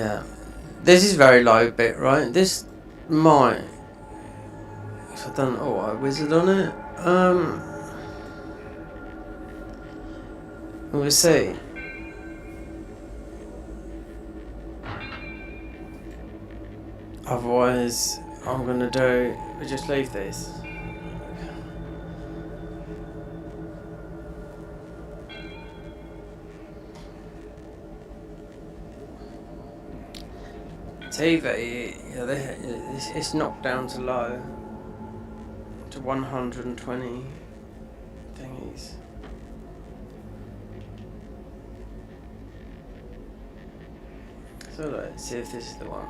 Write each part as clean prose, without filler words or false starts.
Yeah. This is very low bit, right? This might... If I done a wizard on it. We'll see. Otherwise, I'm gonna do... We just leave this. TV, yeah, it's knocked down to low. To 120 thingies. So let's see if this is the one.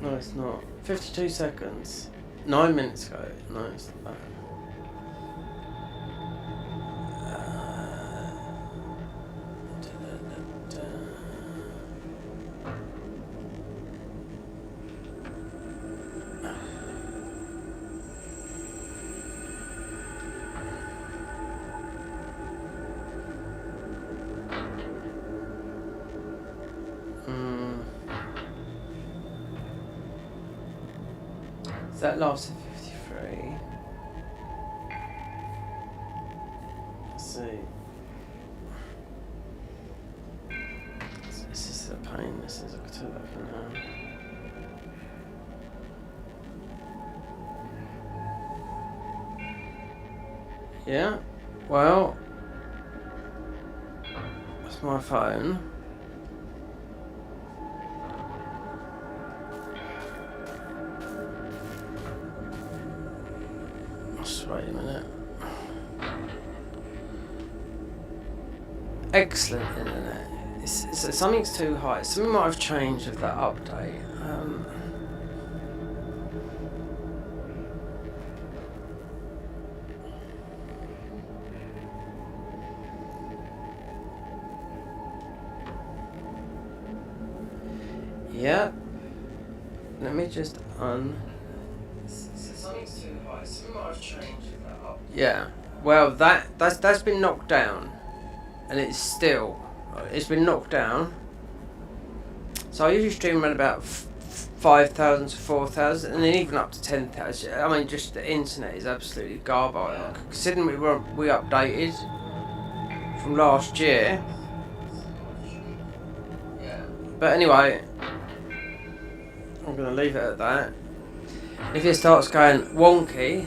No, it's not. 52 seconds. 9 minutes ago. No, it's not that. That lasted 53. Let's see. This is a pain. This is a turn up now. Yeah. Well, that's my phone. Wait a minute. Excellent internet. Something's too high. Something might have changed with that update. Yeah. Let me just something's too high. Something might have changed with that update. Yeah. Well, that's been knocked down, and it's been knocked down. So I usually stream around about 5,000 to 4,000, and then even up to 10,000. I mean, just the internet is absolutely garbage. Yeah. Considering we updated from last year. Yeah. But anyway, I'm gonna leave it at that. If it starts going wonky,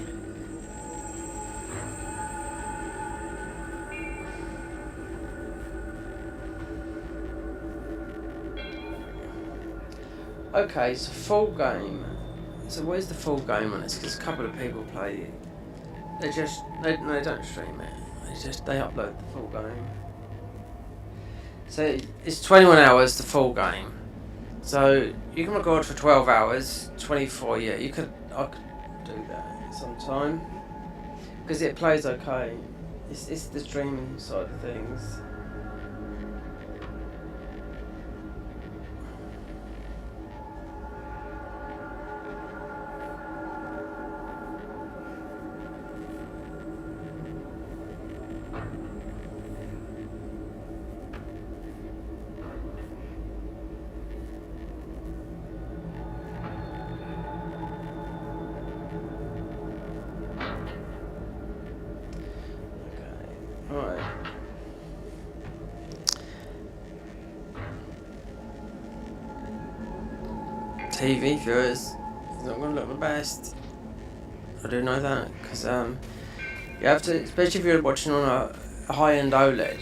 okay, so full game. So where's the full game on this? Because a couple of people play it. They don't stream it. They upload the full game. So it's 21 hours the full game. So you can record for 12 hours, 24. Yeah, I could do that sometime because it plays okay. It's the streaming side of things. TV viewers, it's not going to look the best. I do know that because you have to, especially if you're watching on a high-end OLED,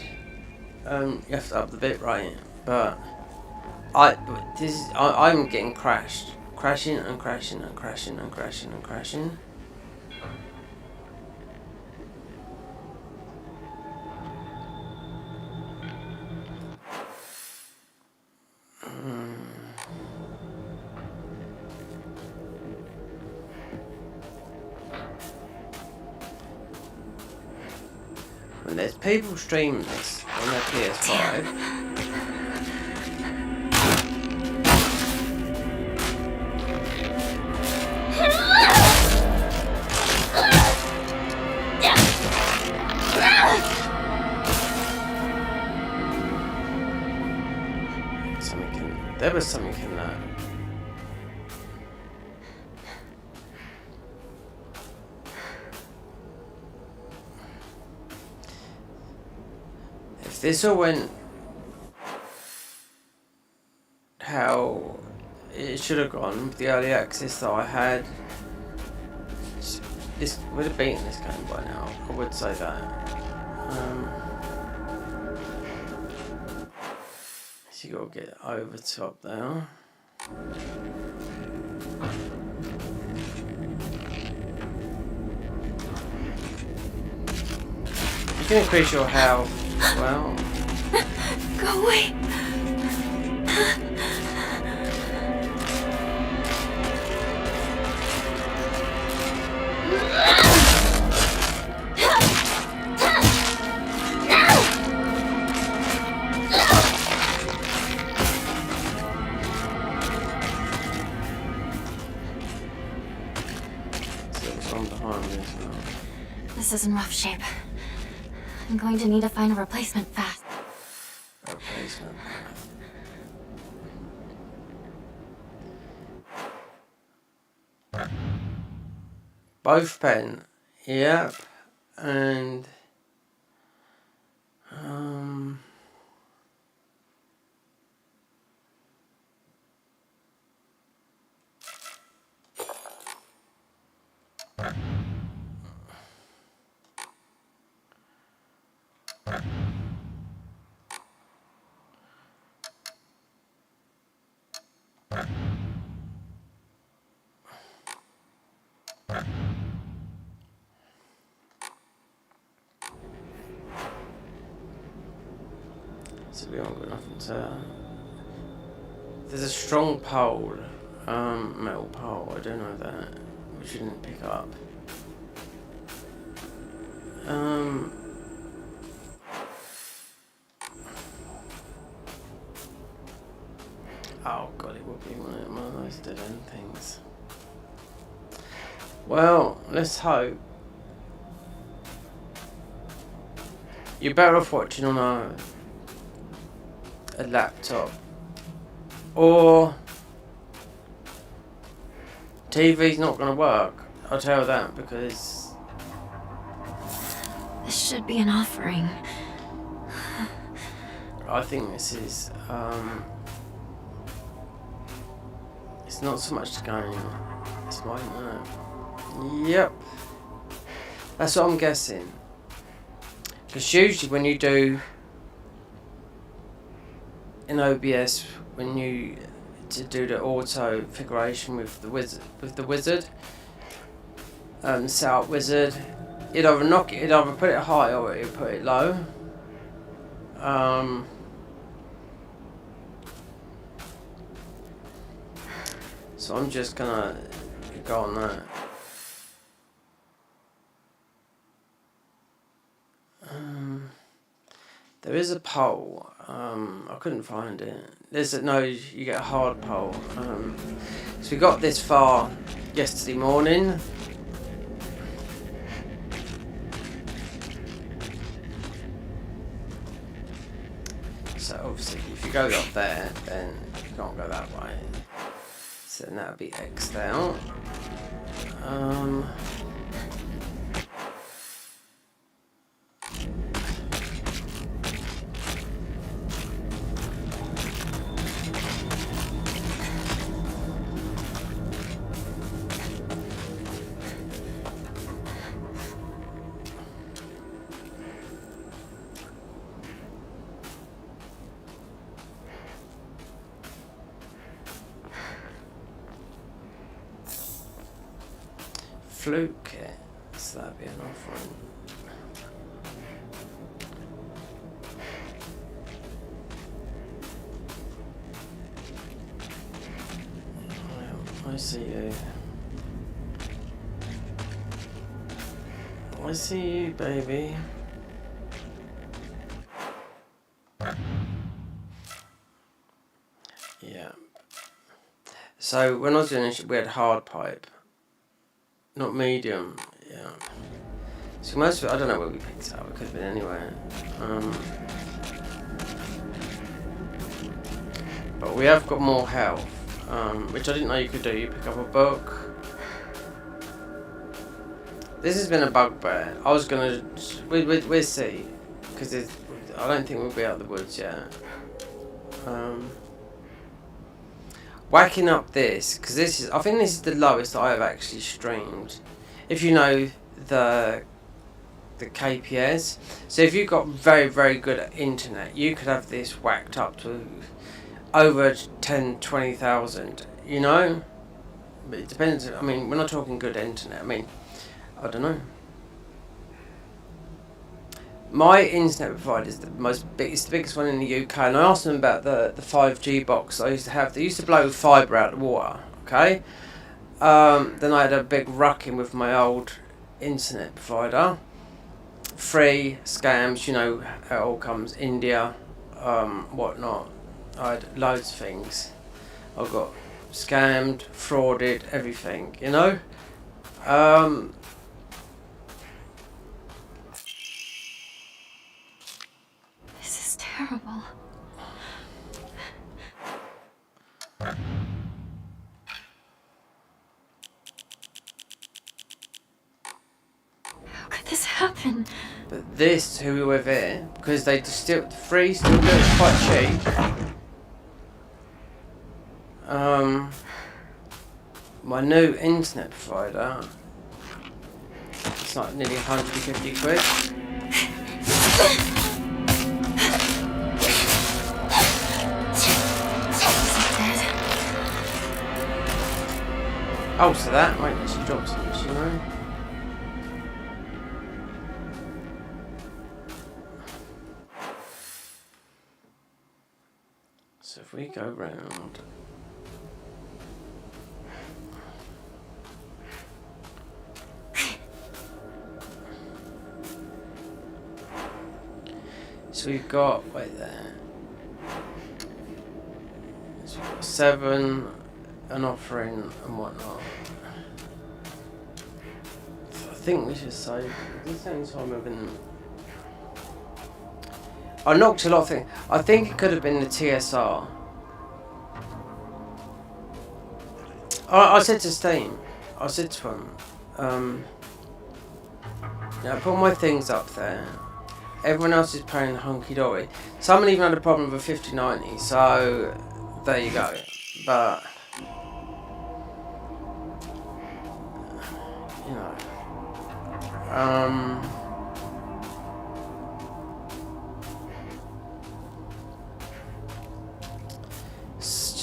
you have to up the bitrate. But I'm getting crashing and crashing and crashing and crashing and crashing. When there's people streaming this on their PS5. There was something in that. If this all went how it should have gone with the early access that I had, this would have beaten this game by now. I would say that. So you got to get over top there. You can increase your health as well. Go away. This is in rough shape. I'm going to need to find a replacement fast. Replacement. Both pen. Yep. And so we haven't got nothing to. There's a strong pole, metal pole. I don't know that. We shouldn't pick up. Oh god, it would be one of those dead end things. Well, let's hope. You're better off watching on a laptop, or TV's not going to work. I'll tell you that, because this should be an offering. I think this is it's not so much the game, it's mine now. Yep, that's what I'm guessing. Because usually when you do in OBS, when you to do the auto configuration with the wizard, setup wizard, it'd either put it high or it'd put it low. So I'm just gonna go on that. There is a pole. I couldn't find it. You get a hard pole. So we got this far yesterday morning. So obviously, if you go up there, then you can't go that way. So then that'll be X'd out. Fluke kit, so that'd be an offering. I see you. I see you, baby. Yeah. So when I was doing it, we had hard pipe. Not medium, yeah. So most of it, I don't know where we picked it up, it could have been anywhere. But we have got more health, which I didn't know you could do. You pick up a book. This has been a bugbear. I was gonna... We'll see. Because I don't think we'll be out of the woods yet. Whacking up this, because this is... I think this is the lowest I have actually streamed. If you know the KPS. So if you've got very, very good internet, you could have this whacked up to over 10-20,000, you know? But it depends. I mean, we're not talking good internet. I mean, I don't know. My internet provider is it's the biggest one in the UK, and I asked them about the 5G box I used to have. They used to blow fibre out of the water, okay? Then I had a big ruck-in with my old internet provider. Free scams, you know how it all comes. India, whatnot. I had loads of things. I got scammed, frauded, everything, you know? This is terrible. How could this happen? But this, who we were with here, because they still free, still do it quite cheap. My new internet provider, it's like nearly 150 quid. Oh, so that might actually drop some, you know? So if we go round... So we've got, wait there, so we've got 7, an offering and whatnot. So I think we should save, this same time I've been, I knocked a lot of things. I think it could have been the TSR. I said to Steam, I said to him, I put my things up there. Everyone else is paying hunky-dory. Someone even had a problem with a 5090, so there you go. But, you know, it's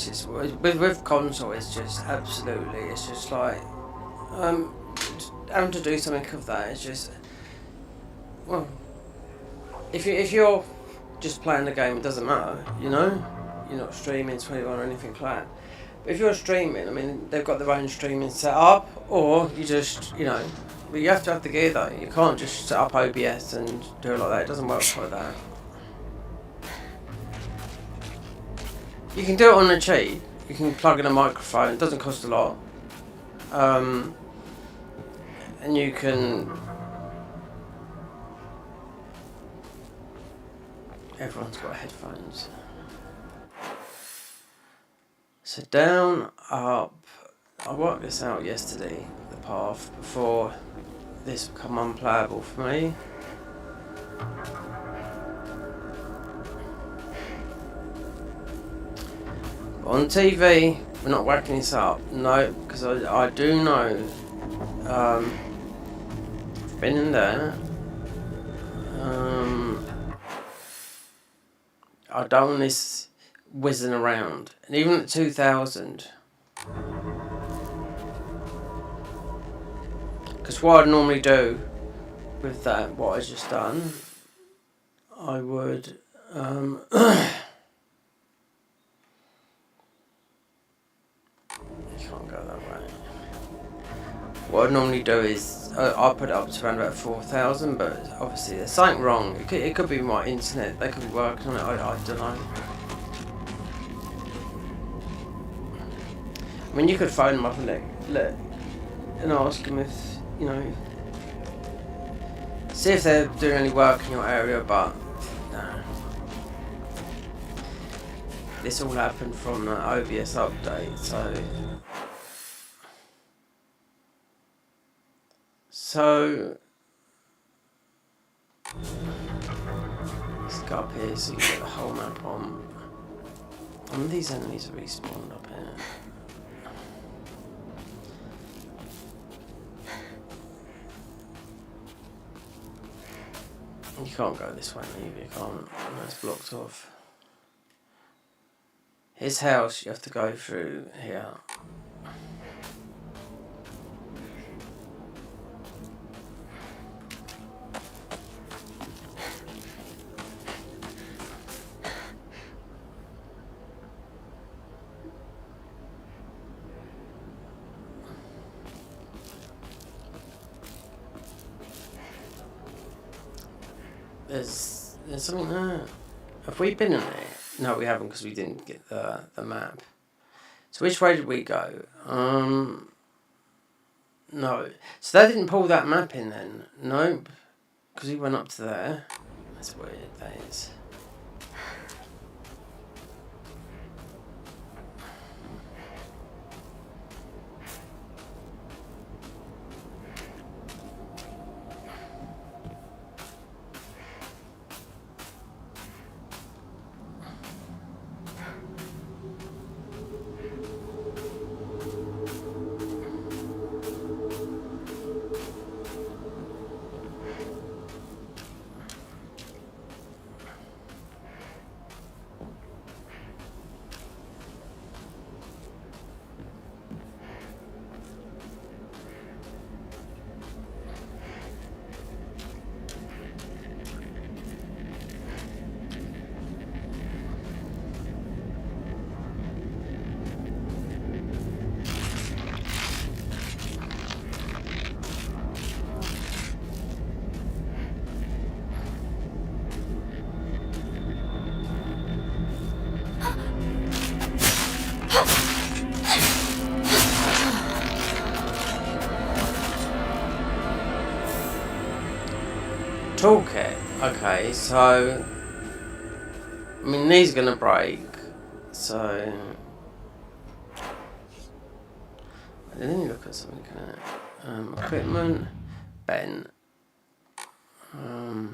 just with console, it's just absolutely, it's just like, having to do something of that, it's just, well, if you're just playing the game, it doesn't matter, you know? You're not streaming 21 or anything like that. But if you're streaming, I mean, they've got their own streaming set up, or you just, you know, but you have to have the gear though. You can't just set up OBS and do it like that. It doesn't work like that. You can do it on the cheap. You can plug in a microphone. It doesn't cost a lot. And you can... Everyone's got headphones. So down, up. I worked this out yesterday, the path, before this become unplayable for me. On TV, we're not whacking this up. No, because I do know. I've been in there. I don't want this whizzing around. And even at 2000. Because what I'd normally do with that, what I just done, I would... you can't go that way. What I'd normally do is, I'll put it up to around about 4,000, but obviously there's something wrong. It could be my internet, they could be working on it, I don't know. I mean, you could phone them up and and ask them if, you know, see if they're doing any work in your area, but no. this all happened from the OBS update, so let's go up here so you get the whole map on. And these enemies are respawned up here. You can't go this way, maybe you can't. No, it's blocked off. His house, you have to go through here. There's something there. Have we been in there? No, we haven't because we didn't get the map. So which way did we go? No. So they didn't pull that map in then? Nope. Because we went up to there. That's weird, that is. Toolkit. Okay, so I mean these are gonna break. So let me look at something. Equipment, Ben. I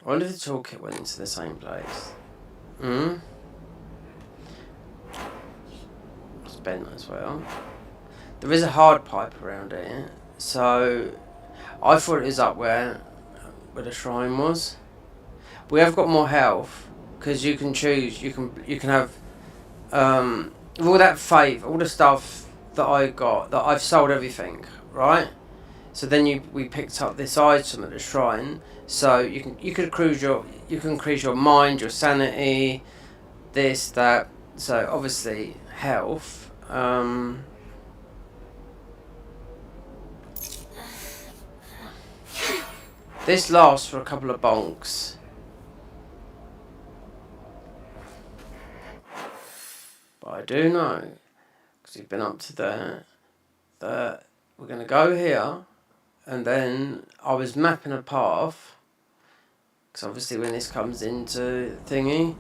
wonder if the toolkit went into the same place. Bent as well. There is a hard pipe around here, so I thought it was up where the shrine was. We have got more health because you can choose. You can have all that faith, all the stuff that I got. That I've sold everything, right? So then we picked up this item at the shrine. So you can increase your mind, your sanity, this, that. So obviously health. This lasts for a couple of bonks. But I do know, because we've been up to there, that we're going to go here, and then I was mapping a path, because obviously when this comes into thingy,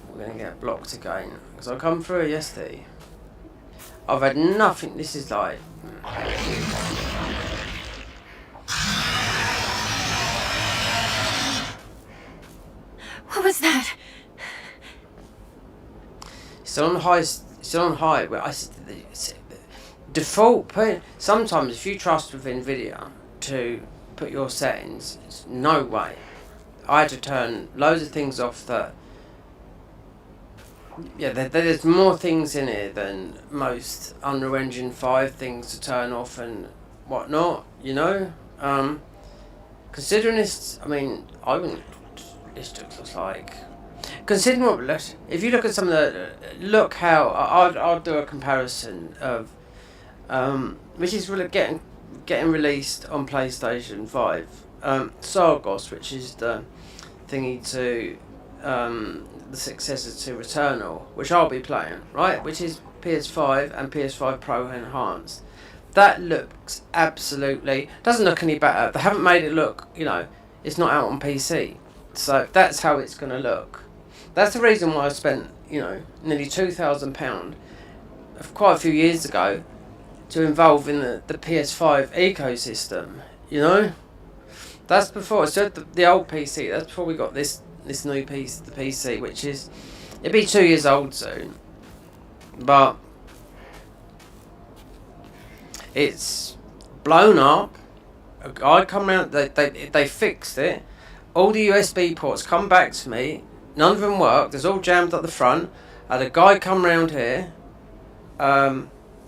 we're going to get blocked again. Because I come through yesterday. I've had nothing. This is like. What was that? Still on high. Where default. Sometimes if you trust with NVIDIA to put your settings, it's no way. I had to turn loads of things off that. Yeah, there's more things in here than most Unreal Engine 5 things to turn off and whatnot, you know? Considering this, I mean, I wouldn't, this looks like, considering what, if you look at some of the, look how, I'll do a comparison of, which is really getting released on PlayStation 5, Sargos, which is the thingy to, the successor to Returnal, which I'll be playing, right? Which is PS5 and PS5 Pro Enhanced. That looks absolutely... doesn't look any better. They haven't made it look, you know, it's not out on PC. So that's how it's going to look. That's the reason why I spent, you know, nearly £2,000 quite a few years ago to involve in the PS5 ecosystem, you know? That's before, so the old PC, that's before we got this new piece, the PC, which is, it'll be 2 years old soon. But it's blown up. A guy come round, they fixed it. All the USB ports come back to me. None of them work. There's all jammed at the front. I had a guy come round here.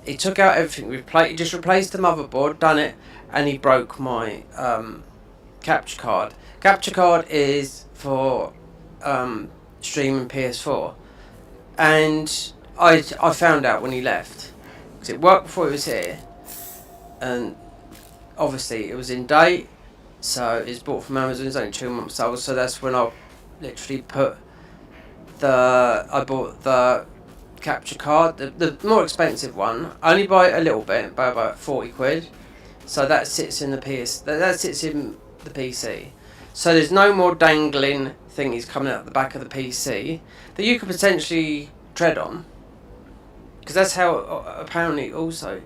He took out everything. He just replaced the motherboard, done it, and he broke my capture card. Capture card is for streaming PS4, and I found out when he left because it worked before he was here, and obviously it was in date. So it's bought from Amazon. It's only 2 months old. So that's when I literally I bought the capture card, the more expensive one. I only buy it a little bit, by about 40 quid. So that sits in the that sits in the PC. So there's no more dangling thingies coming out the back of the PC that you could potentially tread on. Because that's how apparently also,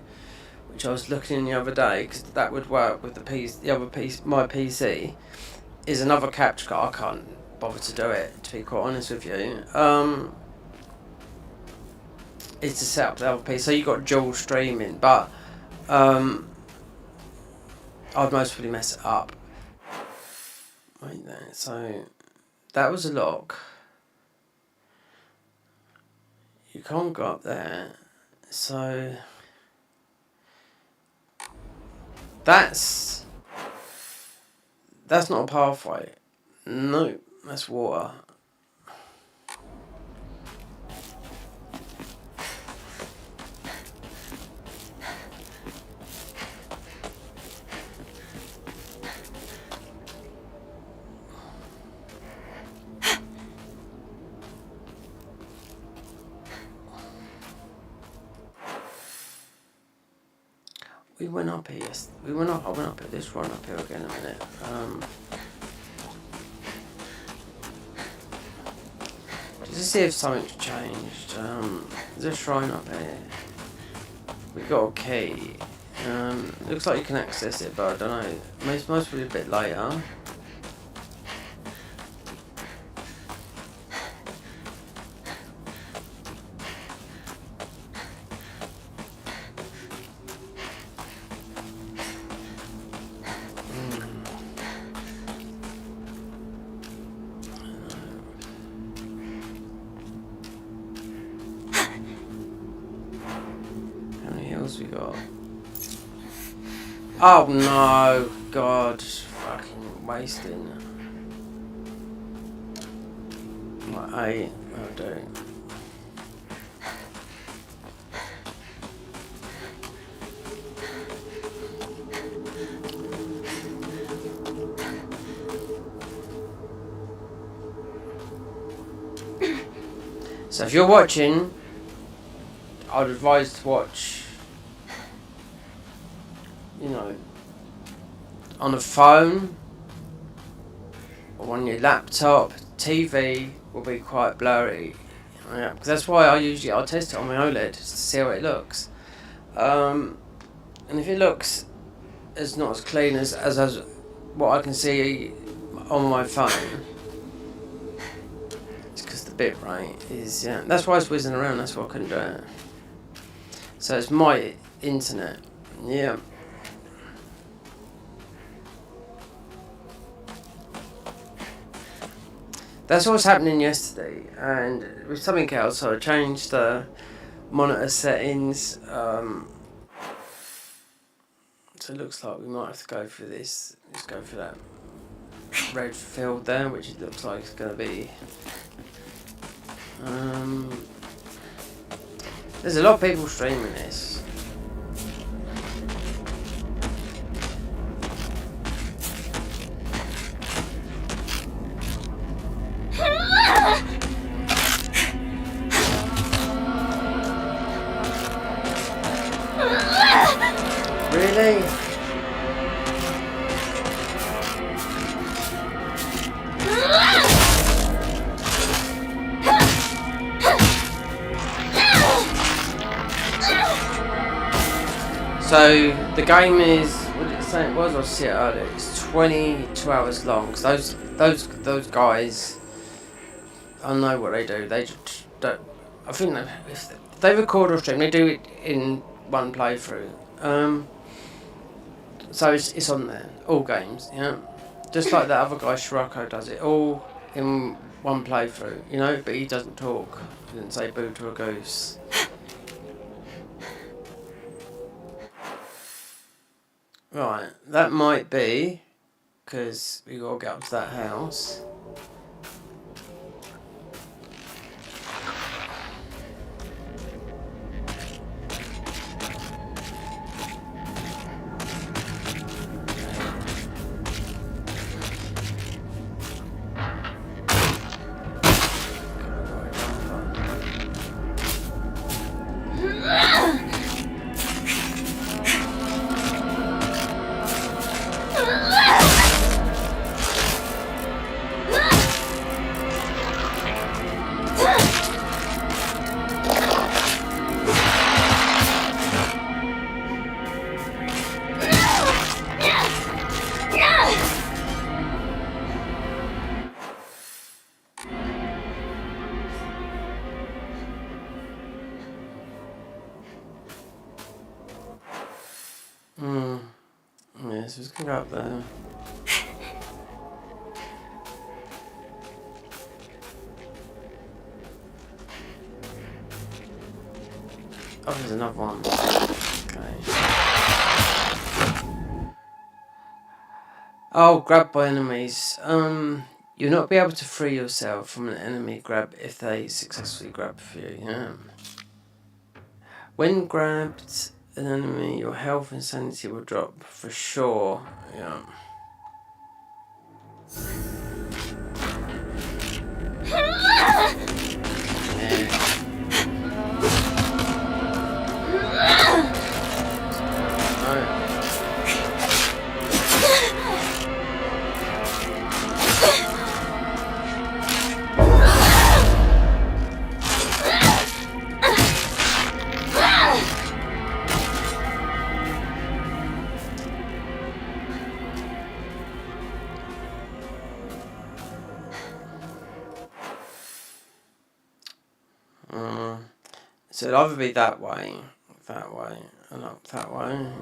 which I was looking in the other day, because that would work with the other piece, my PC, is another capture card. I can't bother to do it, to be quite honest with you. It's to set up the other piece, so you got dual streaming, but I'd most probably mess it up. Wait there, so that was a lock. You can't go up there, so that's not a pathway. No, that's water. We went up here. I went up here. Let's run up here again in a minute. Just to see if something's changed. There's a shrine up here. We got a key. Looks like you can access it, but I don't know. Most probably a bit later. We got. Oh no, God, fucking wasting. Like 8, I'll do. So if you're watching, I'd advise to watch, you know, on a phone or on your laptop. TV will be quite blurry, yeah, because that's why I'll test it on my OLED just to see how it looks, and if it looks as not as clean as what I can see on my phone, it's because the bit rate is, yeah, that's why it's whizzing around. That's why I couldn't do it. So it's my internet, yeah. That's what was happening yesterday, and with something else, so I changed the monitor settings. So it looks like we might have to go for this. Let's go for that red field there, which it looks like it's going to be. There's a lot of people streaming this. Really? So the game is, what did it say it was? I see it earlier. It's 22 hours long. Cause those guys, I know what they do. They just don't. I think that if they record or stream, they do it in one playthrough. So it's on there, all games, just like that other guy Scirocco does it, all in one playthrough, but he doesn't talk. He didn't say boo to a goose. Right, that might be because we gotta get up to that house. Yes, just go up there. Oh, there's another one. Okay. Oh, grabbed by enemies. You'll not be able to free yourself from an enemy grab if they successfully grab you, When grabbed an enemy, your health and sanity will drop for sure, Yeah. So it'll either be that way, and up that way.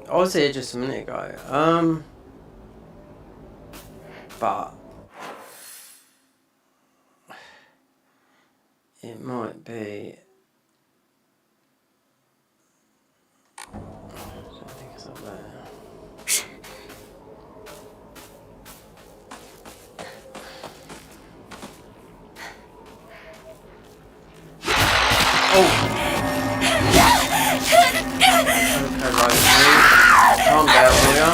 I was here just a minute ago. But it might be. I think it's up there. Oh! Okay, right, calm down, will ya?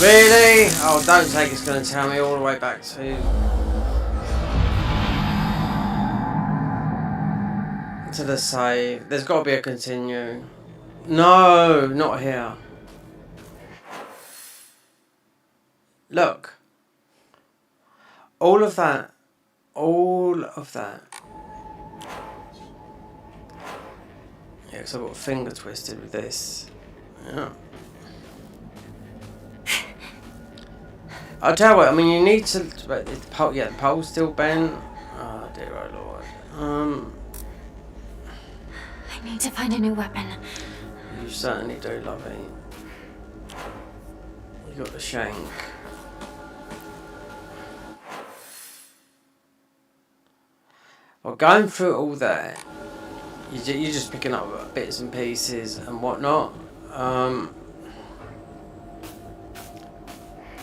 Really? Oh, don't think it's going to tell me all the way back to the save. There's got to be a continue. No, not here. Look. All of that. Yeah, because I've got a finger twisted with this. Yeah. I'll tell you what, I mean, you need to... the pole's still bent. Oh, dear Lord. I need to find a new weapon. You certainly do, lovey. You got the shank. Well, going through all that, you're just picking up bits and pieces and whatnot.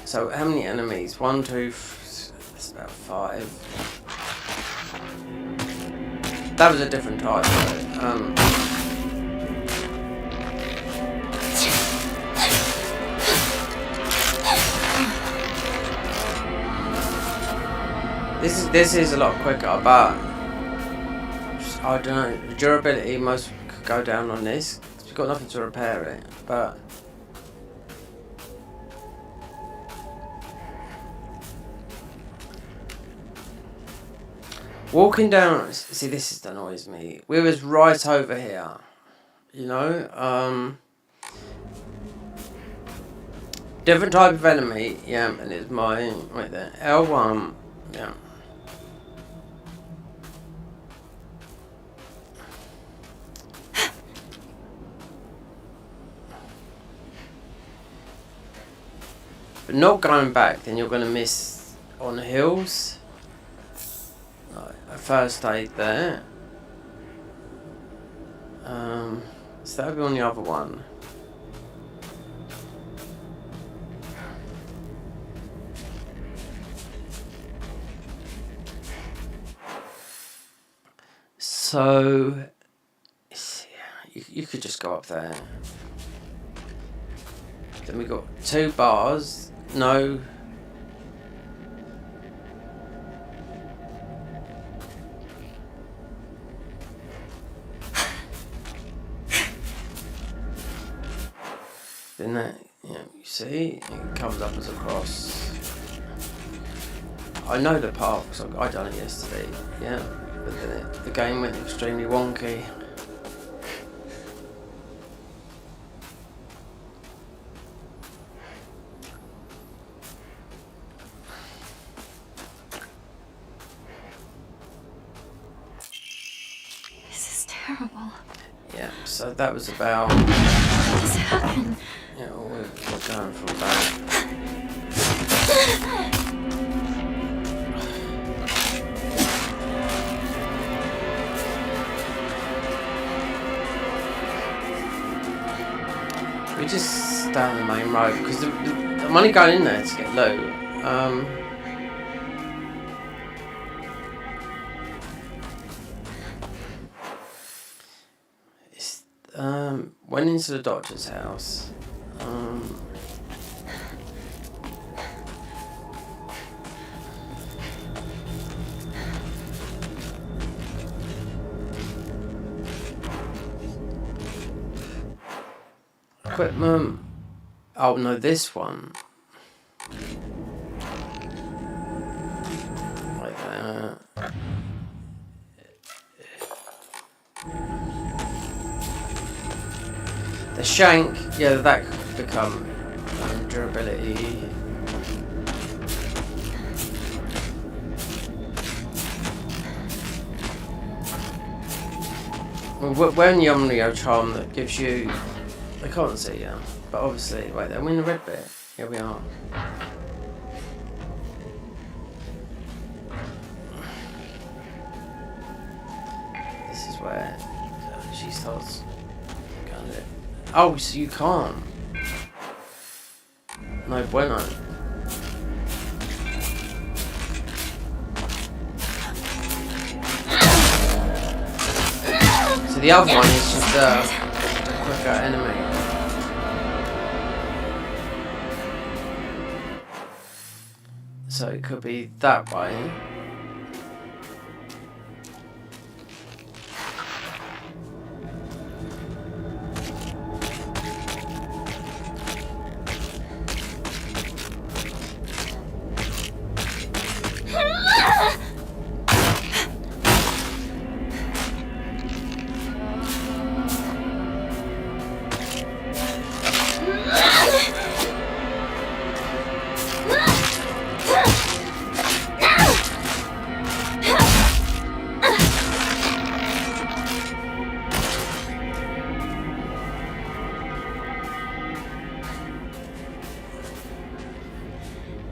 So how many enemies? 1, 2, that's about 5. That was a different type. This is a lot quicker, but I don't know. The durability most could go down on this. We've got nothing to repair it, but. Walking down, see, this is annoys me. We was right over here, you know. Different type of enemy, yeah, and it's mine right there. L1, yeah. But not going back, then you're gonna miss on the hills. First aid there. So that'll be on the other one. So you could just go up there. Then we got 2 bars. No. Then that, yeah, you see, it comes up as a cross. I know the path because I done it yesterday, yeah, but then the game went extremely wonky. This is terrible. Yeah, so that was about. What has happened? Yeah, well, we're going from that. We just stay on the main road because I'm only going in there to get loot. Went into the doctor's house. Equipment. Oh no, this one. Like that. The shank, yeah, that could become durability. Well, when Yomnio charm that gives you, I can't see, yeah, but obviously, wait, there, we're in the red bit. Here we are. This is where she starts. Oh, so you can't. No bueno. So the other one is just a quicker enemy. So it could be that way.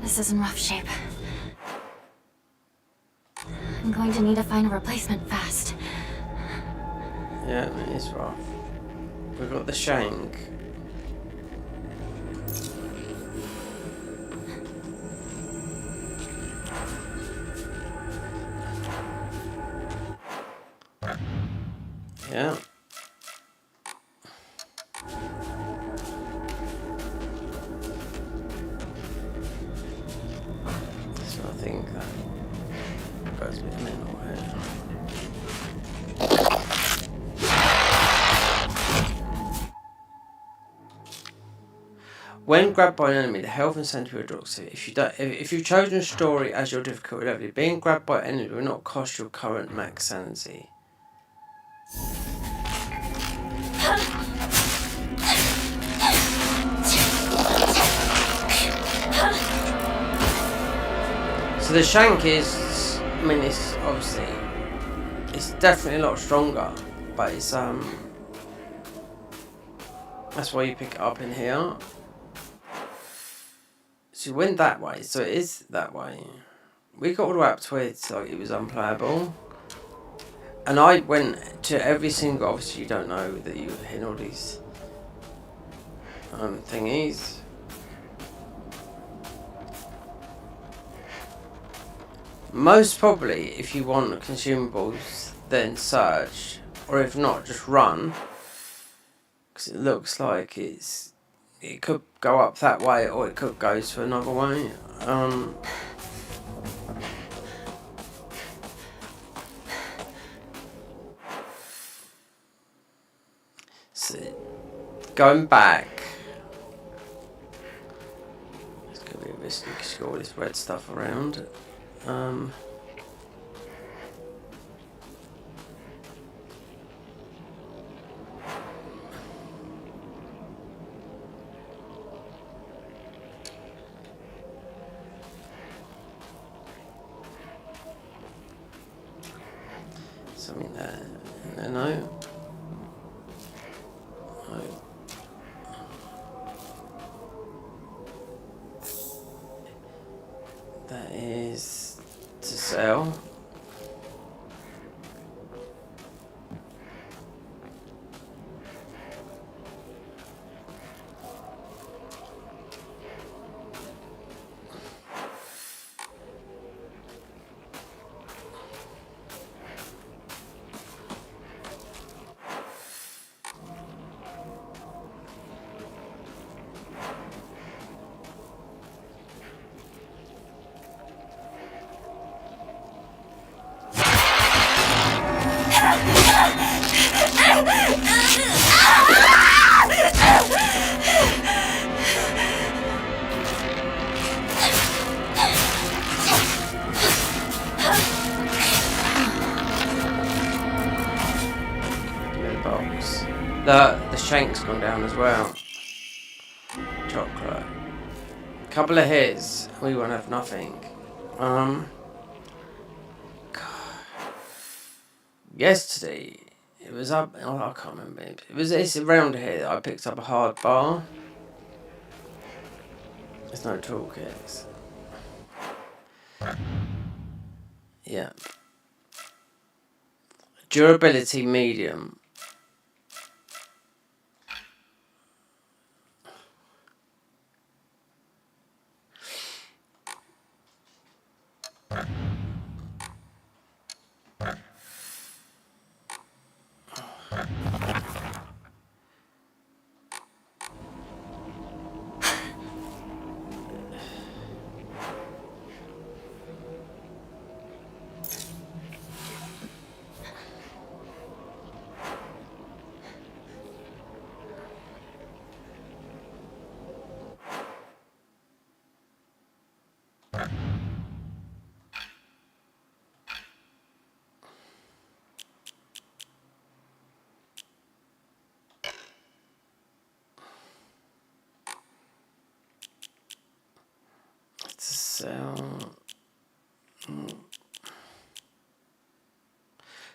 This is in rough shape. I'm going to need to find a replacement fast. Yeah, it is rough. We've got the shank. Yeah. So I think that goes a bit mental here. When grabbed by an enemy, the health and sanity will drop. If you've chosen story as your difficulty level, being grabbed by an enemy will not cost your current max sanity. So the shank is, I mean, it's obviously, it's definitely a lot stronger, but it's that's why you pick it up in here. So you went that way, so it is that way. We got all the way up to where it's like it was unplayable. And I went to every single, obviously you don't know that you were hitting all these thingies. Most probably, if you want consumables, then search, or if not, just run. Because it looks like it could go up that way, or it could go to another way. So, going back, it's going to be risky because you've got all this red stuff around. Something there. No. That is to sell. Box. The shank's gone down as well. Chocolate. Couple of hits. We won't have nothing. Yesterday it was up. Oh, I can't remember. It's around here that I picked up a hard bar. There's no toolkits. Yeah. Durability medium.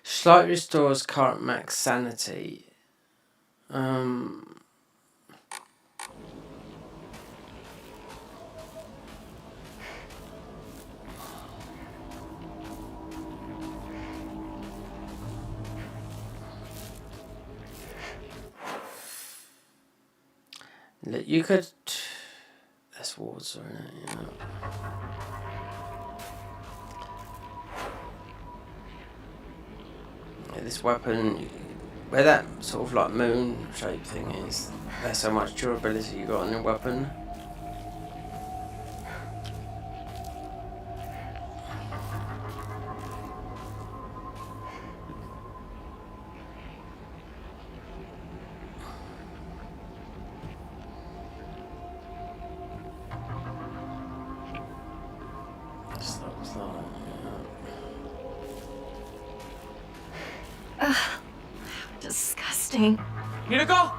Slightly restores current max sanity. You could... There's water in it, you know. Yeah, this weapon, where that sort of like moon shaped thing is, that's how much durability you got on your weapon. Disgusting. Minako!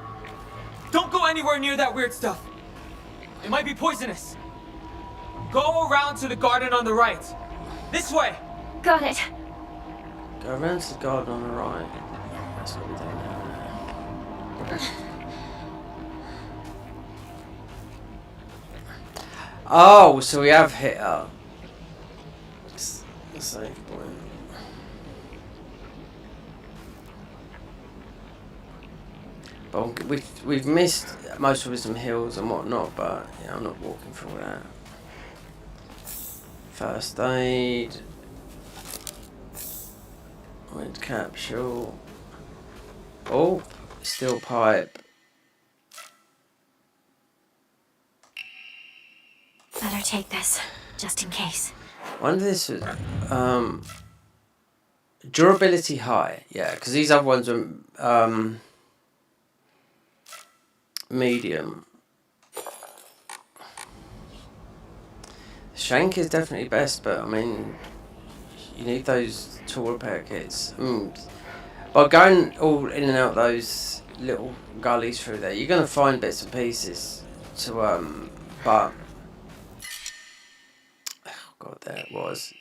Don't go anywhere near that weird stuff. It might be poisonous. Go around to the garden on the right. This way! Got it. Go around to the garden on the right. That's what we're doing now. Oh, so we have hit up. Save point. But we've missed most of some hills and whatnot, but yeah, I'm not walking through that. First aid. Wind capsule. Oh, steel pipe. Better take this, just in case. Wonder this was durability high, yeah, because these other ones are medium. Shank is definitely best, but I mean, you need those tool repair kits. By going all in and out those little gullies through there, you're gonna find bits and pieces to but oh god, there it was.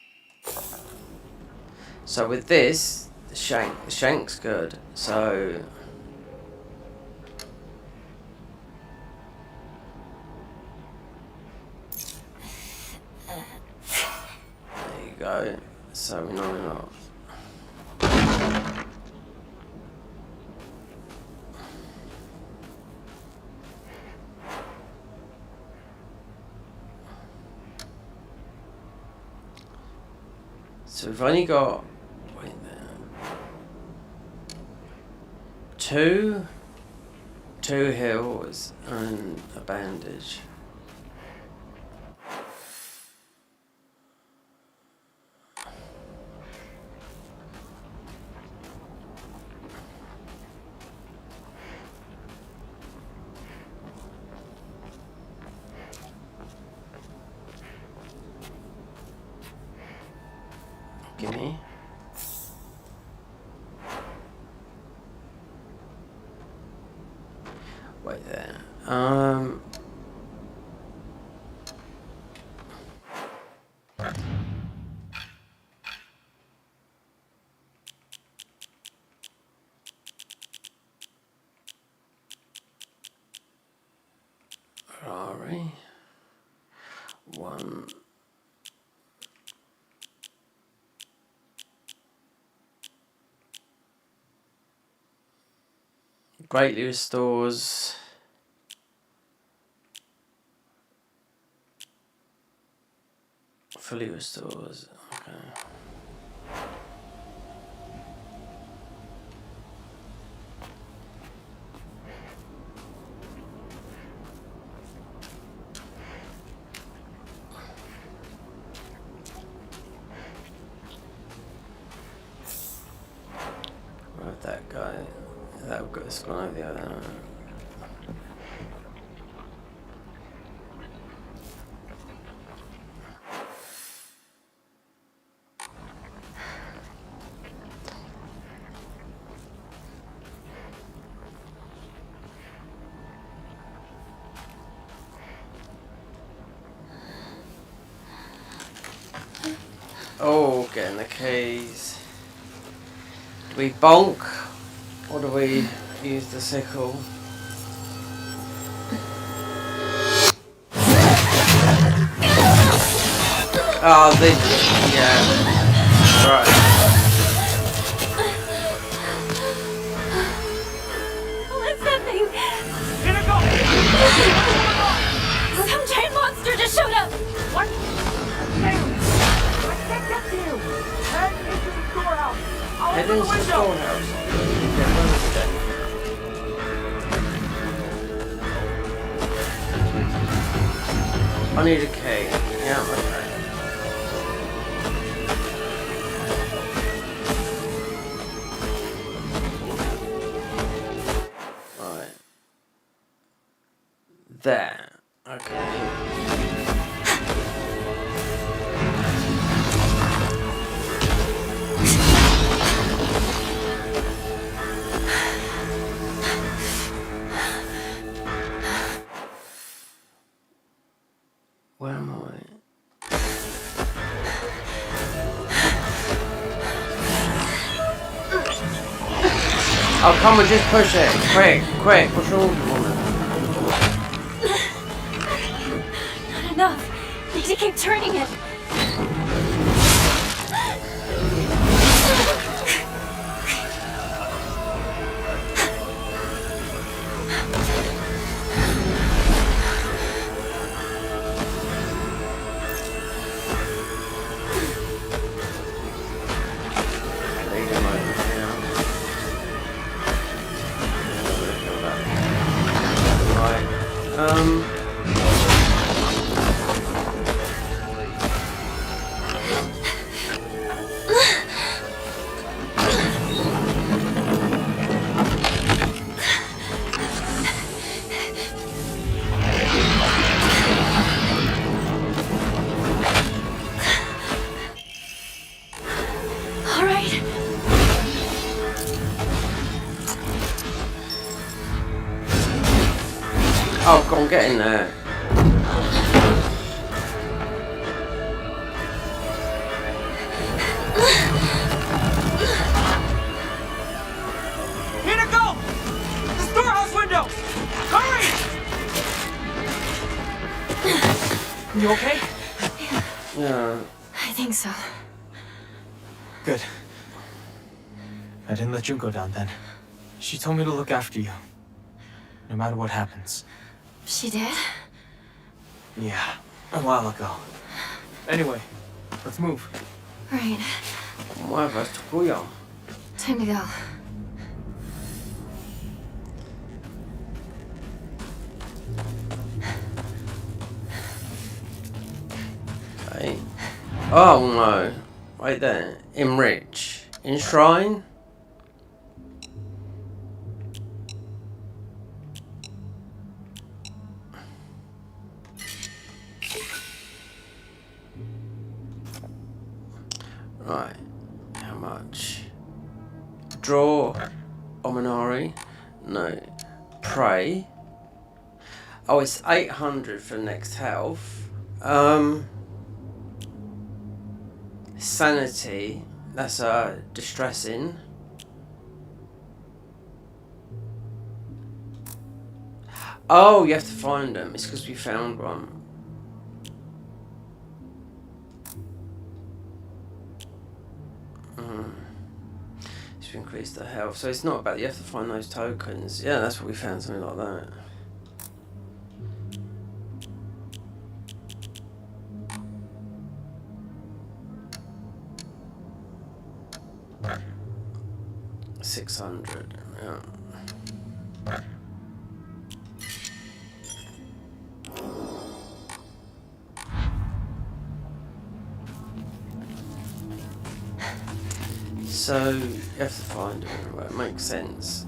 So with this, the shank's good. So there you go. So we're not enough. So we've only got two heals and a bandage. Gimme. Wait there. Ferrari. One. Greatly restores. Fully restores. Okay. Where'd that guy? That guy's gone over the other. Oh, getting the keys. Do we bonk or do we use the sickle? Oh, yeah. Right. What's that thing? Minako! I need a key. Yeah, okay. Right. There. Okay. Where am I? Oh, come on, just push it. Quick, quick. What's wrong with you? Not enough. Need to keep turning it. Oh, go on, get in there. Here to go! The storehouse window! Hurry! You okay? Yeah. I think so. Good. I didn't let you go down then. She told me to look after you. No matter what happens. She did? Yeah, a while ago. Anyway, let's move. Right. Ouais, va se trouver. Time to go. Okay. Oh no. Right there. Enrich. Enshrine. Right. How much? Draw. Ominari. No. Pray. Oh, it's 800 for next health. Sanity. That's distressing. Oh, you have to find them. It's because we found one. To increase the health. So it's not about you have to find those tokens. Yeah, that's what we found, something like that. $600. Yeah. So you have to find it. Well, it makes sense.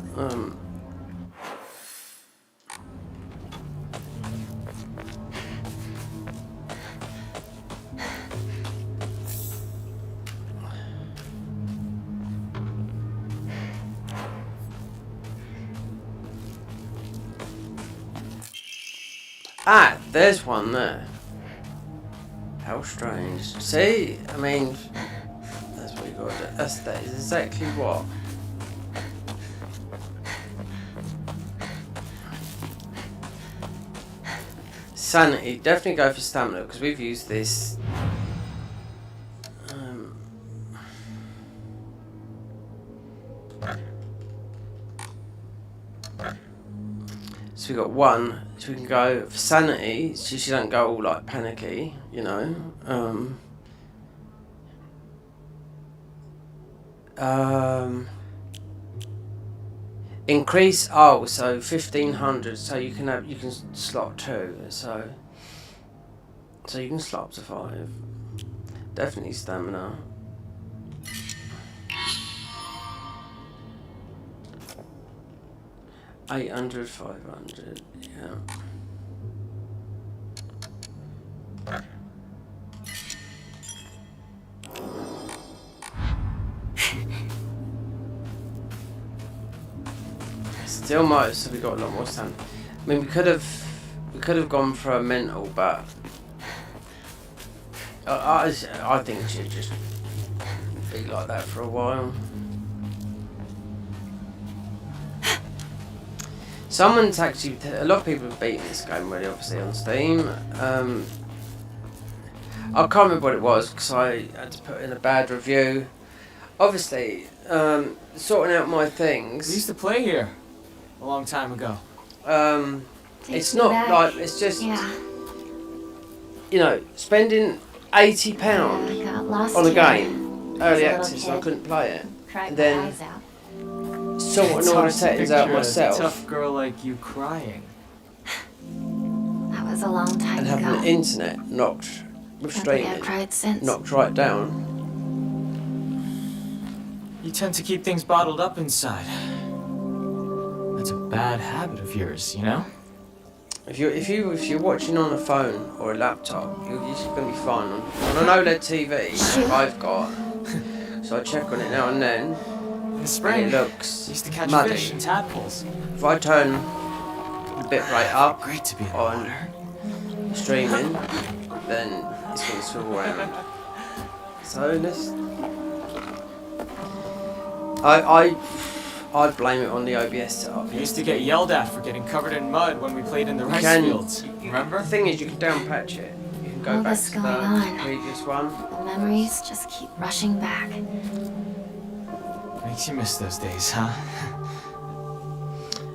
Ah, there's one there. How strange. See, I mean, that's what you got to do. That is exactly what. Sanity, definitely go for stamina because we've used this. So we got one, so we can go for sanity, so she don't go all like panicky, you know. Increase, so 1500, so you can slot 2, so So you can slot up to 5. Definitely stamina. $800, $500, yeah. Still might have got a lot more stamina. I mean, we could have gone for a mental, but I think it should just be like that for a while. Someone's actually, a lot of people have beaten this game really, obviously, on Steam. I can't remember what it was because I had to put in a bad review. Obviously, sorting out my things. We used to play here a long time ago. It's not like, it's just, you know, spending £80 on a game, early access, and I couldn't play it. And then sorting all the settings out myself. A tough girl like you crying. That was a long time and ago. having the internet knocked with streaming, knocked right down. You tend to keep things bottled up inside. That's a bad habit of yours, you know? If you're watching on a phone or a laptop, you're gonna be fine on an OLED TV. I've got, so I check on it now and then. In the spring, it looks used to catch muddy. fish and tadpoles. If I turn the bitrate up Great to be in the on water. streaming, then it's gonna swivel around. So let's. I'd blame it on the OBS setup. We used to get yelled at for getting covered in mud when we played in the rice fields. Remember? The thing is, you can downpatch it. You can go All back this to going the on. previous one. The memories just keep rushing back. Makes you miss those days, huh?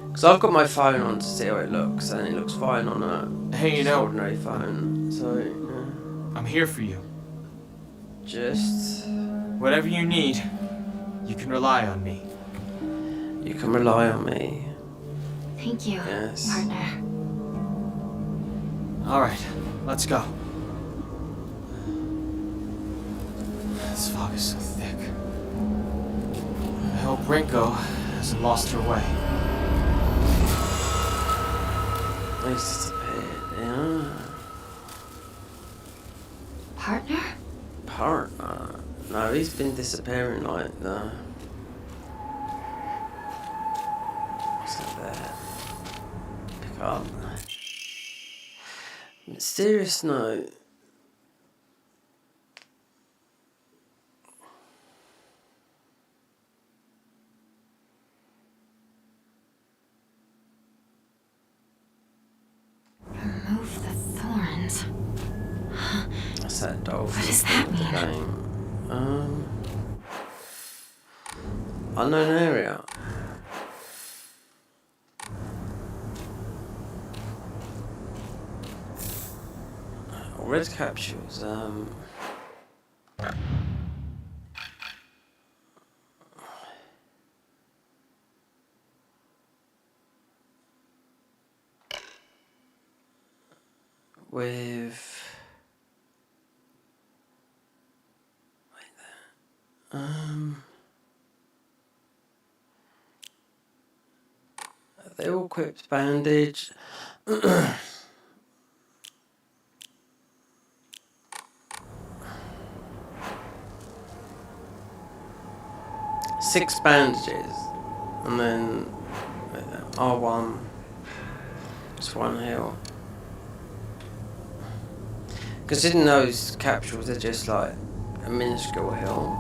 Because I've got my phone on to see how it looks, and it looks fine on a Hey, you know, ordinary phone. So I'm here for you. just Whatever you need, you can rely on me. you can rely on me. Thank you, Yes. partner. All right, let's go. This fog is so thick. I hope Rinko hasn't lost her way. He's disappeared. Yeah. Partner? Partner. No, he's been disappearing like the. What's that there? Pick up. Mysterious note. Remove the thorns. What's that dolphin? What does that mean? Game. Unknown area. Red capsules. With. Like that. They're all equipped bandage. 6 bandages, and then R1, just 1 heal. Because in those capsules, they're just like a minuscule heal.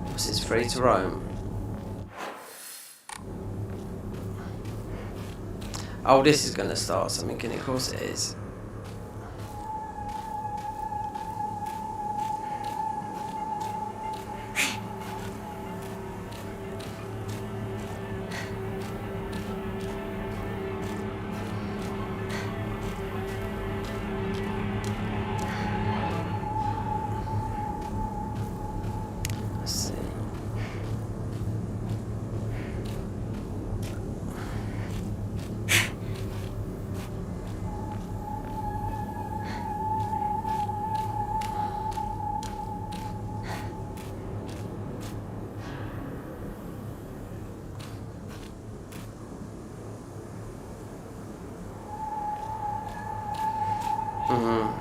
Because it's free to roam. Oh, this is going to start something, and of course it is. Let's see. No.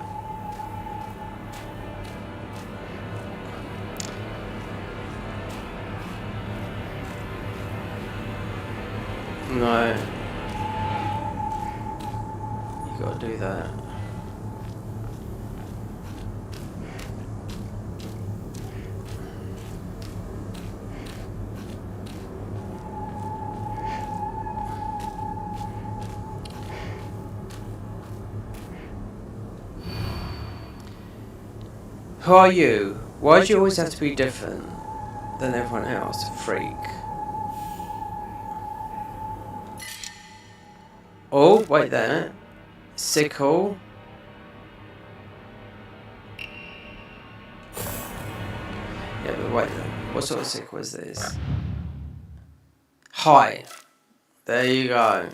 You gotta do that. Who are you? Why do you always have to be different than everyone else? Freak. Oh, wait there. Sickle. Yeah, but wait. What sort of sickle is this? High. There you go.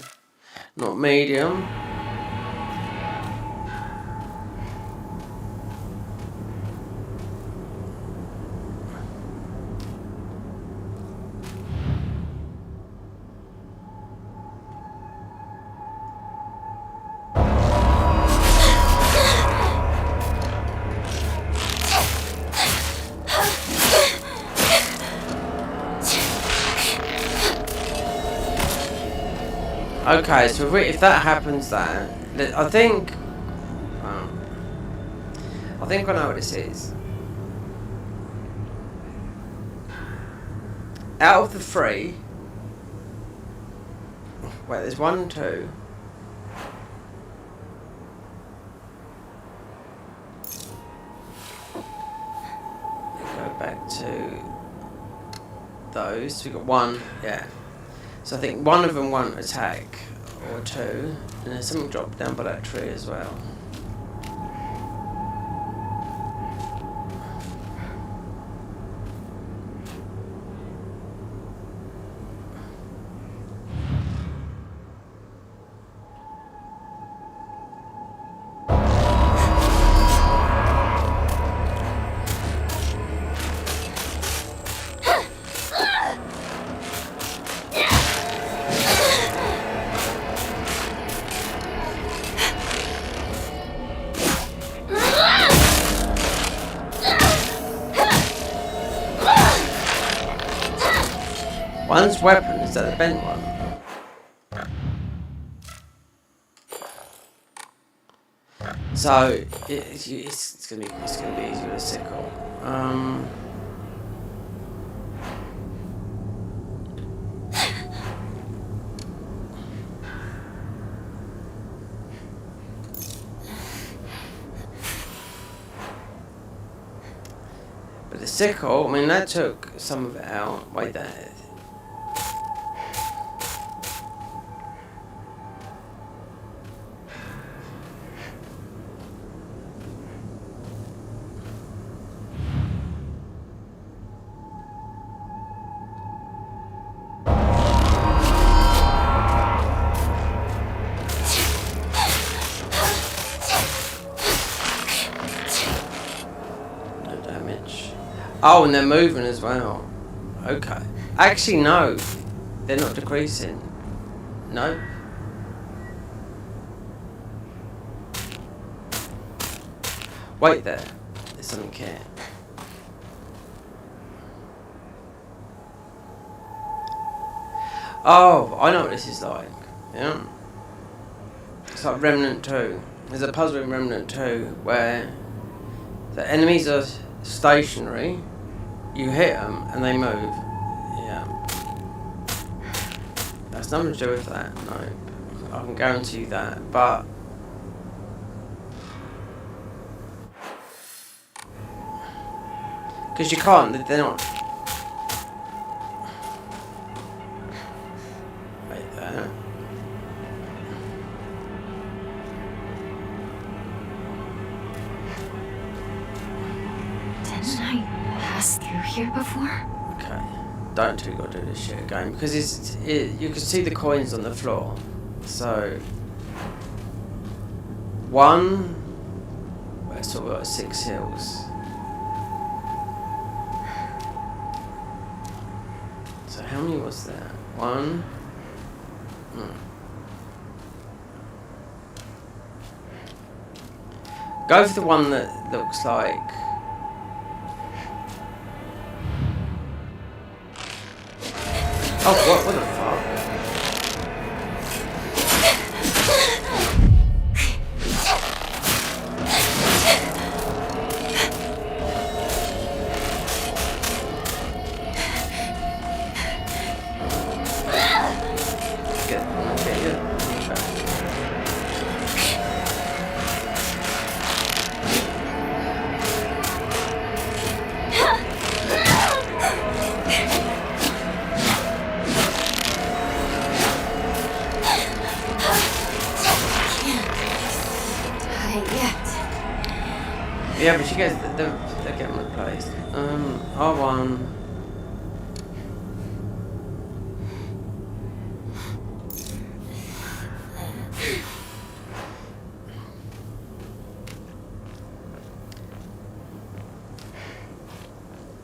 Not medium. Okay, so if that happens, then I think I know what this is. Out of the 3, wait, there's 1, 2. Go back to those. We got 1, yeah. So I think 1 of them won't attack, or 2, and there's something dropped down by that tree as well. One's weapon, is that the bent one? So it's gonna be easy with a sickle. But the sickle, I mean, that took some of it out. Wait there. Oh, and they're moving as well. Okay. Actually, no. They're not decreasing. No. Wait there. There's something here. Oh, I know what this is like. Yeah. It's like Remnant 2. There's a puzzle in Remnant 2 where the enemies are stationary. You hit them and they move. Yeah. That's nothing to do with that. No. I can guarantee you that. But because you can't. They're not. Wait there. Didn't I pass through here before? Okay. Don't you gotta do this shit again because you can see the coins on the floor. So 1. Well, sort of like 6 hills. So how many was there? 1. Go for the one that looks like... Oh, what the fuck? Yeah, but she gets they're getting replaced. R1.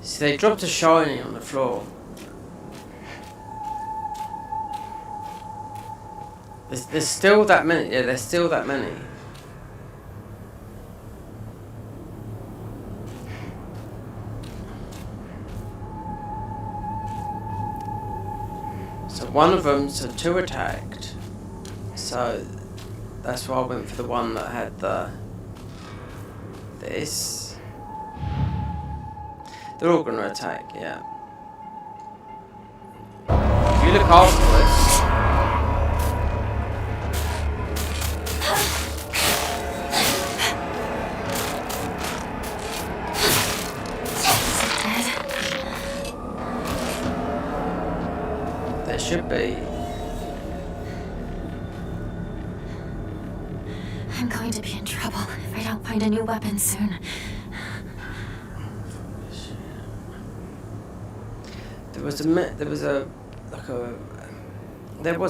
See, they dropped a shiny on the floor. There's still that many. Yeah, there's still that many. So one of them, so 2 attacked. So that's why I went for the one that had this. They're all gonna attack, yeah. If you look afterwards. There should be. I'm going to be in trouble if I don't find a new weapon soon.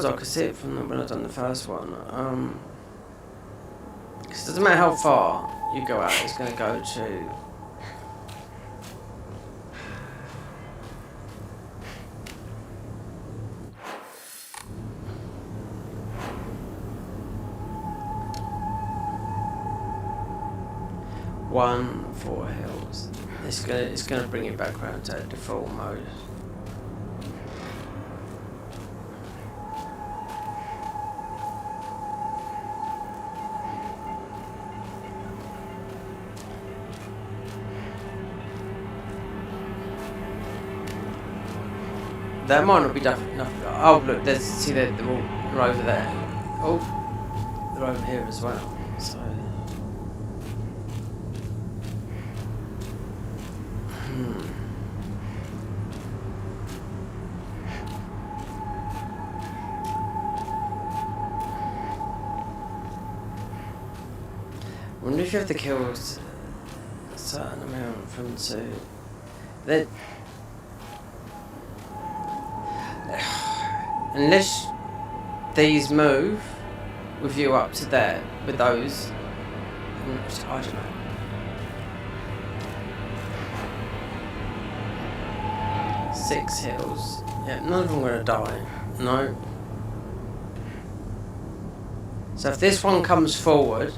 I could see it from when I done the first one. Because it doesn't matter how far you go out, it's going to go to. One, 4 hills. It's gonna bring it back around to default mode. That might not be enough. Oh look, see they're over there. Oh, they're over here as well. So. I wonder if you have to kill a certain amount from 2. Then, unless these move with you up to there with those, I don't know. Six hills. Yeah, none of them are gonna die. No. So if this one comes forward.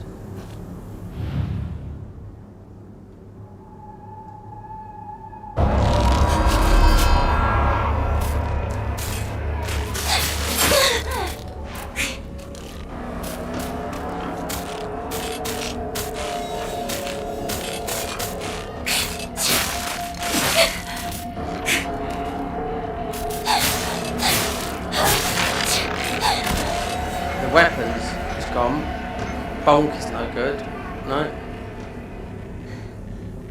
Weapons is gone. Bulk is no good. No.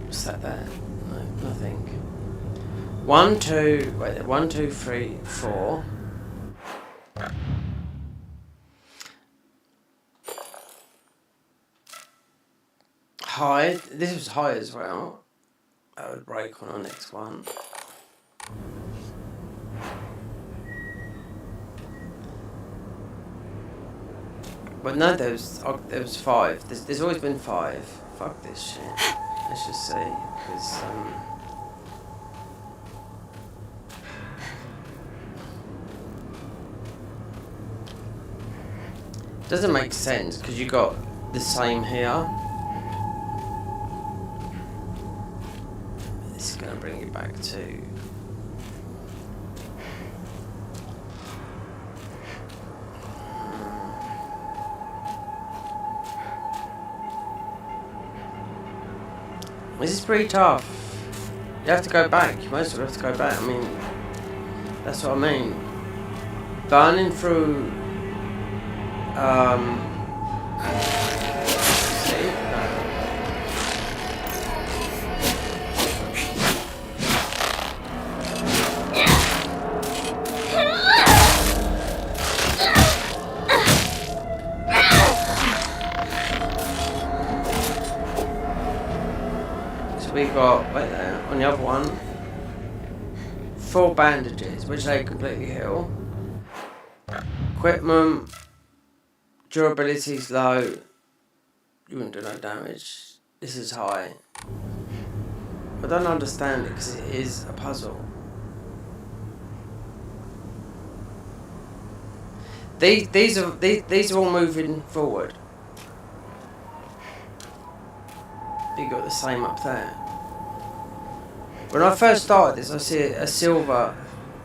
What's that there? No, nothing. 1, 2. Wait, 1, 2, 3, 4. High. This was high as well. That would break on our next one. But no, there was 5. There's always been 5. Fuck this shit. Let's just see, because doesn't make sense because you got the same here. to bring you back to. This is pretty tough. You have to go back. You most of have to go back. I mean, that's what I mean. Burning through. See? No. We got, wait there, on the other one, 4 bandages, which they completely heal. Equipment, durability is low, you wouldn't do no damage. This is high. I don't understand it because it is a puzzle. These are all moving forward. You got the same up there. When I first started this, I see a silver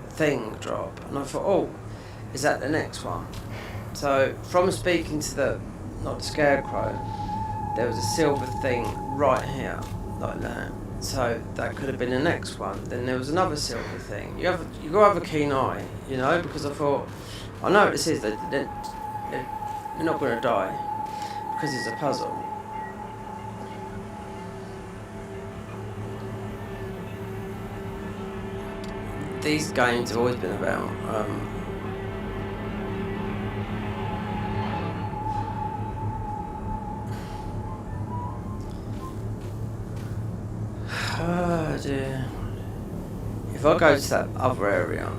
thing drop, and I thought, oh, is that the next one? So from speaking to the, not the scarecrow, there was a silver thing right here, like that. So that could have been the next one. Then there was another silver thing. You got to have a keen eye, you know, because I thought, I know what this is. They're not going to die because it's a puzzle. These games have always been about oh dear. If I go to that other area,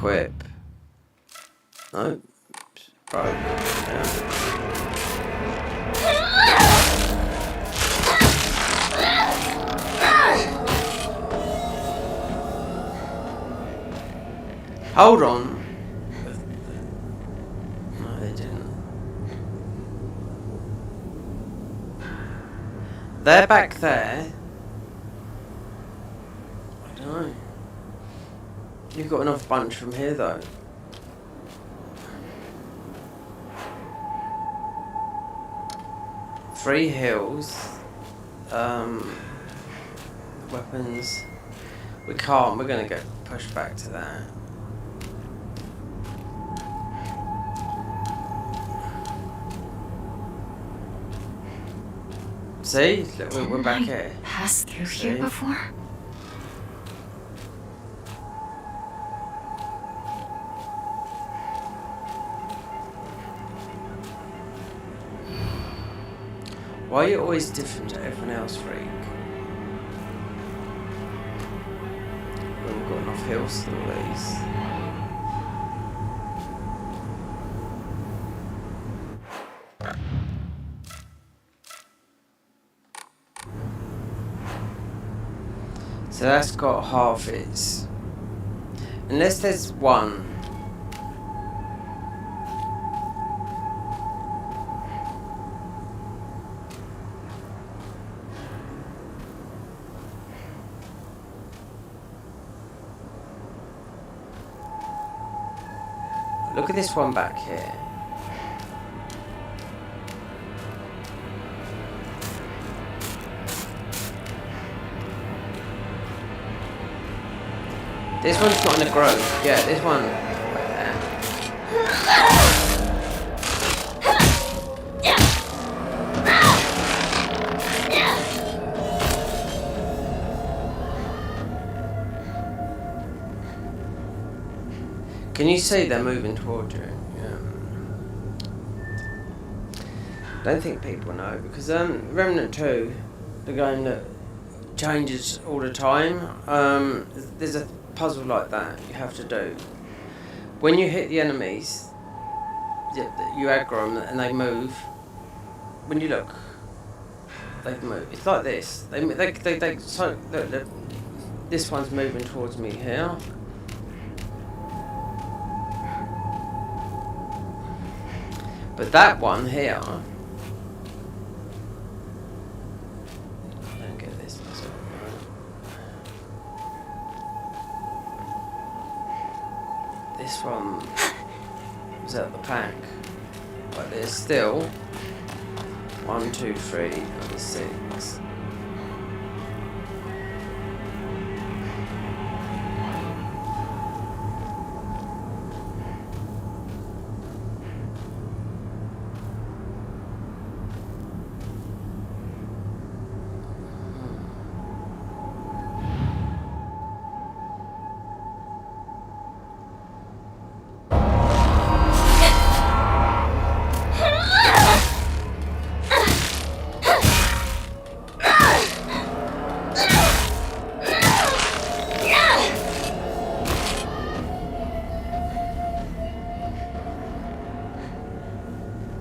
equip. No, broke. Yeah. Hold on. No, they didn't. They're back there. I don't know. You've got enough bunch from here though. Three heals. Weapons. We can't, we're gonna get pushed back to that. See? Look, we're back here. Passed through here before? Why are you always different to everyone else, Freak? We've got enough heals to all these. So that's got half its. Unless there's one. Look at this one back here. This one's not in a grove. Yeah, this one right there. Can you see they're moving toward you? Yeah. Don't think people know because Remnant 2, the game that changes all the time. There's a puzzle like that you have to do. When you hit the enemies, you aggro them and they move. When you look, they move. It's like this. So look, this one's moving towards me here. But that one here. This one was at the pack, but there's still 1, 2, 3, and 6.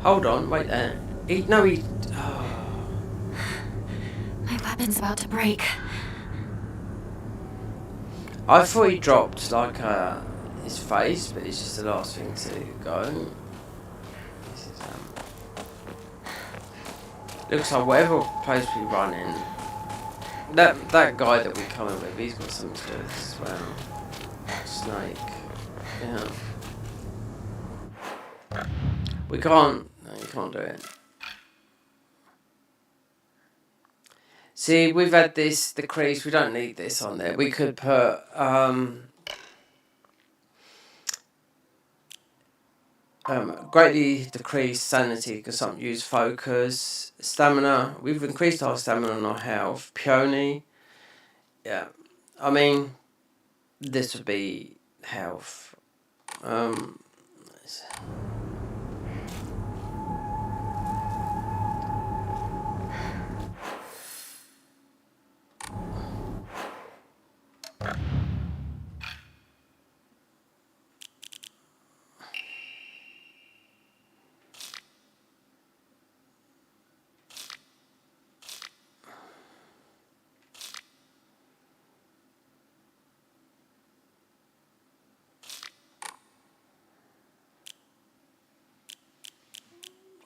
Hold on, wait there. He. Oh. My weapon's about to break. I thought he dropped like his face, but it's just the last thing to go. This is, looks like whatever place we run in. That guy that we're coming with, he's got something to do with this as well. Snake. Yeah. We can't. No, you can't do it. See, we've had the crease. We don't need this on there. We could put greatly decreased sanity because something use focus, stamina. We've increased our stamina and our health. Peony. Yeah, I mean, this would be health.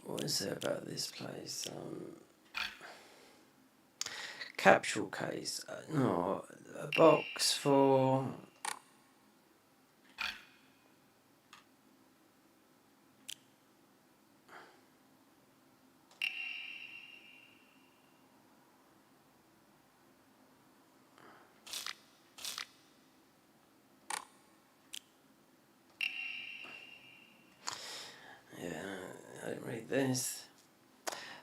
What is it about this place? Capsule case. No, a box for. I didn't read this.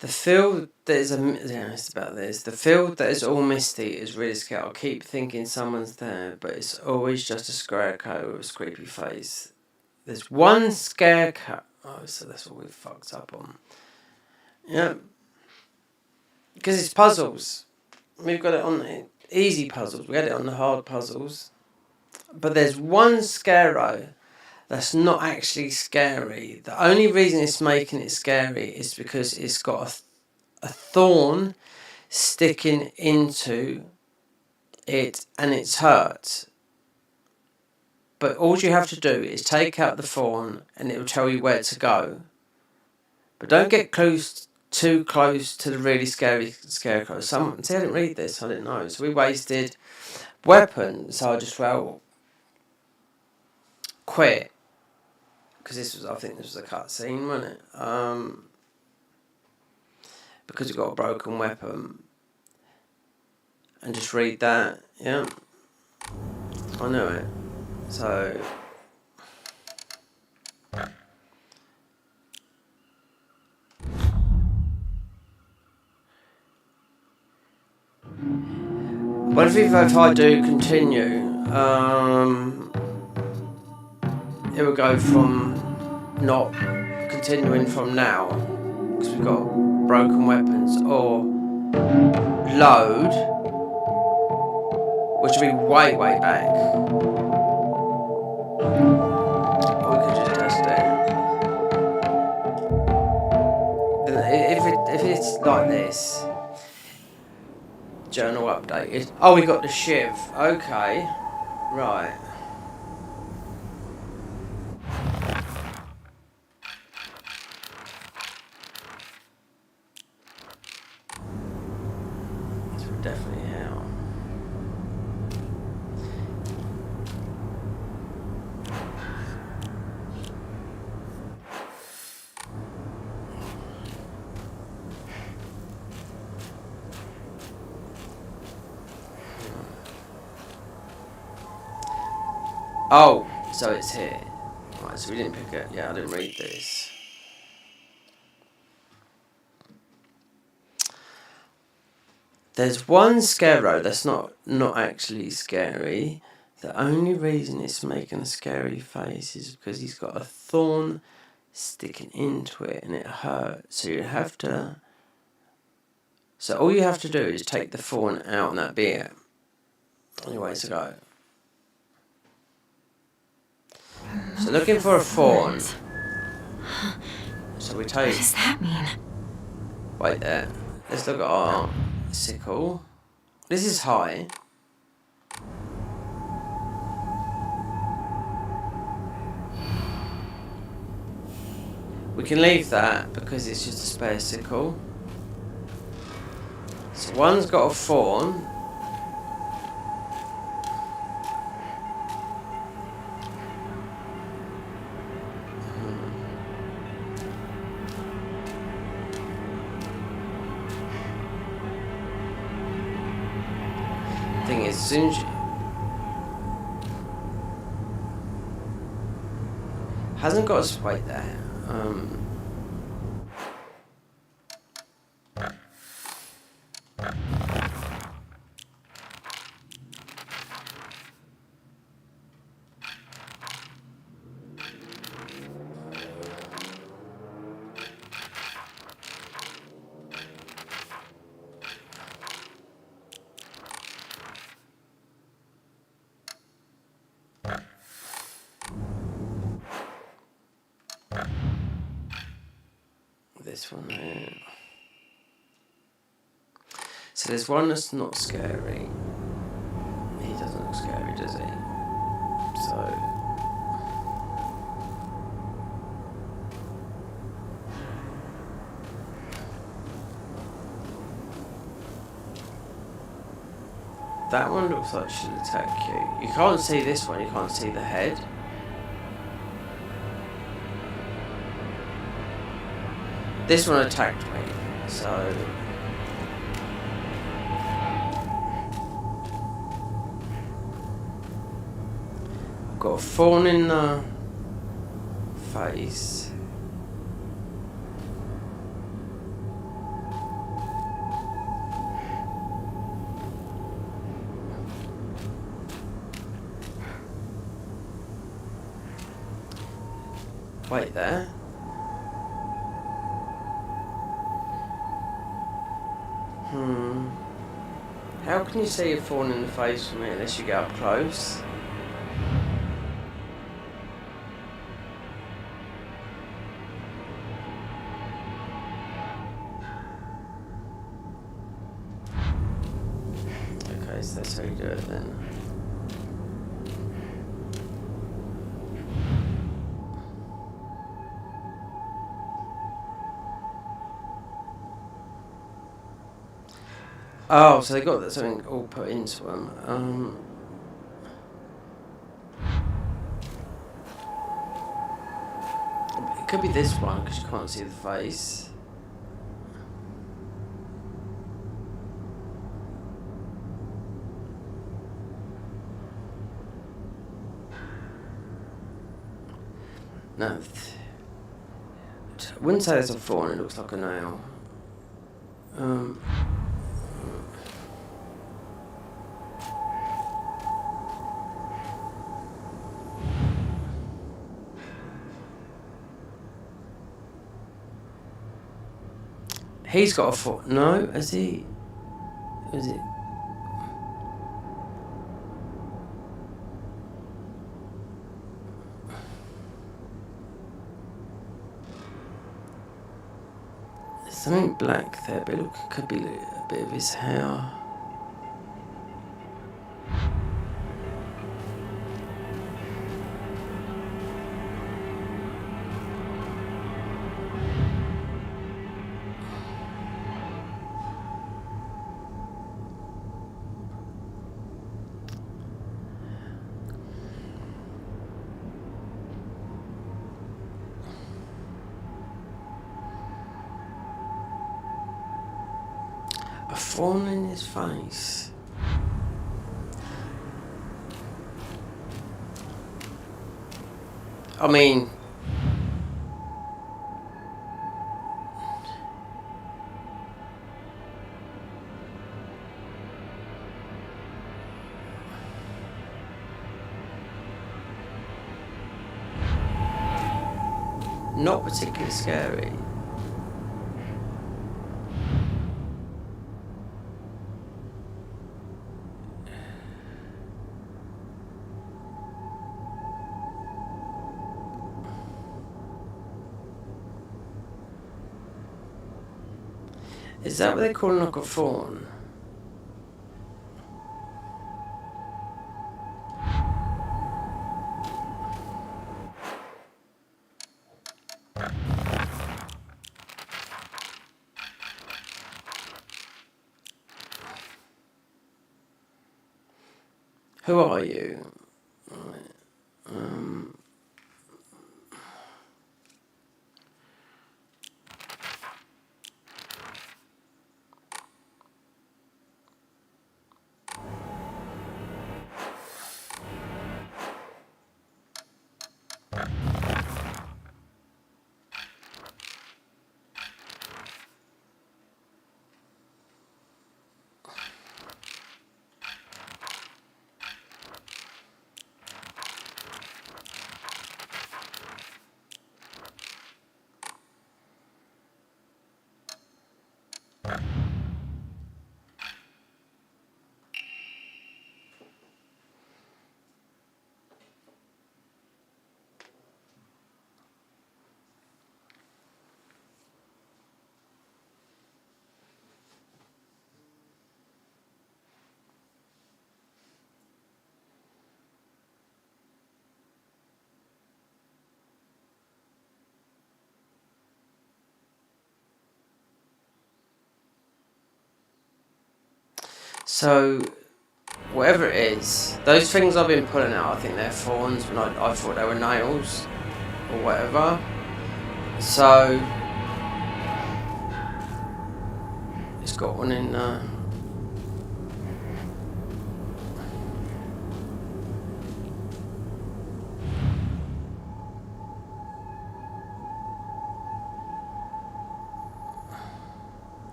The field that is it's about this. The field that is all misty is really scary. I keep thinking someone's there, but it's always just a scarecrow with a creepy face. There's one scarecrow. Oh, so that's what we've fucked up on. Yeah. Because it's puzzles. We've got it on the easy puzzles. We had it on the hard puzzles. But there's one scarecrow that's not actually scary. The only reason it's making it scary is because it's got a thorn sticking into and it's hurt. But all you have to do is take out the thorn and it will tell you where to go. But don't get too close to the really scary scarecrow. See, I didn't read this, I didn't know. So we wasted weapons, so I just, quit. Because I think this was a cutscene, wasn't it? Because we got a broken weapon. And just read that, yeah. I knew it. So... What if I do continue, it will go from not continuing from now, because we've got broken weapons, or load, which will be way back. Or we could just test it. If it's like this, journal updated. Oh, we got the shiv. Okay, right. So we're definitely out. Oh, so it's here. Right, so we didn't pick it. Yeah, I didn't read this. There's one scarecrow that's not actually scary. The only reason it's making a scary face is because he's got a thorn sticking into it and it hurts. So you have to... So all you have to do is take the thorn out and that'd be it. Only way to go. So looking for a thorn. So we take... What does that mean? Wait there. Let's look at our sickle. This is high. We can leave that because it's just a spare sickle. So one's got a thorn. Thing is, soon as you... Hasn't got a wait there. This one here. So there's one that's not scary. He doesn't look scary, does he? So... That one looks like she'll attack you. You can't see this one, you can't see the head. This one attacked me, so... I've got a thorn in the face. Wait there. How can you see a thorn in the face from here unless you get up close? Okay, so let's how you do it then. Oh, so they got that something all put into them. It could be this one because you can't see the face. No, I wouldn't say it's a thorn. It looks like a nail. He's got a foot. No, has he? Is it? There's something black there, but it could be a bit of his hair. A thorn in his face. I mean, not particularly scary. Is that what they call like a fawn? Who are you? So, whatever it is, those things I've been pulling out, I think they're thorns, when I thought they were nails, or whatever. So, it's got one in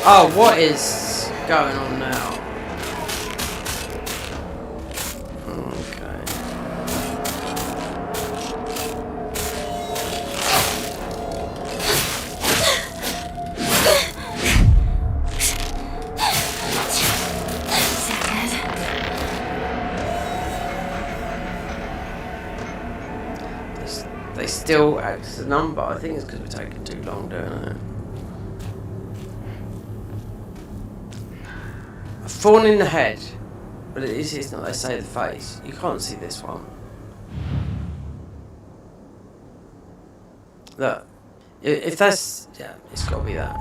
Oh, what is going on now? still acts as a number. I think it's because we're taking too long doing it. A thorn in the head. But it's not, they say the face. You can't see this one. Look. If that's... Yeah, it's got to be that.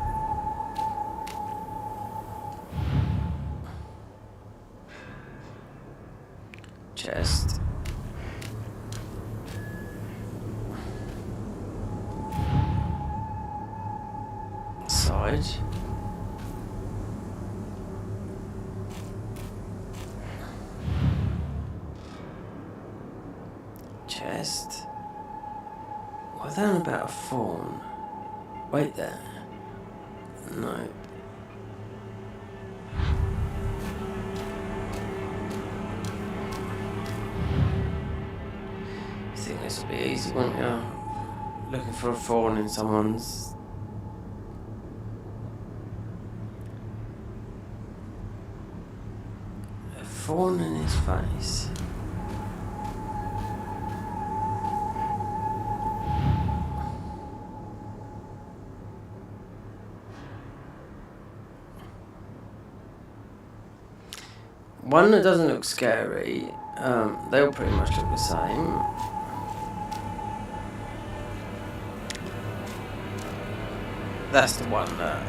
Chest. Side. Chest. What are they on about a fawn? Wait there. No. I think this would be easy, wouldn't you? Looking for a fawn in someone's... A fawn in his face. One that doesn't look scary, they all pretty much look the same. That's the one that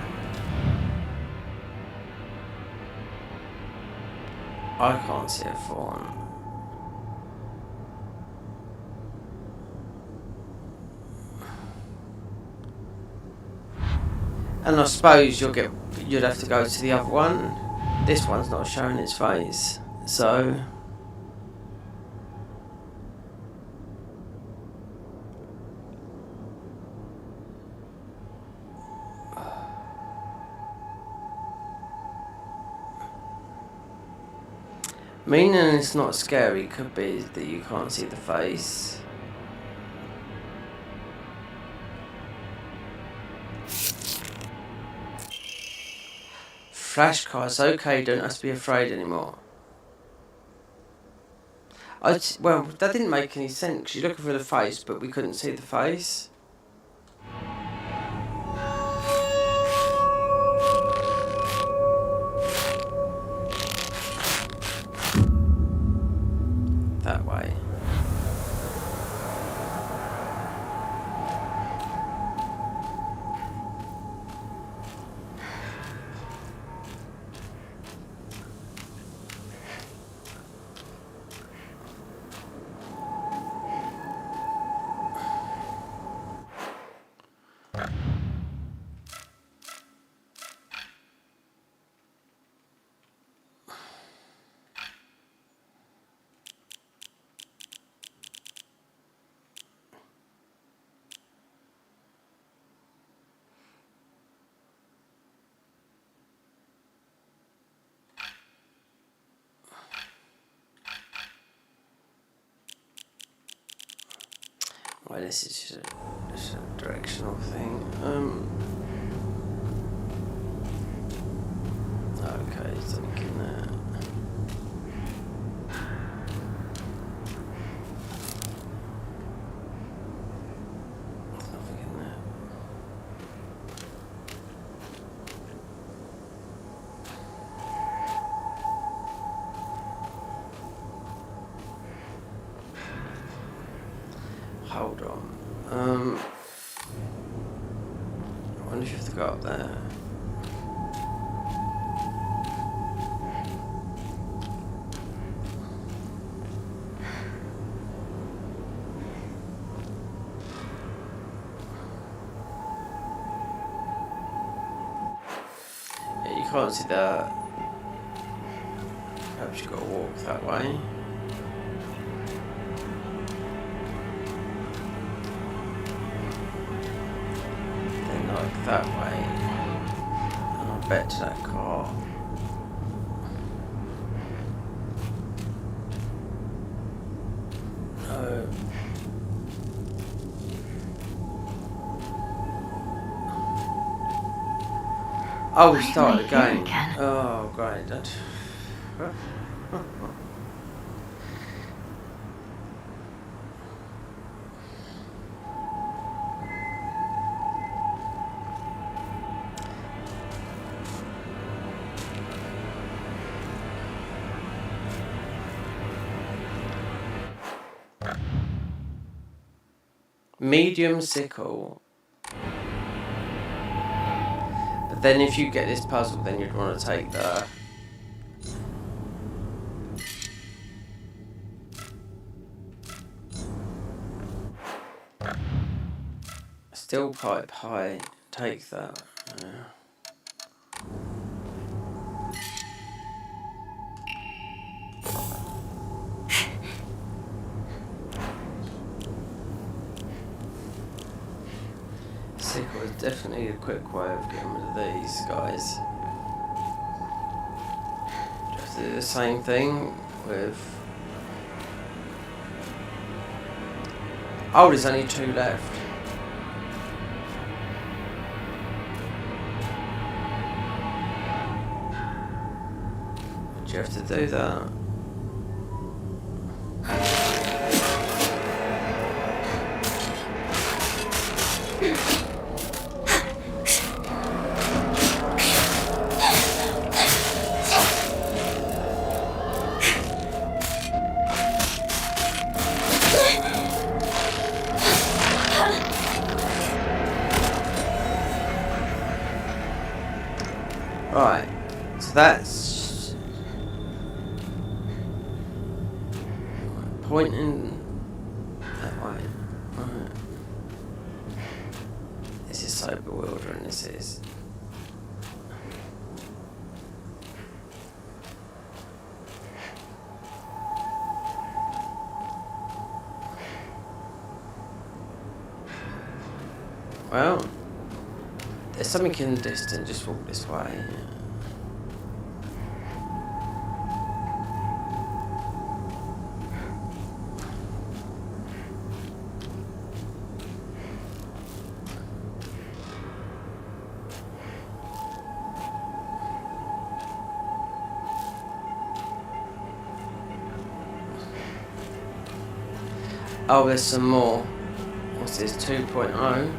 I can't see a fawn. And I suppose you'd have to go to the other one. This one's not showing its face, so... Meaning it's not scary could be that you can't see the face. Flashcards, okay, don't have to be afraid anymore. Well, that didn't make any sense, because you're looking for the face, but we couldn't see the face. That way. Well, this is just a directional thing. Okay, thinking that. Nothing in there. Hold on. I wonder if you have to go up there. Yeah, you can't see that. Perhaps you've got to walk that way. That way, and I'll bet to that car. No. Oh, we started again. Oh, great. That... medium sickle. But then if you get this puzzle, then you'd want to take the steel pipe high. Take that. Sickle is definitely a quick way of getting rid of these guys. Just do the same thing with... Oh, there's only 2 left. Would you have to do that? Right, so that's pointing that way. Right. This is so bewildering, this is. Well, there's something in the distance, just walk this way. Oh, there's some more. What's this, 2.0?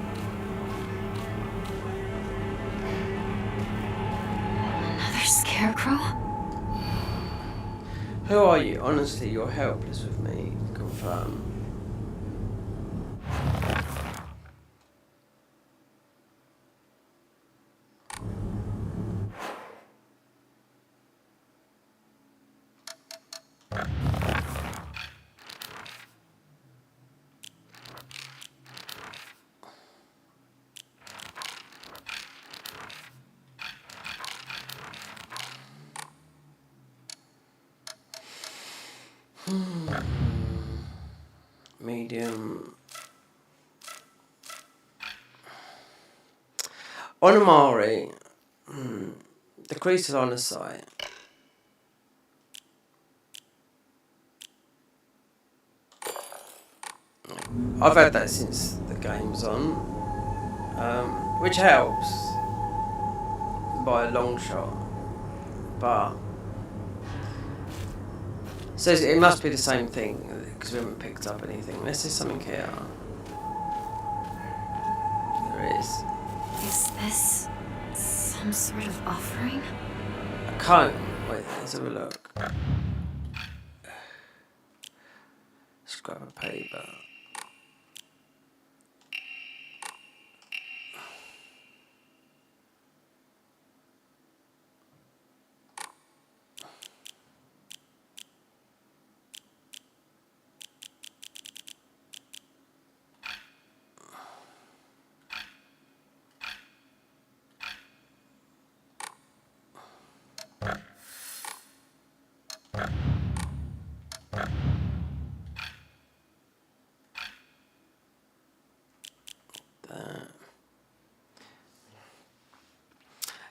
Scarecrow? Who are you? Honestly, you're helpless with me. Confirm. Medium. On Amari, the crease is on the site. I've had that since the game's on, which helps by a long shot, but so it must be the same thing because we haven't picked up anything. Unless there's something here. There is. Is this some sort of offering? A comb. Wait, let's have a look. Let's grab a paper.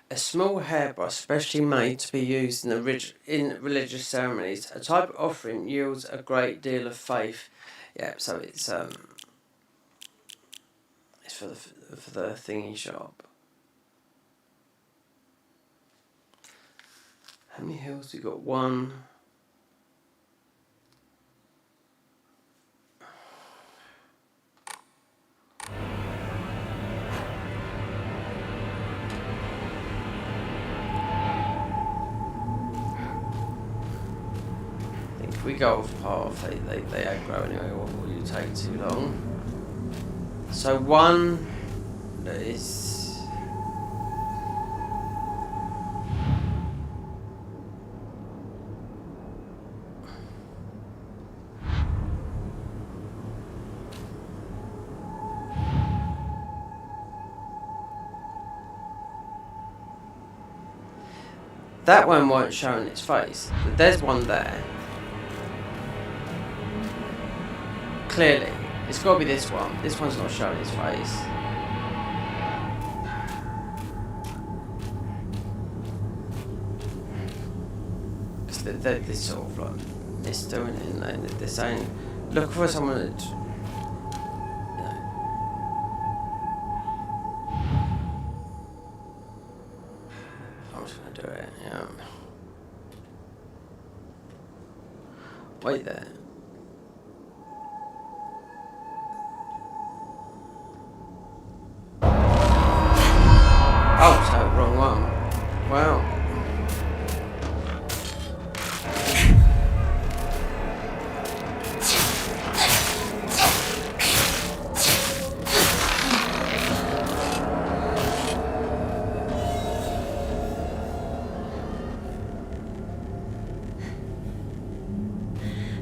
A small hairbrush specially made to be used in religious ceremonies. A type of offering yields a great deal of faith. Yeah, so it's for the thingy shop. How many hills we got? 1. If we go off path, they aggro anyway, or will you take too long? So one is... That one weren't showing its face. There's one there. Clearly. It's got to be this one. This one's not showing its face. Because they're sort of like misdoing it, and they're saying, look for someone that... I'm just going to do it, yeah. Wait there. Oh, so wrong one. Wow.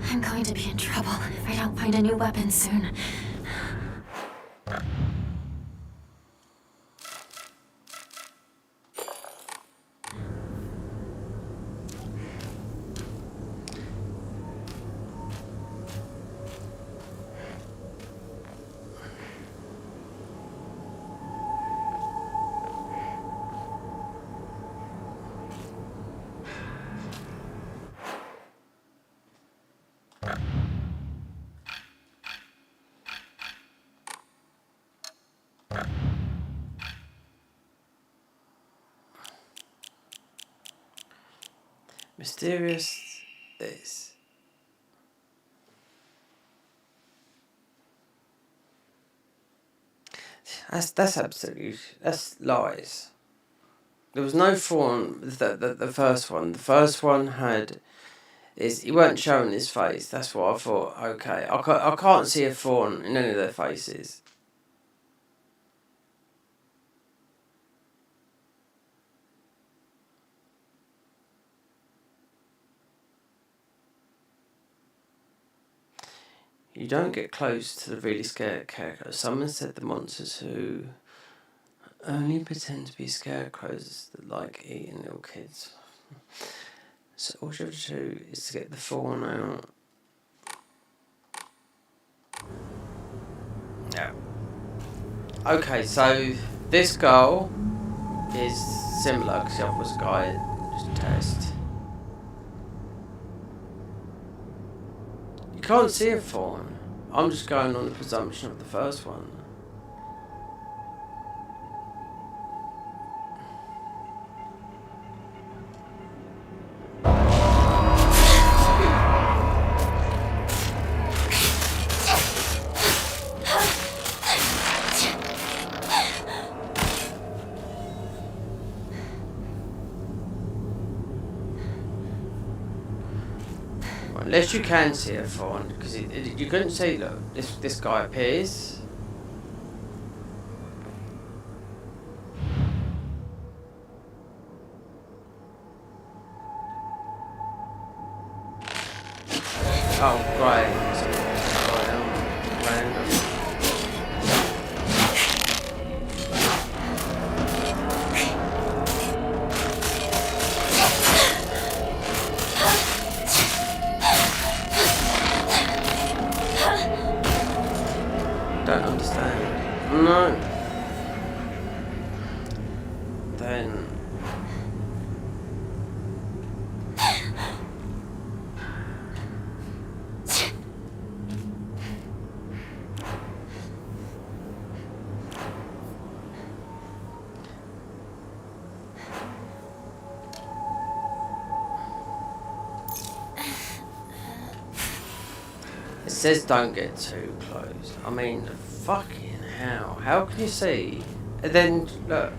I'm going to be in trouble if I don't find a new weapon soon. Mysterious this. That's absolutely, that's lies. There was no fawn with the first one. The first one he weren't showing his face. That's what I thought. Okay, I can't see a fawn in any of their faces. You don't get close to the really scared characters. Someone said the monsters who only pretend to be scarecrows that like eating little kids. So all you have to do is to get the fawn out. Yeah. Okay, so this girl is similar because the other was a guy just a test. You can't see a fawn. I'm just going on the presumption of the first one. Unless you can see a fawn, because you couldn't see. Look, this guy appears. Oh, right. Random. Don't understand. No. Then. It says don't get too close. I mean, fucking hell. How can you see? And then, look.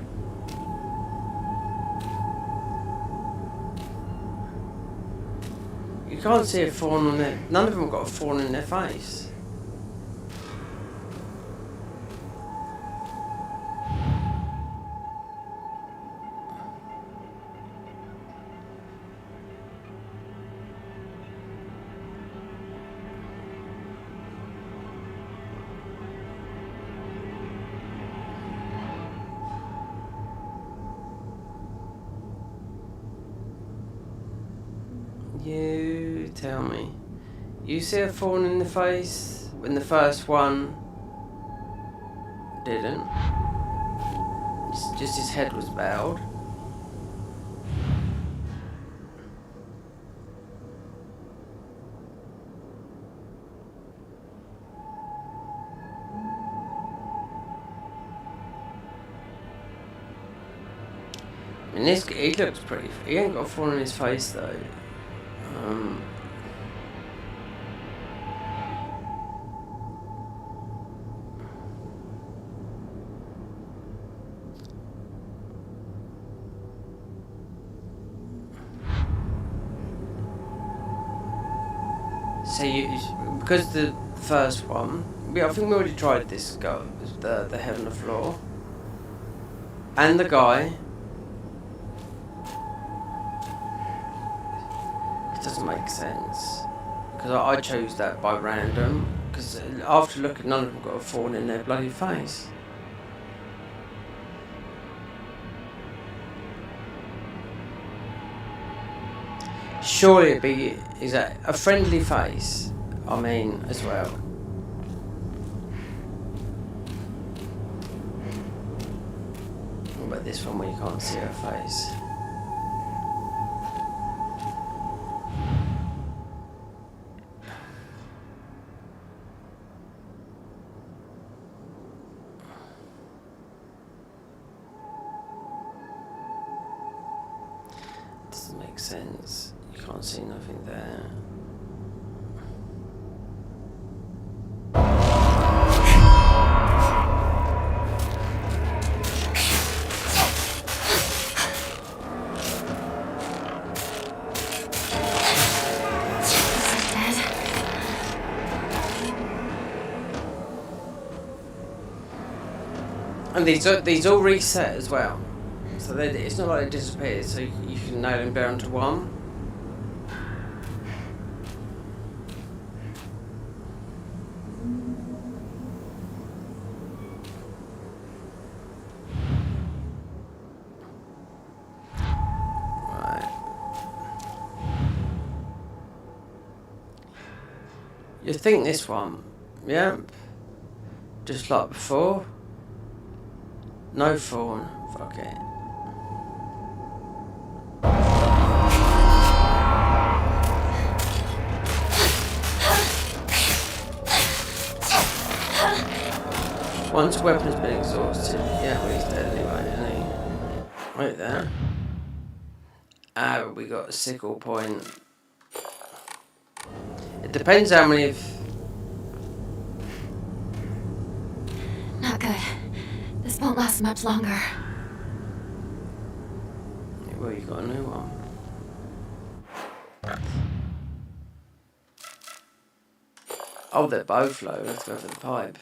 You can't see a fawn on it. None of them got a fawn in their face. You tell me. You see a thorn in the face when the first one didn't? It's just his head was bowed. I mean, he looks pretty. He ain't got a thorn in his face though. So because the first one, I think we already tried this go, the head on the floor, and the guy. It doesn't make sense because I chose that by random. Because after looking, none of them got a thorn in their bloody face. Surely it'd be a friendly face. I mean, as well. What about this one where you can't see her face? Doesn't make sense. You can't see nothing there. And these all reset as well, so it's not like they disappeared. So you can nail them down to one. Right. You think this one, yeah, just like before. No thorn. Fuck it. Once a weapon's been exhausted, yeah, well he's dead anyway, isn't he? Right there. We got a sickle point. It depends how many of... Not good. This won't last much longer. Well, you got a new one. Oh, they're both low. Let's go for the pipe.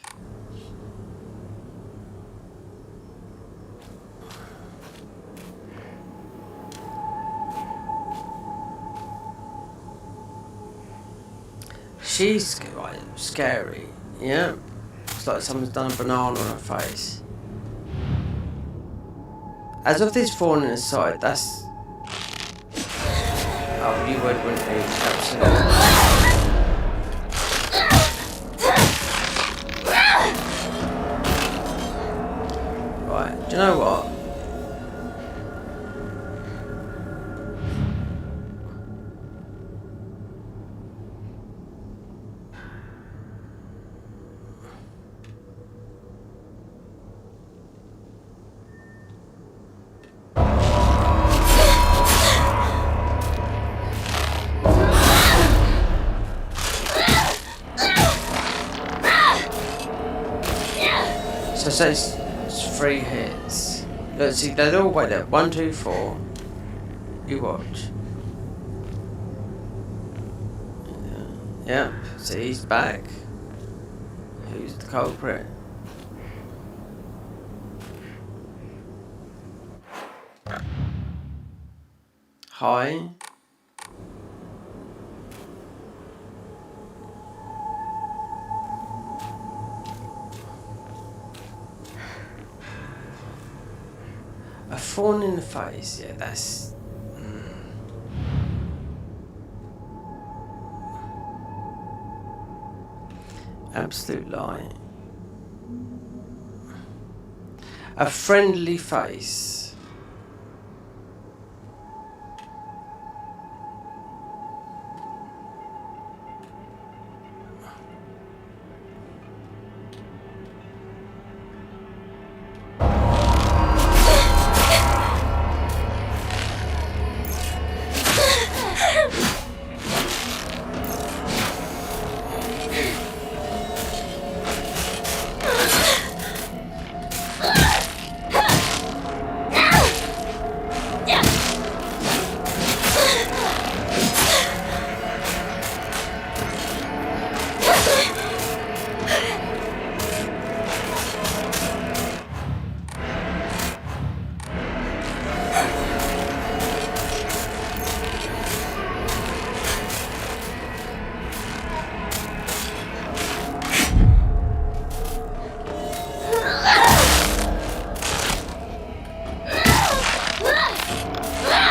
She's scary, yeah. It's like someone's done a banana on her face. As of this thorn in the side, that's... Oh, you wouldn't be, absolutely. Right, do you know what? So it's 3 hits. Let's see, they're all like that. 1, 2, 4. You watch. Yeah, see, he's back. Who's the culprit? Hi. A thorn in the face, yeah, that's... Absolute light. A friendly face.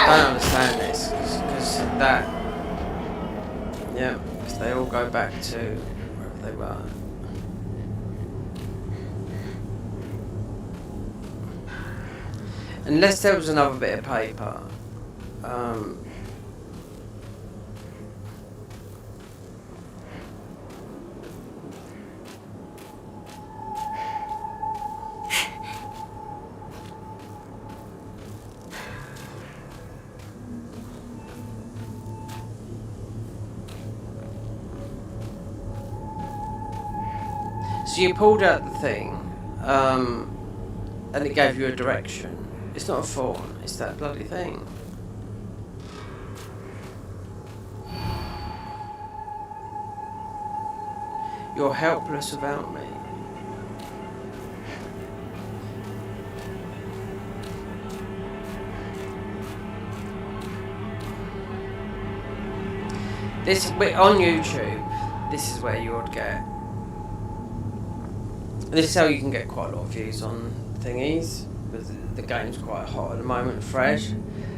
I don't understand this because that, yeah, because they all go back to wherever they were. Unless there was another bit of paper. So you pulled out the thing, and it gave you a direction. It's not a phone, it's that bloody thing. You're helpless without me. This, on YouTube, this is where you would get. This is how you can get quite a lot of views on thingies, because the game's quite hot at the moment, fresh.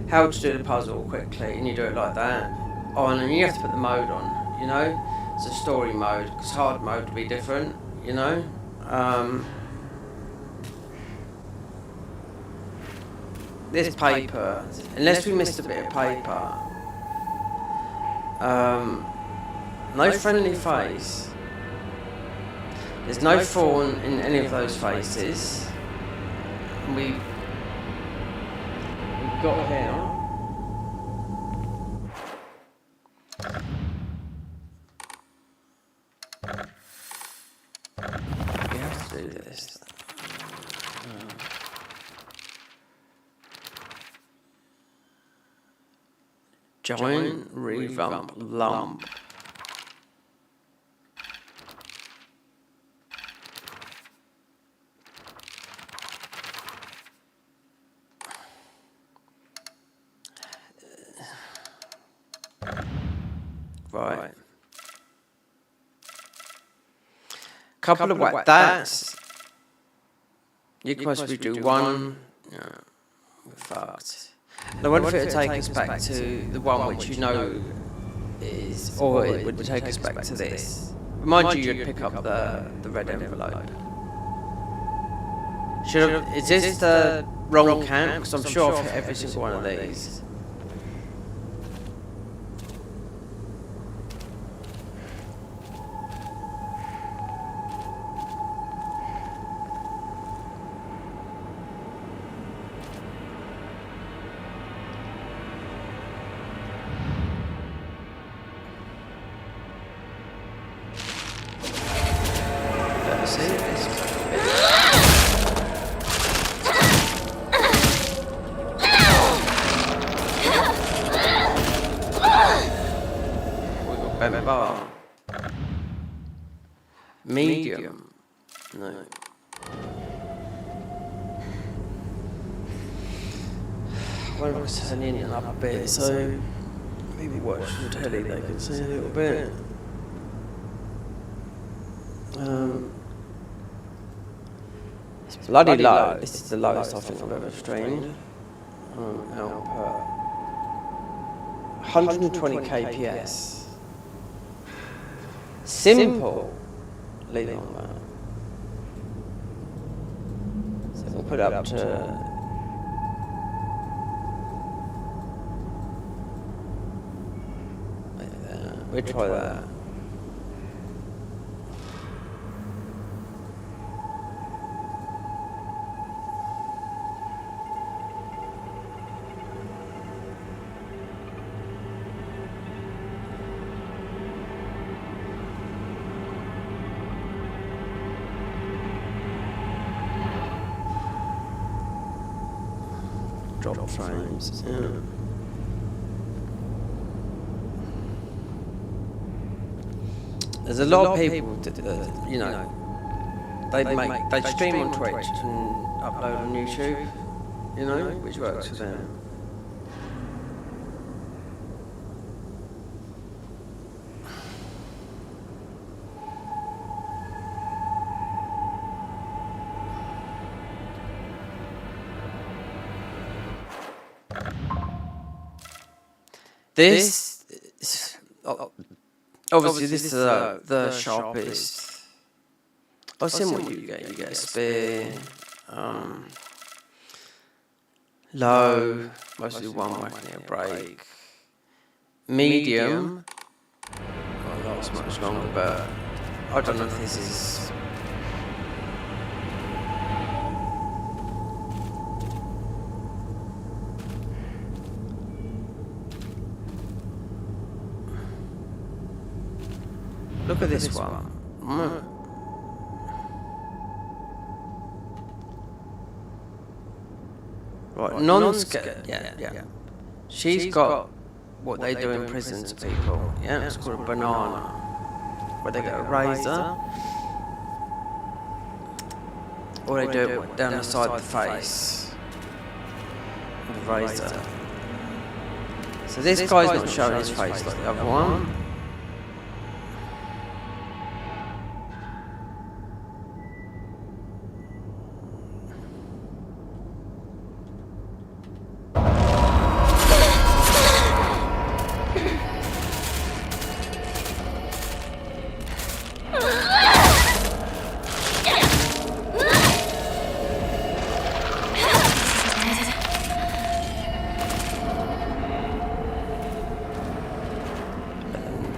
How to do the puzzle quickly, and you do it like that. Oh, and then you have to put the mode on, you know? It's a story mode, because hard mode would be different, you know? This paper, unless we missed a bit of paper, no friendly face. There's no fawn in any of those faces. We've got here. We have to do this. Giant revamp lump. Right. Couple of whack. That's. You can possibly do one. No, we're fucked. I wonder if it would take us back to the one which you know is, or it would take us back to this. Mind you, you'd pick up the red envelope. Is this the wrong camp? Because I'm sure I've hit every single one of these. Medium. No. I wonder if it's turning it up a bit, so maybe watch the telly, they can see a little bit. It's bloody low. This is the lowest I think I've ever streamed. Output 120 kps. Simple. leave it on that. So we'll put it up to... like that. We'll try that. Drop frames. Yeah. There's a lot of people that you know, they stream on Twitch and upload on YouTube, you know, which works for them. This obviously this is the sharpest. I've seen what you get. You get a spear, low, mostly one whacking a break. Medium, well, that's much longer, but I don't know if this is. Look at this one. Right, non-scared. Yeah. She's got what they do in prison to people. Yeah, it's called a banana. Where they get a razor. Or they do it down the side of the face. With a razor. So this guy's not showing his face like the other one.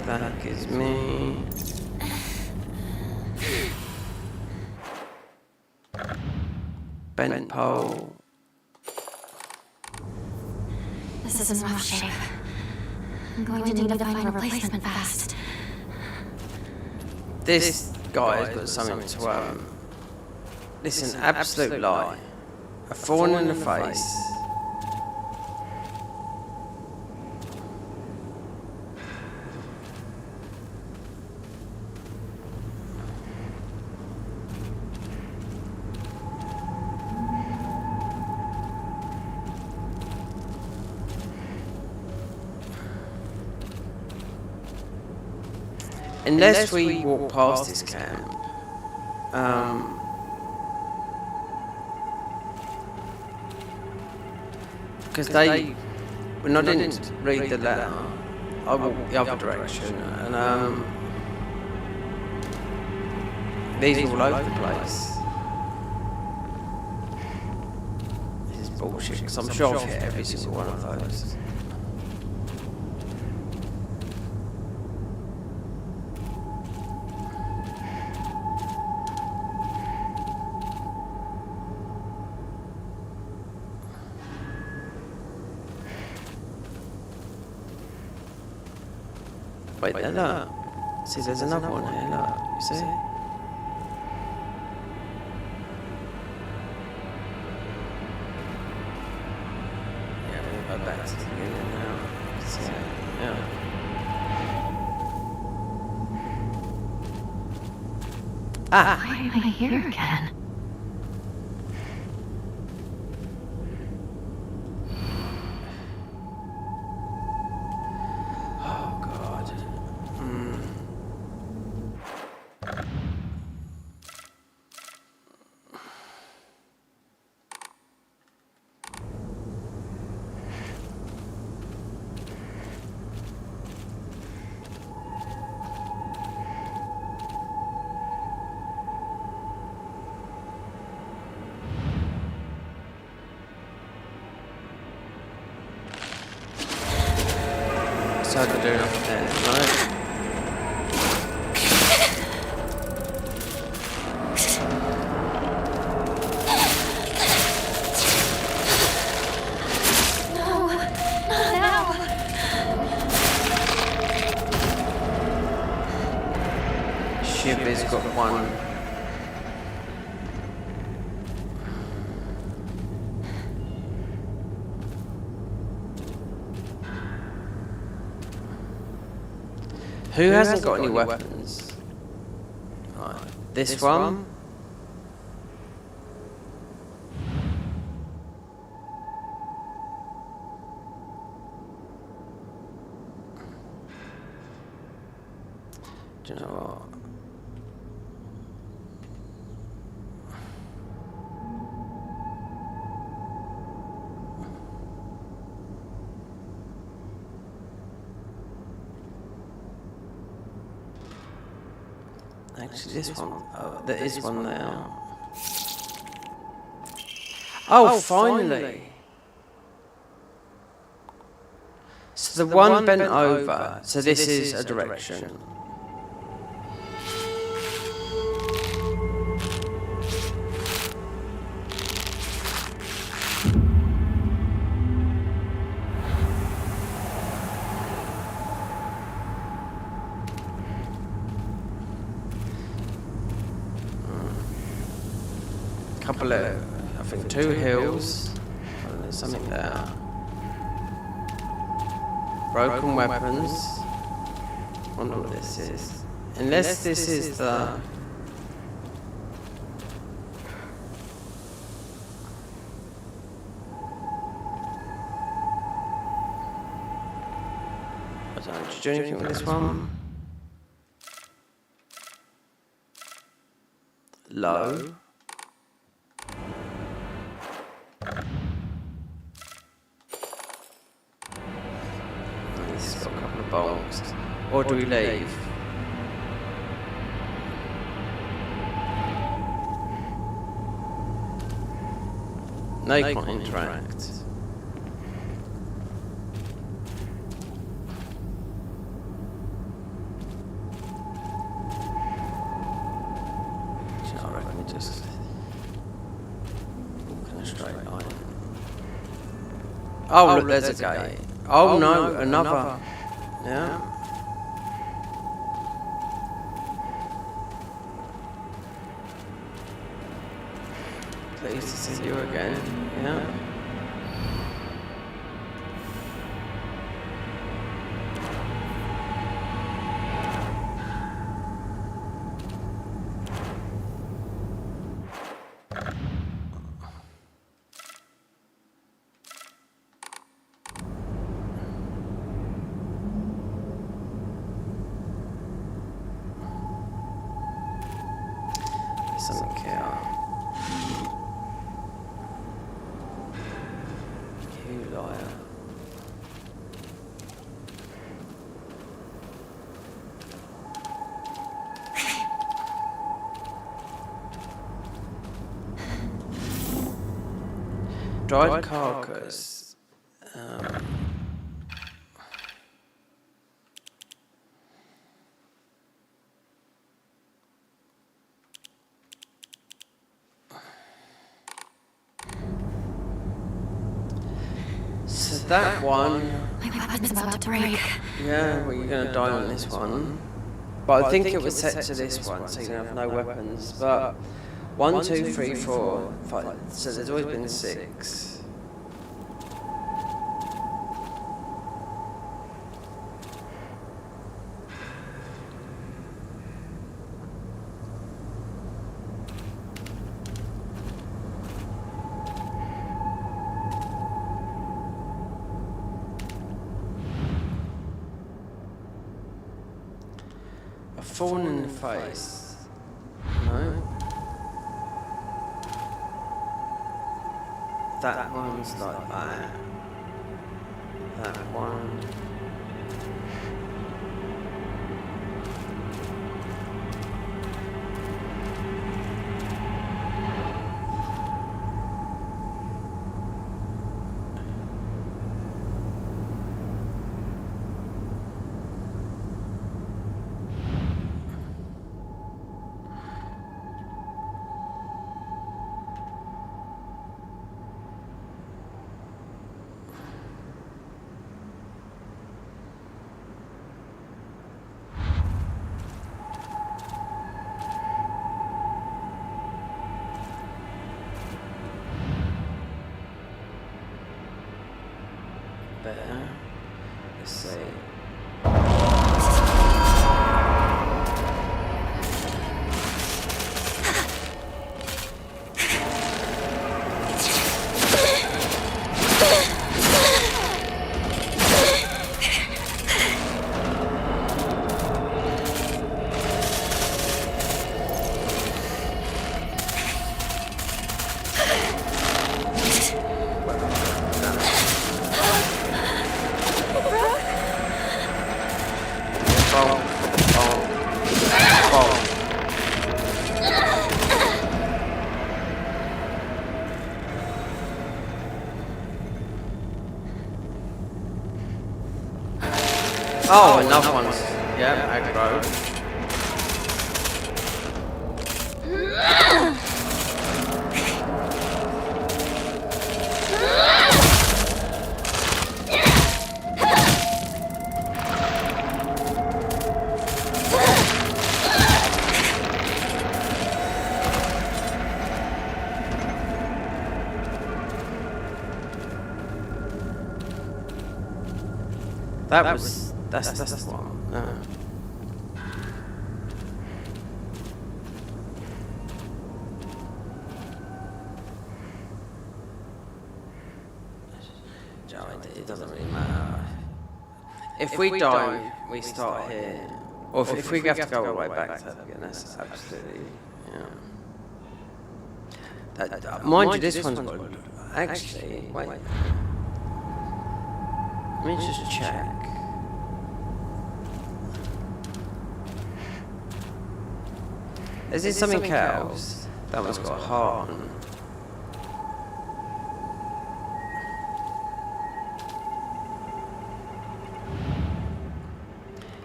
That is me. Bent pole. This is in rough shape. I'm going to need to find a replacement fast. This guy's got something to listen, absolute lie. A thorn in the face. Unless we walk past this camp, because when I didn't read the letter, I walked the other direction, and these are all over the place. This is bullshit, because I'm sure I've hit every single one of those. Wait there, look. See, there's another one here, look. You see? Yeah, we'll go back to the beginning now. See, yeah. Ah! Why am I here again? decide to do nothing there, right? Shiv has got one. Who hasn't got any weapons? Right. This one. Do you know what? Actually, this one. Oh, there is one there. Oh, finally! So the one bent over. So this is a direction. Couple of, I think 2 hills. Oh, there's something there. Broken weapons. I wonder what this is. Unless this is the... I don't know, did you do anything with this one? Low. Bolts. Or do we leave? No, you can't interact. I reckon we just walk in a straight line. Oh, look, there's a gate. Oh no, another. Yeah. Pleased to see you again. Yeah. Something here. You liar. Dried carcass. So that one. My weapon's about to break. Yeah, well, you're gonna die on this one. But I think it was set to this one, so you're gonna have no weapons. But 1, 2, 3, 4, 5. So there's always been 6. Thorn in the face. No. That one's like that. That one. better. Let's see. Oh, another one's, yeah, aggro. That's the one. No. It doesn't really matter. If we die, we start here. Or if we have to go all the way back to again, that's absolutely, yeah. Mind you, this one's got, actually, wait. Let me just check. Is there something else? That one's got a heart on.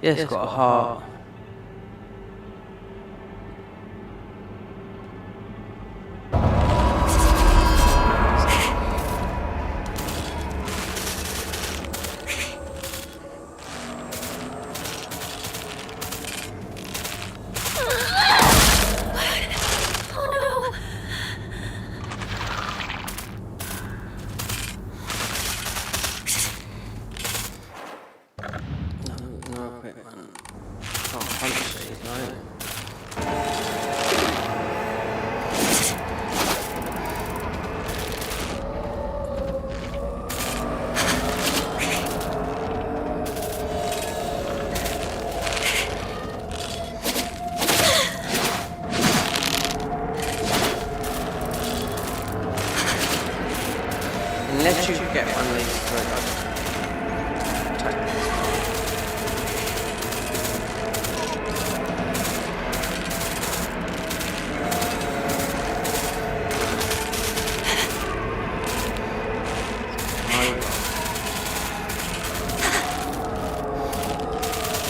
Yeah, it's got a heart. Unless you get one of these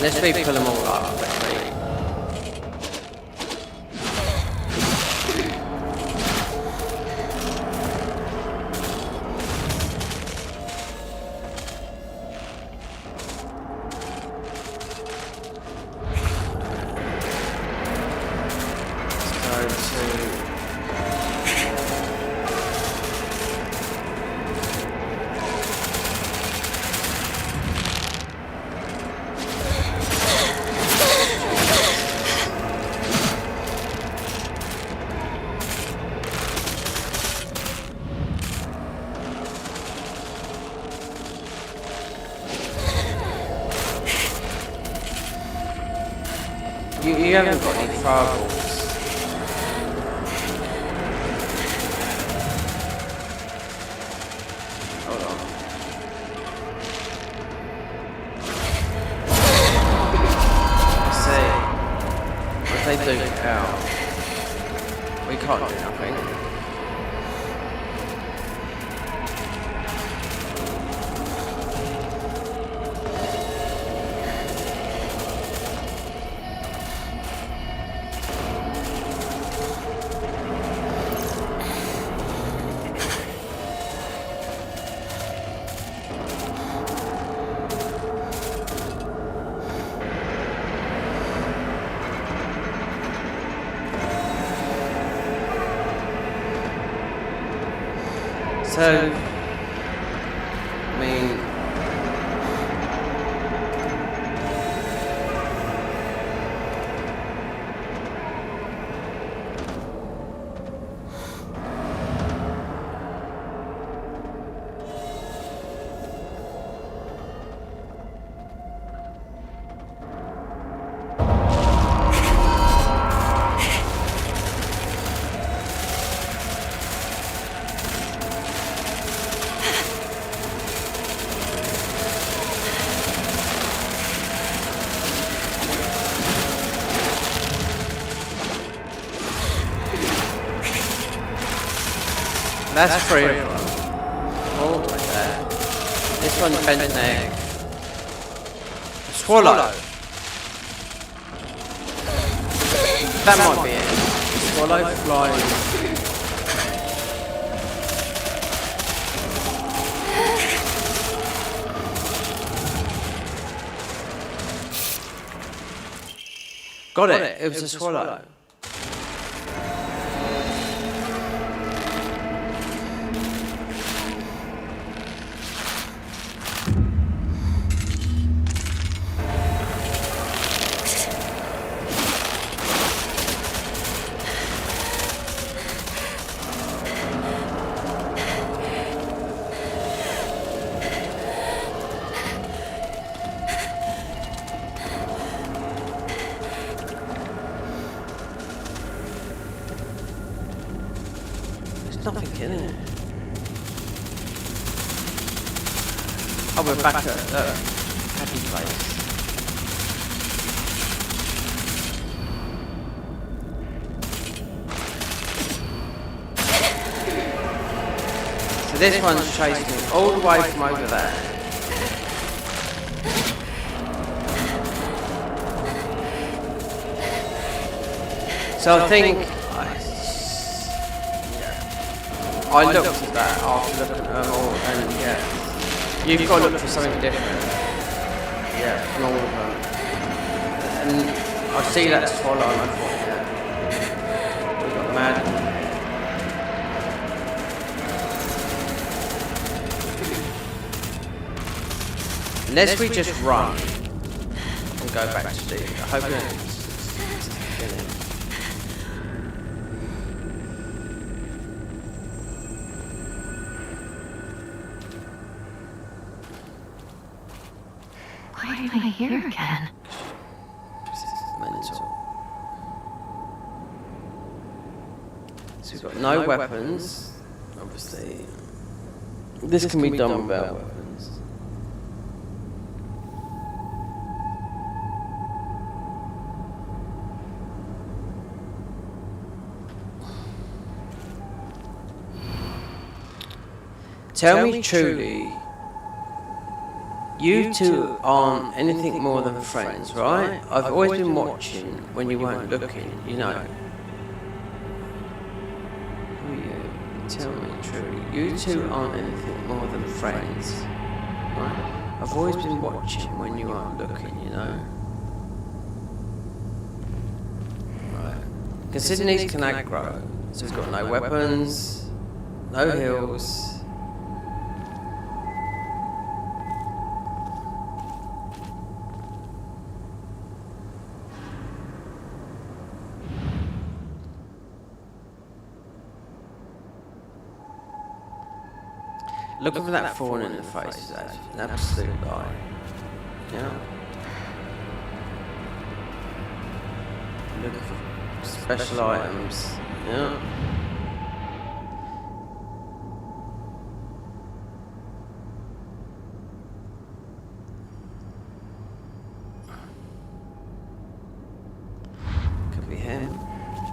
let's be pull them all up quickly. You haven't got any fireballs. Hold on. Let's see. What if they do out? We can't do nothing. So, I mean, That's three of them. Oh, my God. This one's bent an egg. Swallow. That might be it. Swallow, fly. Got it. It was a swallow. Nothing in it. Oh, we're back at the happy place. So this one's chasing me all the way from over there. So I think I looked at that after looking at them all, and yeah, you've got to look for something different. Yeah, from all of them. And I see that swallow, and I thought, yeah, we got mad. Unless we just run and go back to Steve. I hope it's Why am I here again? Mental. So we've got no weapons, obviously. This can be done without weapons. Tell me truly, you two aren't anything more than friends, right? I've always been watching when you weren't looking, you know. Who are you? Tell me truly, you two aren't anything more than friends, right? I've always been watching when you aren't looking, you know. Right. Considering these can aggro, so we've got no weapons, no heals. Looking for that thorn in the face is an absolute lie. Yeah. Looking for special items. Yeah. Could be him,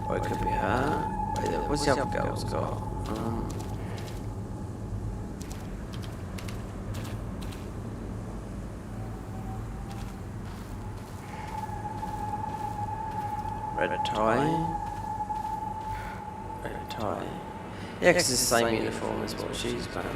or it could be her. Wait, what's the other girl's got? Red tie. Red tie. Yeah, because it's the same uniform as what she's wearing.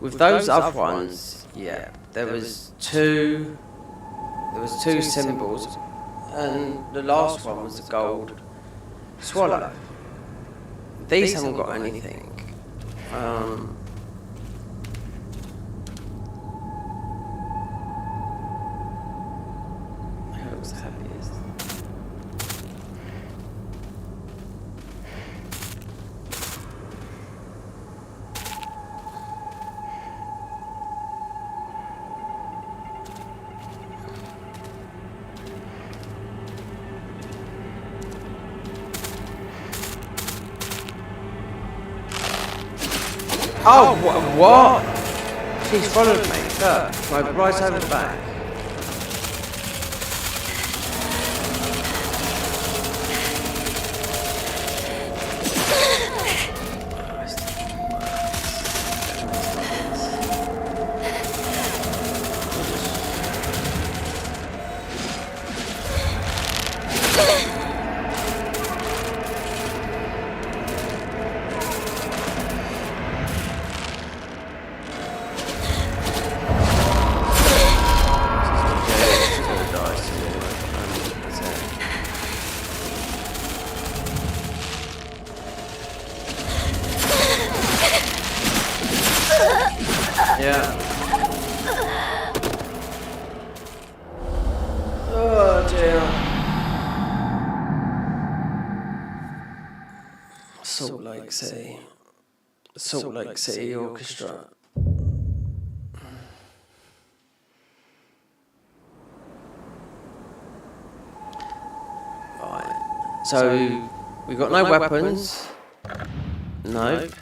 With those other ones, yeah, there was two there was 2 symbols, and the last one was a gold swallow. These haven't got anything. That looks the happiest. Oh, what? She's followed me. Look, right over the back. Yeah. Oh dear. Salt Lake City. Salt Lake City Orchestra. Right. So we've got no weapons. Nope.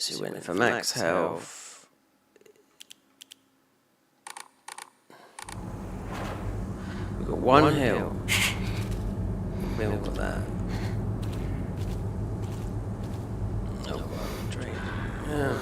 So we went for max health. We've got 1 heal. We haven't got that. Oh, drink. Yeah.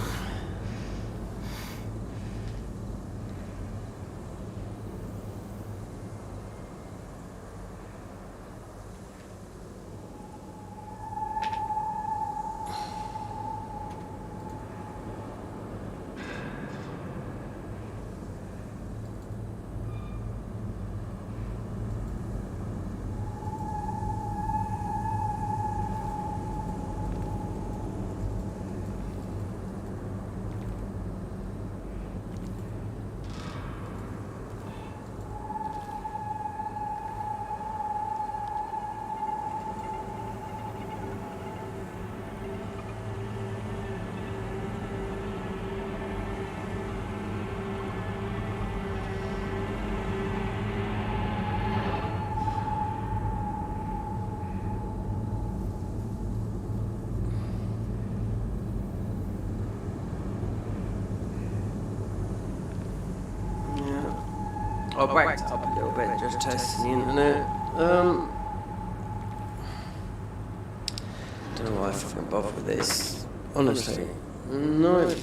I backed up a little bit, just testing the internet. Don't know why I fucking bother with this. Honestly. No.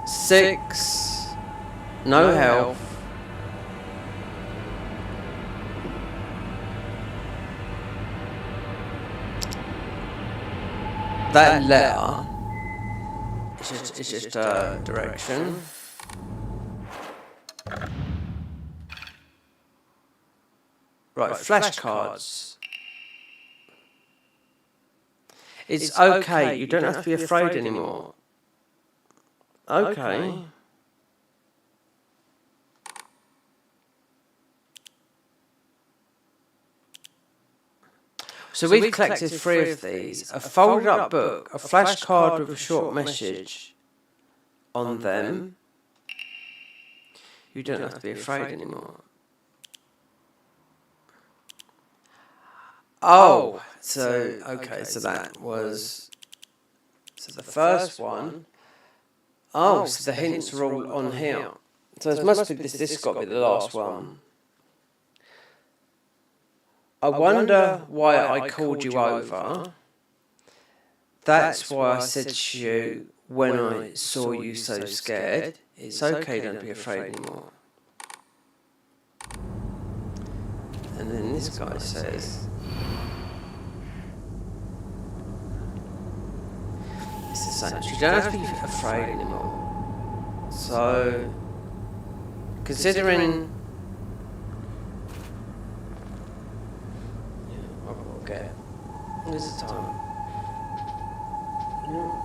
Six. No health. That letter. It's just direction. Right, flashcards. It's okay, you don't have to be afraid anymore. Okay. So we've collected 3 of these. A folded up book, a flashcard with a short message on them. You don't have to be afraid anymore. Oh, so, okay, so that was... So the first one... Oh, so the hints are all on here. So it must be this has got to be the last one. I wonder why I called you over. That's why I said to you when I saw you so scared, it's okay, don't be afraid anymore. And then this guy says, It's the same. You don't have to be afraid anymore. So, considering... Yeah, I'll get... This is time. Yeah.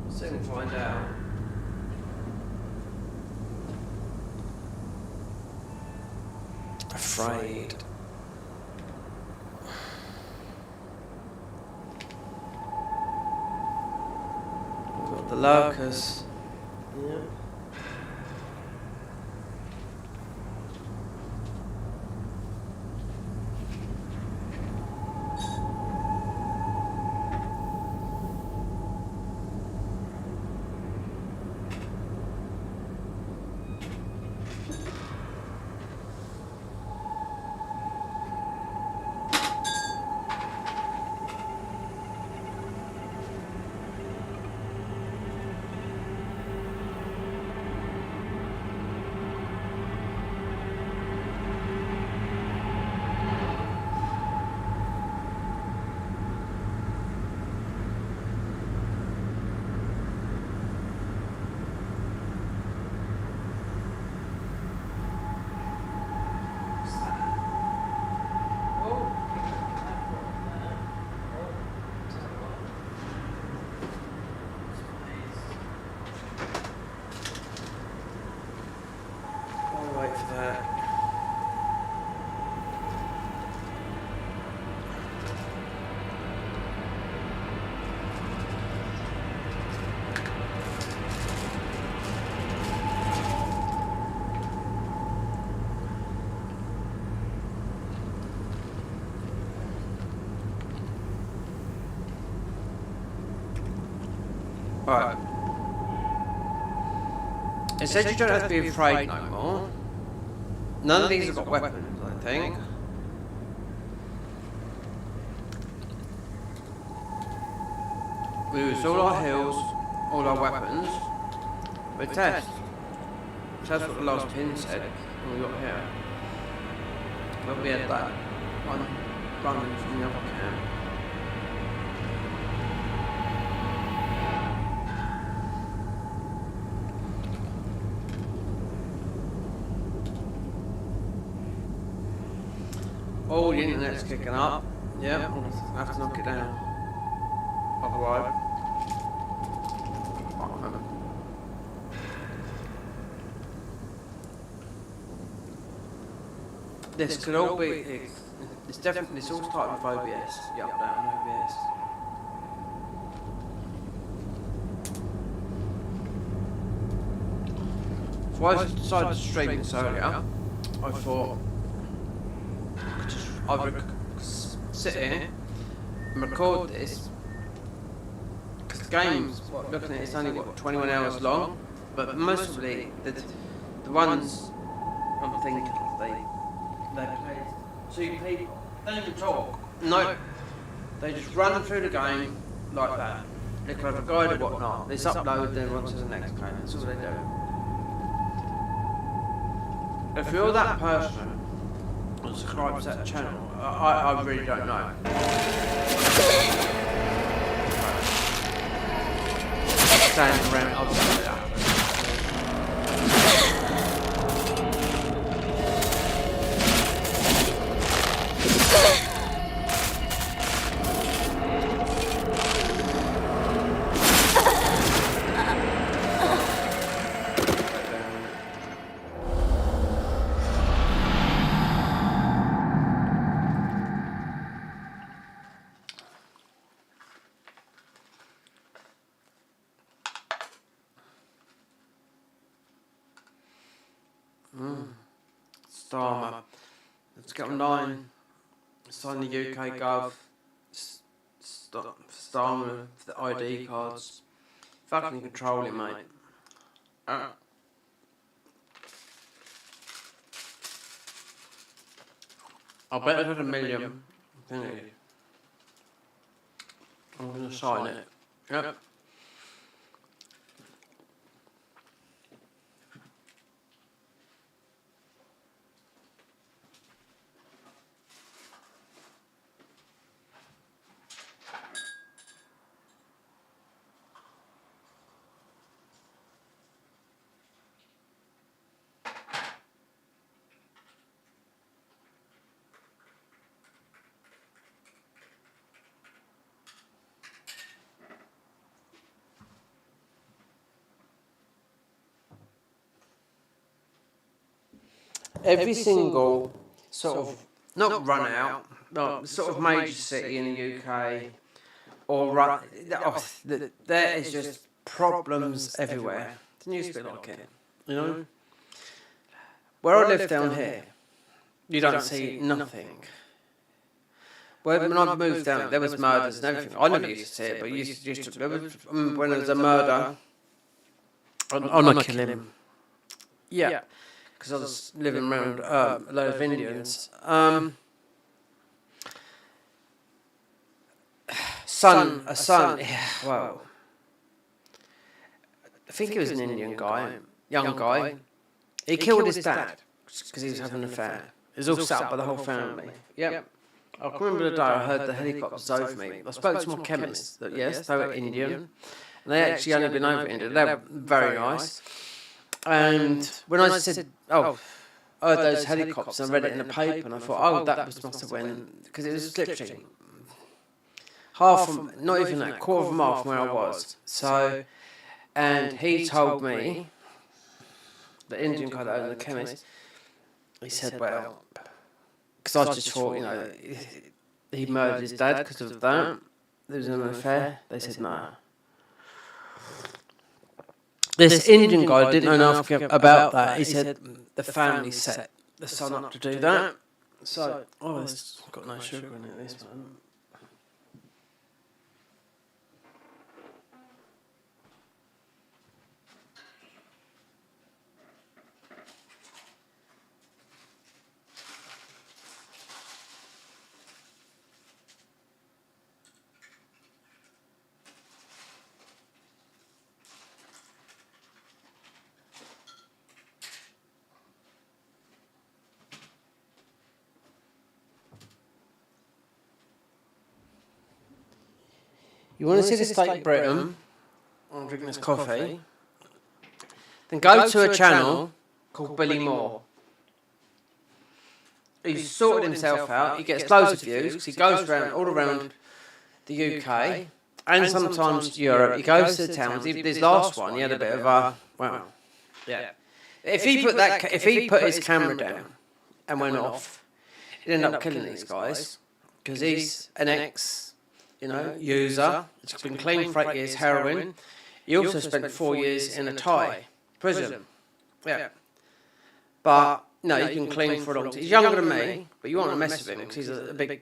Soon find out. Afraid. We've got the locust. Yeah. Wait for that. Alright. It says you don't have to be afraid no more. None of these have got weapons, I think. We use all our heals, all our weapons. We test. So that's what the last pin said when we got here. But we had that one running from the other camp. Oh, the internet's kicking up. Yep, I have to knock it down. Otherwise. This could all be. It's definitely. It's all started with OBS. Yep, down OBS. So I decided to stream this earlier. I thought. I would sit here and record this because the game's, looking at it, it's only 21 hours long, but mostly the ones I'm thinking they play 2 people. They don't even talk. No, they just run through the game like that. They could have a guide or whatnot. It's upload, then on to the next game. That's all they do. If you're that person who subscribes to that channel, I really don't know. Standing around outside that. Starmer. Let's get online. Sign the UK Gov. Starmer for the ID cards. Fucking control it, mate. I bet it had 1 million. I'm going to sign it. Yep. Every single sort of, not run out, but sort of major city in the UK, or there is just problems everywhere. It used to be like it, you know? Where I live down here, you don't see nothing. When I moved down, there was murders and everything. I never used to see it, but used to when there was a murder, I'm not killing him. Yeah. Because I was living around a load of Indians. A son, yeah, well, I think he was an Indian guy, young guy. He killed his dad because he was having an affair. It was all set up by the whole family. Yep. I can remember the day I heard the helicopters over me. I spoke to my chemist that, yes, they were Indian. And they actually only been over India. They were very nice. And when I said, I heard those helicopters, and I read it in the paper, and I thought, that must have went, because it was literally not even that, quarter of a mile from where I was. So, and he told me, the Indian guy that owned the chemist, he said, well, because I just thought, he murdered his dad because of that. There was an affair. They said, no. This Indian guy didn't know nothing about that. He said the family set the son up to do that. So, it's got no sugar in it, this one. You want to see the state of Britain? I'm drinking this coffee. Then go to a channel called Billy Moore. He's sorted himself out. He gets loads of views because he goes all around the UK and sometimes Europe. He goes to the towns. This last one, he had a bit of a If he put his camera down and went off, he'd end up killing these guys because he's an user. He's been clean for 8 years, heroin. He also spent 4 years in a Thai prison. Yeah. But, no, he's been clean for a long time. He's younger than me, but you want to mess with him because he's a big,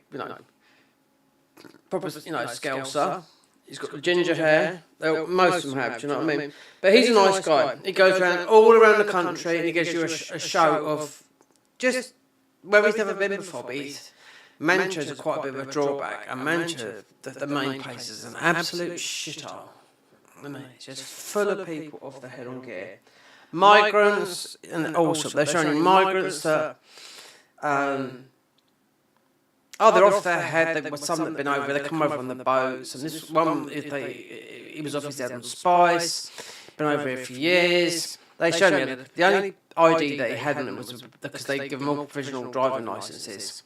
proper, scouser. He's got ginger hair. Most of them have, do you know what I mean? But he's a nice guy. He goes around all around the country and he gives you a show of just where he's never been before, but Manchester's quite a bit of a drawback, and Manchester, the main place, is an absolute shithole. It's just full of people off their head on gear. Migrants, and also they're showing migrants that, they're off their head. There was some that have been over. They come over on the boats, and this one, he was off his head on spice. Been over here for years. They showed me the only ID that he had on him was because they give him all provisional driving licences.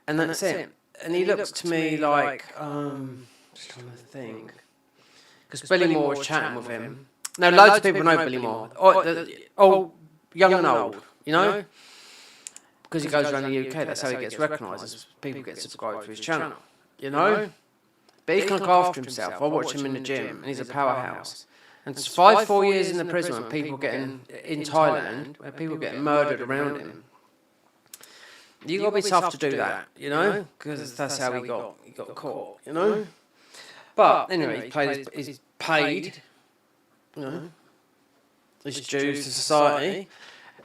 And that's it. And he looks to me like, just trying to think. Because Billy Moore was chatting with him. Now, loads of people know Billy Moore. All young and old, Because he goes around the UK, that's how he gets recognised. People get subscribed to his channel, But he can look after himself. I watch him in the gym, and he's a powerhouse. And 4 years in the prison when people getting, in Thailand, where people getting murdered around him. You got to be tough to do that, you know, because that's how he got caught, you know. But anyway, he's paid, you know, his dues to society,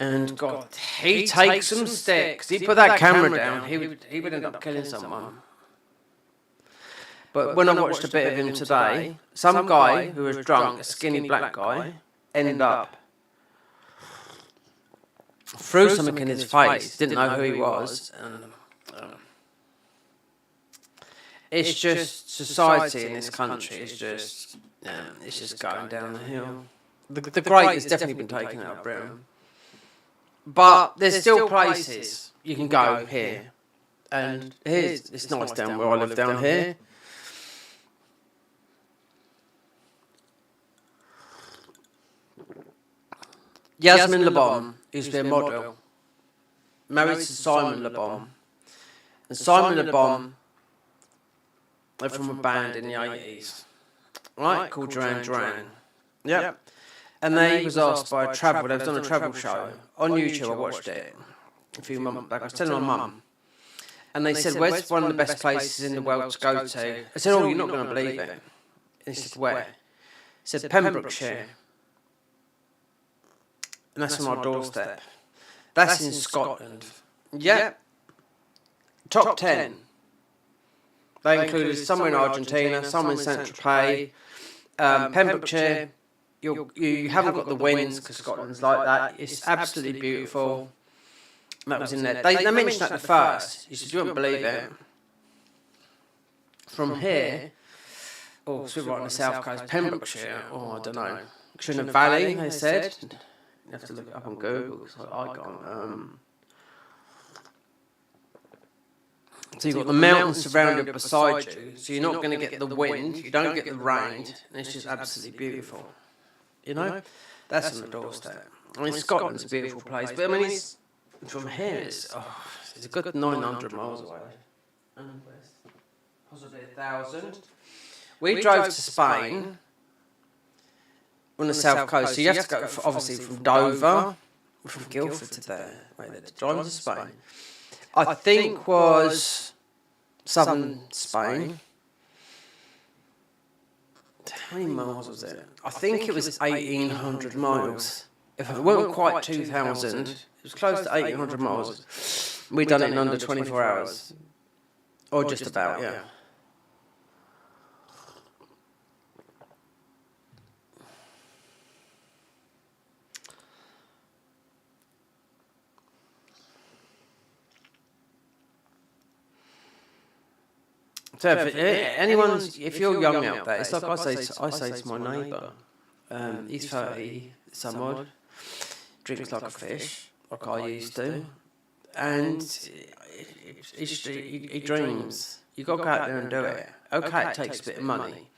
and God, he takes some sticks. He put that camera down. He would end up killing someone. But when I watched a bit of him today, some guy who was drunk, a skinny black guy, ended up threw something in his face. Didn't know who he was. And, it's just society in this country is just it's just going down the hill. The great has definitely been taken out of Britain, but there's still places you can go here, and it's nice down where I live down here. Yasmin LeBon used to be a model, married to Simon LeBon, and Simon LeBon, they're from a band in the 80s, right, called Duran Duran. Yep. And they was asked by a travel, they was on a travel show on YouTube. I watched it a few months back. I was telling my mum, and they said, "Where's one of the best places in the world to go to?" I said, "Oh, you're not going to believe it." And he said, "Where?" He said, "Pembrokeshire." And that's on our doorstep. That's in Scotland. Yep. Top 10. They included somewhere in Argentina, some in Saint-Tropez, Pembrokeshire. You haven't got the winds because Scotland's like that. It's absolutely beautiful. That was in there. They mentioned that at first. You said, "You wouldn't believe it." From here, so we're right on the south coast, Pembrokeshire, I don't know. Trinidad Valley, they said. You have to look it up on Google because I can't. So you've got the mountains surrounded beside you, so you're not going to get the wind, you don't get the rain, and it's just absolutely beautiful. You know? That's on the doorstep. I mean, Scotland's a beautiful place, but I mean, from here, it's a good 900 miles away. Possibly 1,000. We drove to Spain on the south coast, so you have to go, obviously, from Dover, from Guildford to there, drive to Spain. I think was southern Spain. How many miles was it? I think it was 1,800 miles. If it weren't quite 2,000, it was close to 1,800 miles. We'd done it in under 24 hours. Or just about, yeah. So if you're young out there, it's like I say to my neighbour, he's 30 some odd, drinks like a fish, like I used to, and he dreams. You've got to go out there and do it. Okay, it takes a bit of money,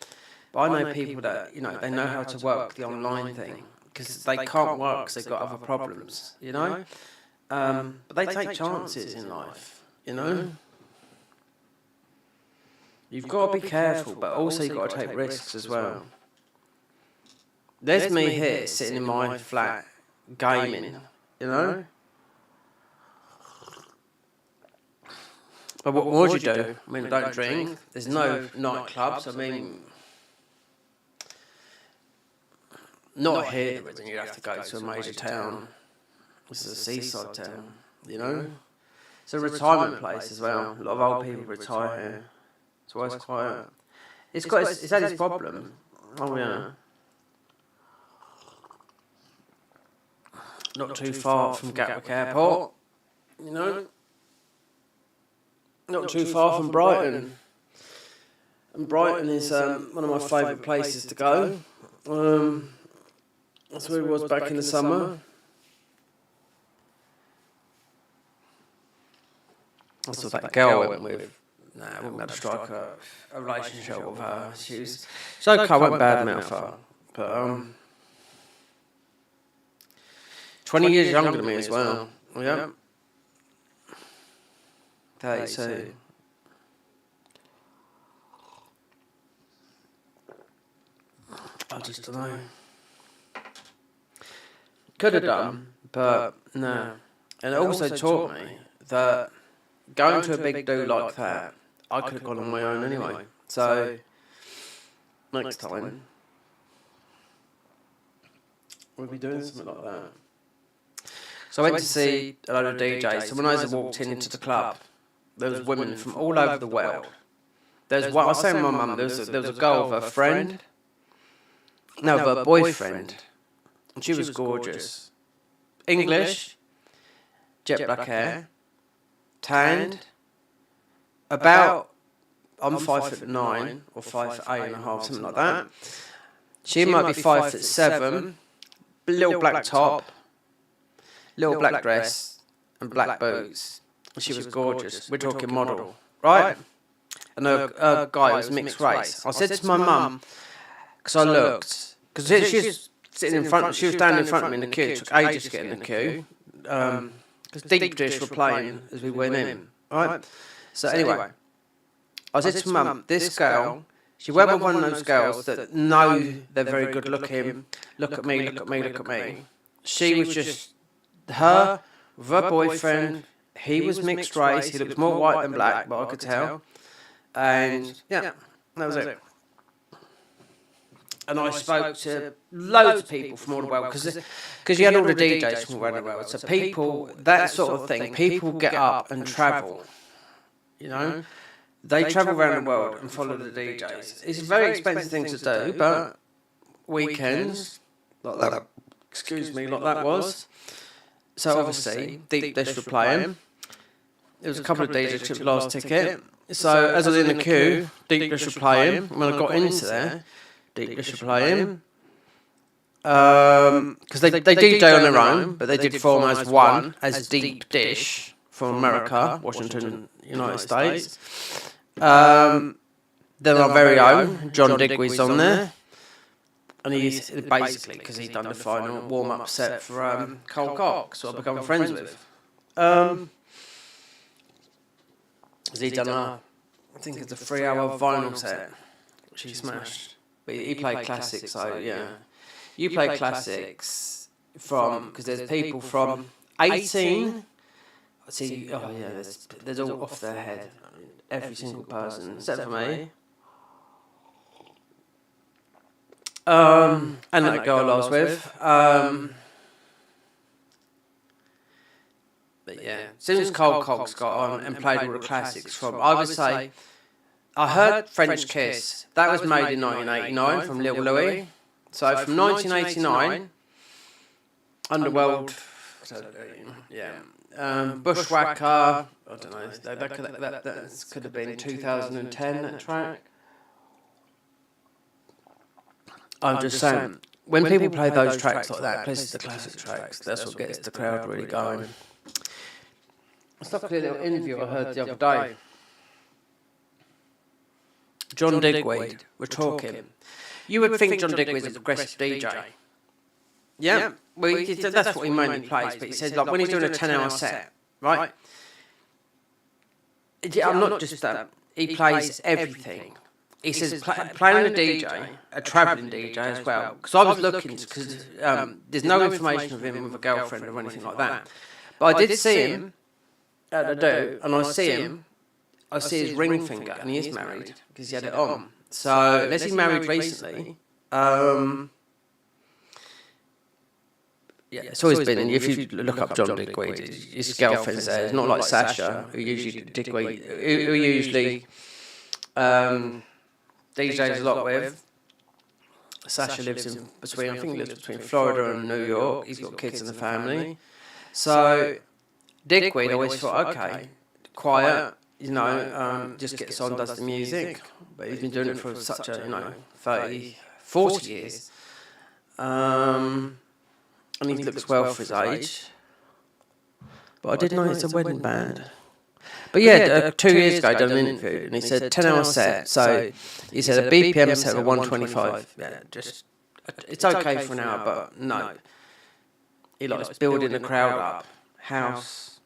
but I know people that, they know how to work the online thing, because they can't work because they've got other problems, but they take chances in life, You've got to be careful, but also you've got to take risks as well. There's me here, sitting in my flat, gaming, But what would you do? I mean, I don't drink. There's no nightclubs. I mean, not here, but then you'd have to go to a major town. This is a seaside town, It's a retirement place as well. A lot of old people retire here. It's always quiet. It's had its problem. Oh yeah. Not too far from Gatwick Airport, Not too far from Brighton. And Brighton is one of my favourite places to go. That's where it was back in the summer. I saw that girl I went with. Nah, I wouldn't be able to strike a relationship with her. She's okay, I won't badmouth her. But 20 years younger than me as well. Yeah. 32. I just don't know. Could have done, but no. And it also taught me that going to a big do like that, I could have gone on my own anyway. So, next time, we'll be doing something like that. So I went to see a load of DJs. So when I walked into the club, there was women from all over the world. There's one, I was saying to my mum, there was a girl with her friend, no, with her boyfriend, and she was gorgeous. English, jet black hair, tanned, about, I'm 5'9" or 5'8.5", something like that. She might be 5'7", little black top, little black dress, and black boots. She was gorgeous. We're talking model, right? And her guy was mixed race. I said to my mum, because I looked, because she was sitting in front, she was standing in front of me in the queue. It took ages to get in the queue, because Deep Dish were playing as we went in, right? So anyway, I said to mum, this girl, she went with one of those girls that know they're very good looking. Look at me, look at me, look at me. She was just her with her boyfriend. He was mixed race. He looked more white than black, but I could tell. And yeah, that was it. And I spoke to loads of people from all the world because you had all the DJs from all around the world. So people, that sort of thing, people get up and travel. You know, they travel around the world and follow the DJs. It's a very expensive thing to do, but weekends like that. Excuse me, like that was. So obviously, Deep Dish were playing. There was a couple of DJs took the last ticket. So as I was in the queue, Deep Dish were playing. When I got into there, Deep Dish were playing. Because they DJ on their own, but they did form as one, as Deep Dish from America, Washington, United States. Then our very own, John Digweed's on there. And he's basically, because he's done the final warm-up set for Cole Cox, who I've become friends with. He's done I think it's a 3-hour vinyl set, which he smashed. But he played classics, so yeah. You play classics from, because there's people from 18, see, oh yeah, there's all off their head. I mean, every single person, except for me. And that girl I was with. But yeah, as soon as Cole Cox got on and played all the classics from, I would say, I heard French Kiss. That was made in 1989 from Lil Louis. So from 1989, Underworld, yeah, Bushwhacker, I don't know, that could have been 2010, that track. I'm just saying, when people play those tracks like that, especially the classic tracks, that's what gets the crowd really going. It's like a little interview I heard the other day. John Digweed, we're talking. You would think John Digweed's a progressive DJ. Yeah? Well, that's what he mainly plays, but he said, like, when he's doing a 10-hour set, right? I'm not just that. He plays everything. He says playing a DJ, a travelling DJ as well. Because I was looking, because there's no information of him with a girlfriend or anything like that. But I did see him at the do, and I see his ring finger, and he is married because he had it on. So unless he married recently, yeah, it's always been. If you look up John Digweed, his girlfriend's there. It's not like Sasha, who usually Digweed, who usually DJs a lot with. Sasha lives in between. I think he lives between Florida and New York. He's got kids and a family. So Digweed always thought, okay, quiet. Just gets on, does the music, but he's been doing it for such a, 30, 40 years. And he looks well for his age. But I did know it's a wedding band. But yeah, 2 years ago I done an interview, and he said 10-hour set, so he said a BPM set of 125. Yeah, it's okay for an hour, but no. He likes building the crowd up. House,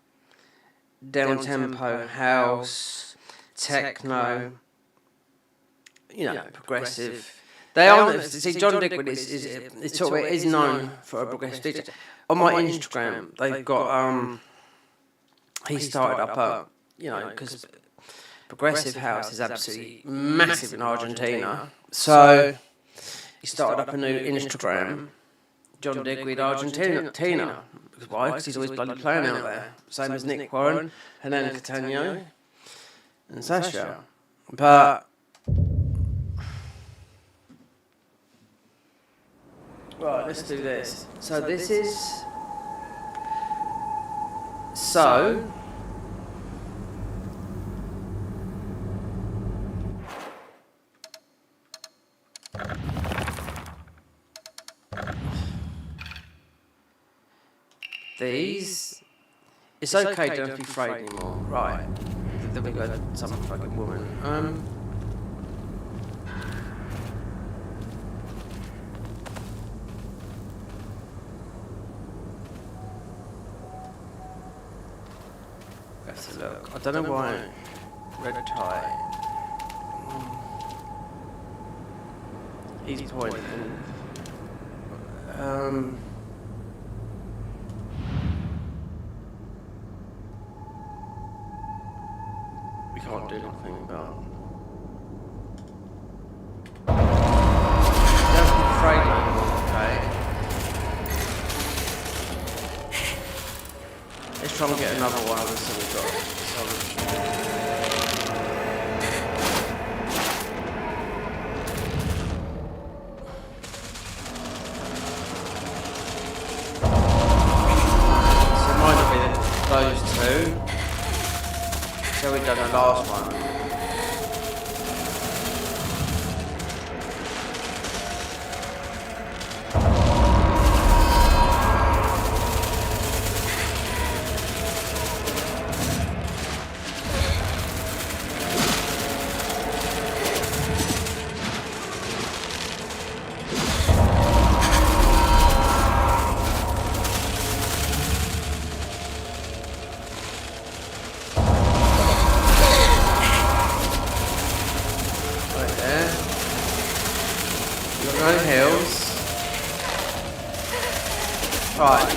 down-tempo house, techno, progressive. They are, see, John Digweed is known for a progressive DJ. On my Instagram, they've got, he started up you know, because Progressive House is absolutely massive in Argentina. So he started up a new Instagram, John Digweed Argentina. Why? Because he's always bloody playing out there. Same as Nick Warren, Helena Catania, and Sasha. But right, let's do this. So this is these. It's okay, don't be afraid anymore. Right. Then we got some fucking woman. Let's look. I don't know why. Red tie. He's pointing. We can't do anything about. Don't be afraid anymore, okay? Let's try and get another one so we've got some. So it might not be those two. So we've done the last one. No heals. Right.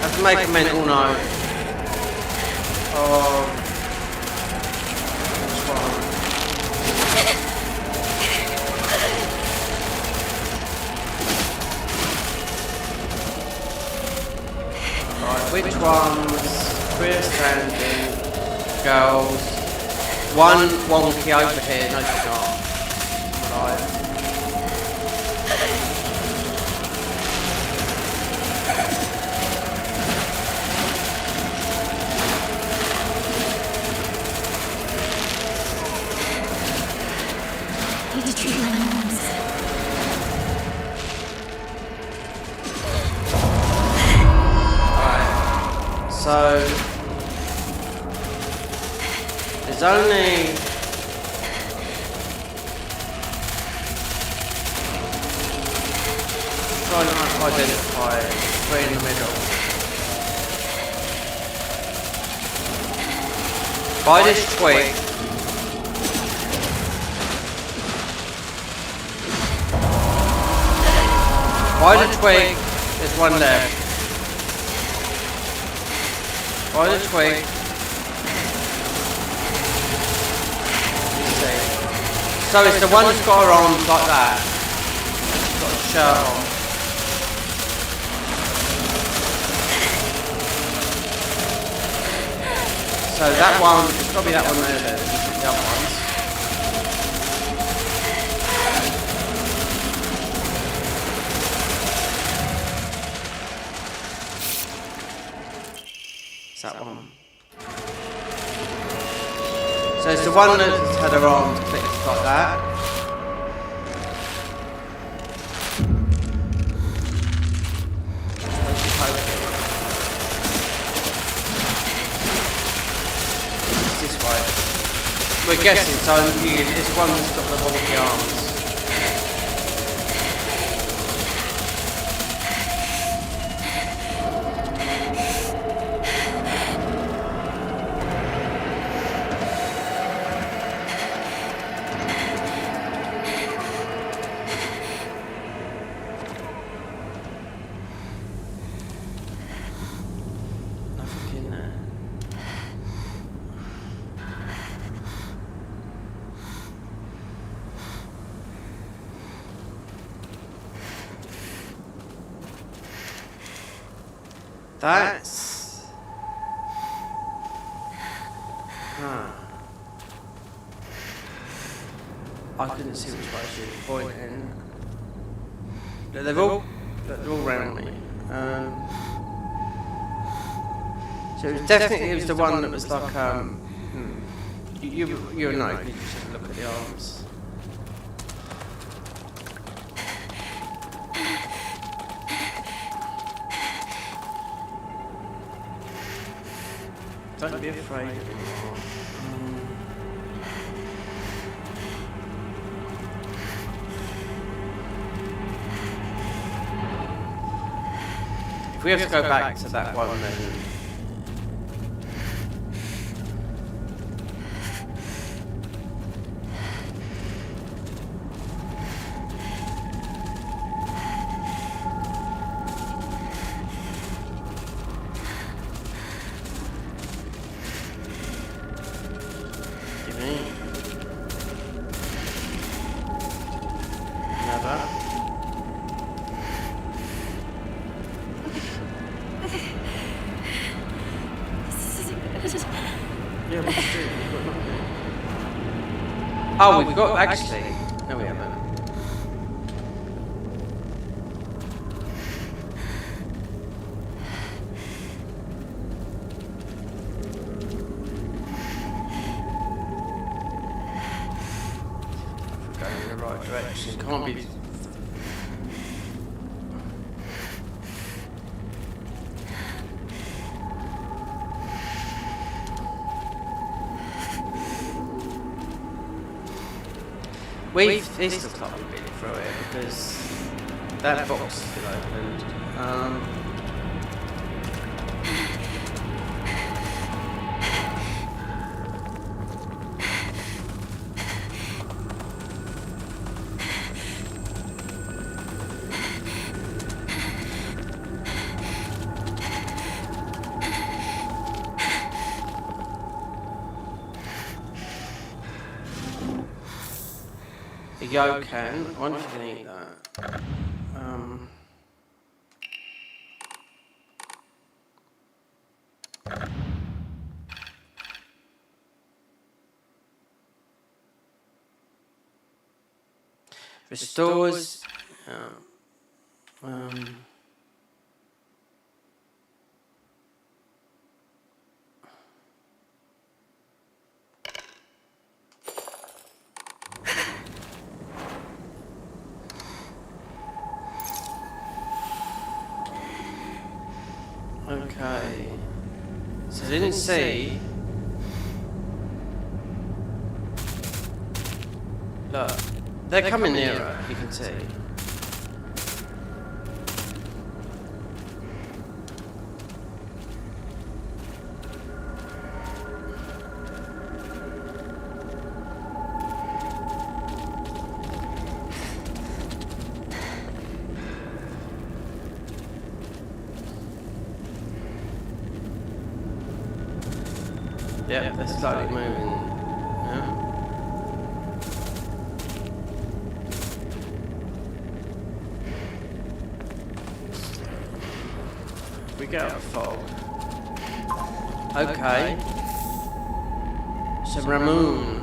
Have to make a mental note of which one. Which ones? Queer standing, girls. One wonky over here, no she's not. Right. Need to treat my wounds. So there's only trying to identify three in the middle. By this twig, there's one left. By the twig. So it's the one that's got her arms like that. She's got a shirt on. So that one, it's got to be that one there then, the other ones. It's that one. So it's the one that's had her arms clipped like that. It's this way. We're guessing, so this one that's got the wonky arms. That's... Huh. I couldn't see which way she was pointing. They're all around me. So it was the one that was like, you know, because you should look at the arms. Don't be afraid anymore. If we have to go back to that one, then... Give me... Another... Yeah, we can do it. We've got nothing. Oh, we've got actually. No, we haven't. If we're going in the right direction, can't be. This looks like we've been through it because that box is still opened. The Yokan, I wonder if you can eat that. Restores. Okay. So I didn't see. Look, they're coming nearer, you can see. Yeah, they're slowly moving. Yeah. We get out of fog. Okay. So Ramon.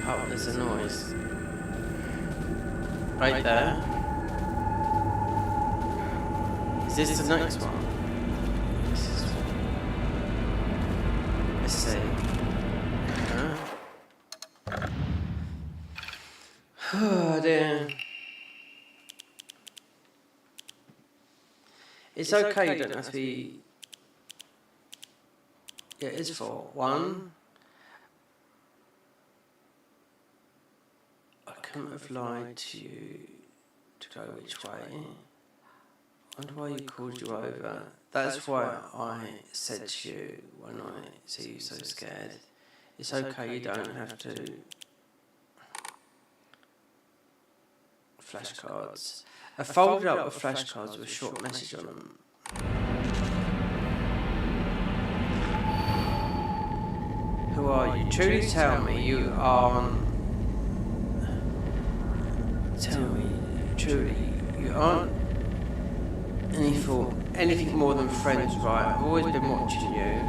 Oh, there's a noise. Right there. Is this the next one? Let's see. Oh dear. It's okay, you don't have to be... Yeah, it is for one. I couldn't have lied to you to go which way. I wonder why you called you over. That's why I said to you when I see you so scared. It's okay, you don't have to. Flashcards. I folded up with flashcards with a short message on them. Who are you? Truly tell me you aren't. Tell me, truly, you aren't anything more than friends, right? I've always been watching you.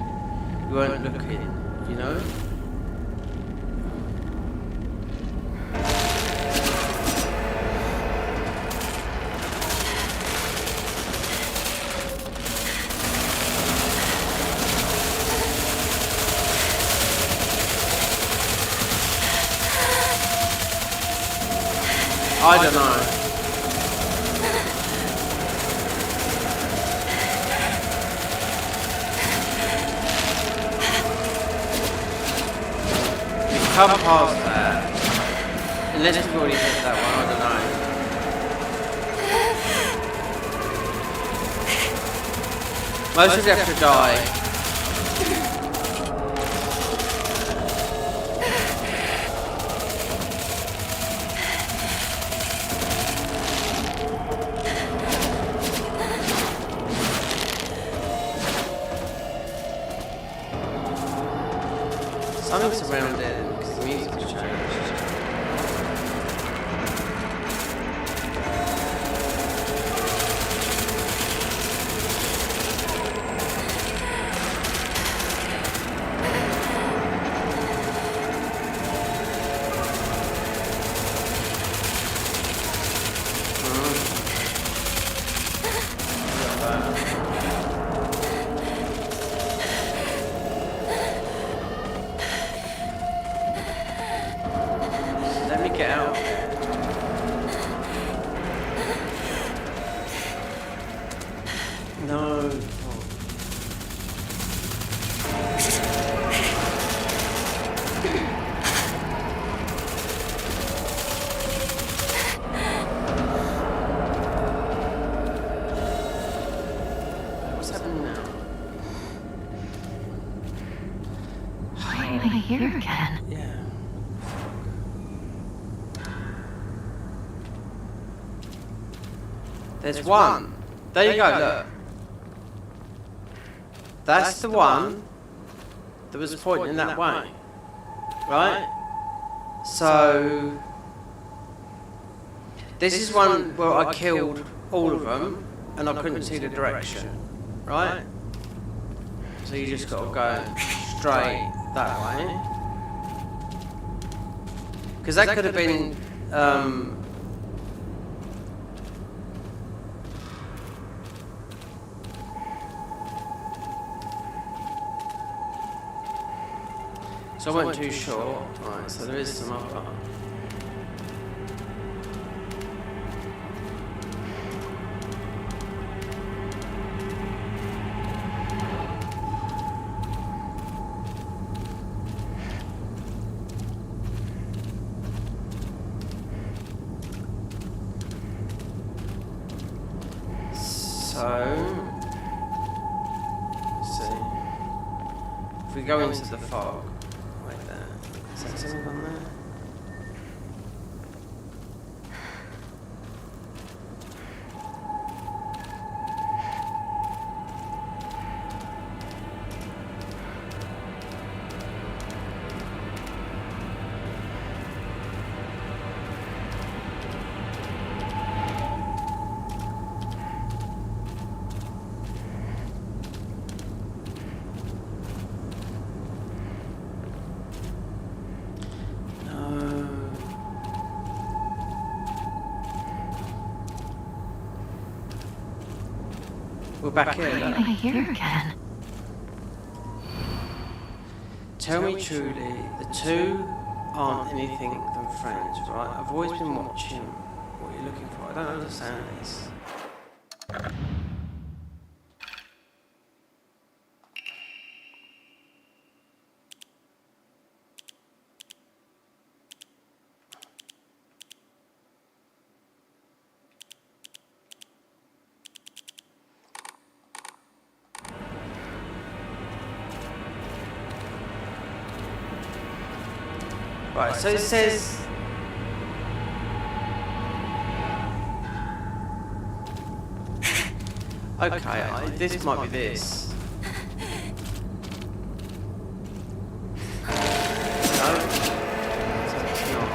You weren't looking, you know? I don't know. We've come past that. Unless we've already hit that one, I don't know. Most of you have to die. Something's around it because the music's changed. Get out. No. What's happening now? Why am I here again? Yeah. There's one. There you go, look. That's the one that was pointing that way. Right? So this is one where I killed all of them and I couldn't see the direction. Right? So you just gotta go straight that way. Because that could have been so I went too short. Right, so there is some upper. So, let's see. If we go into the fog. Is that something on there? We're back here. Why am I here again? Tell me truly, the two aren't anything than friends, right? I've always been watching what you're looking for. I don't understand this. Right, so it says... Okay, this might be this. No? So it's not.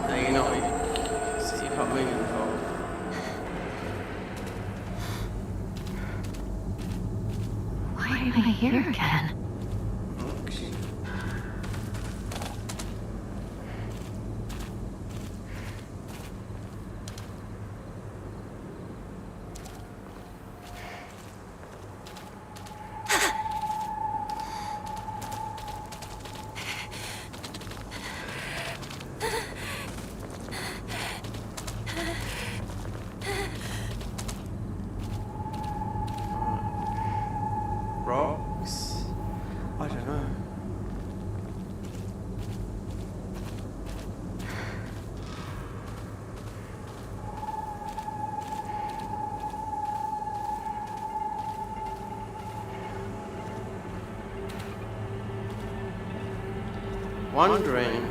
No, you're not. So you can't move the phone. Why am I here again? Rocks? I don't know. Wondering.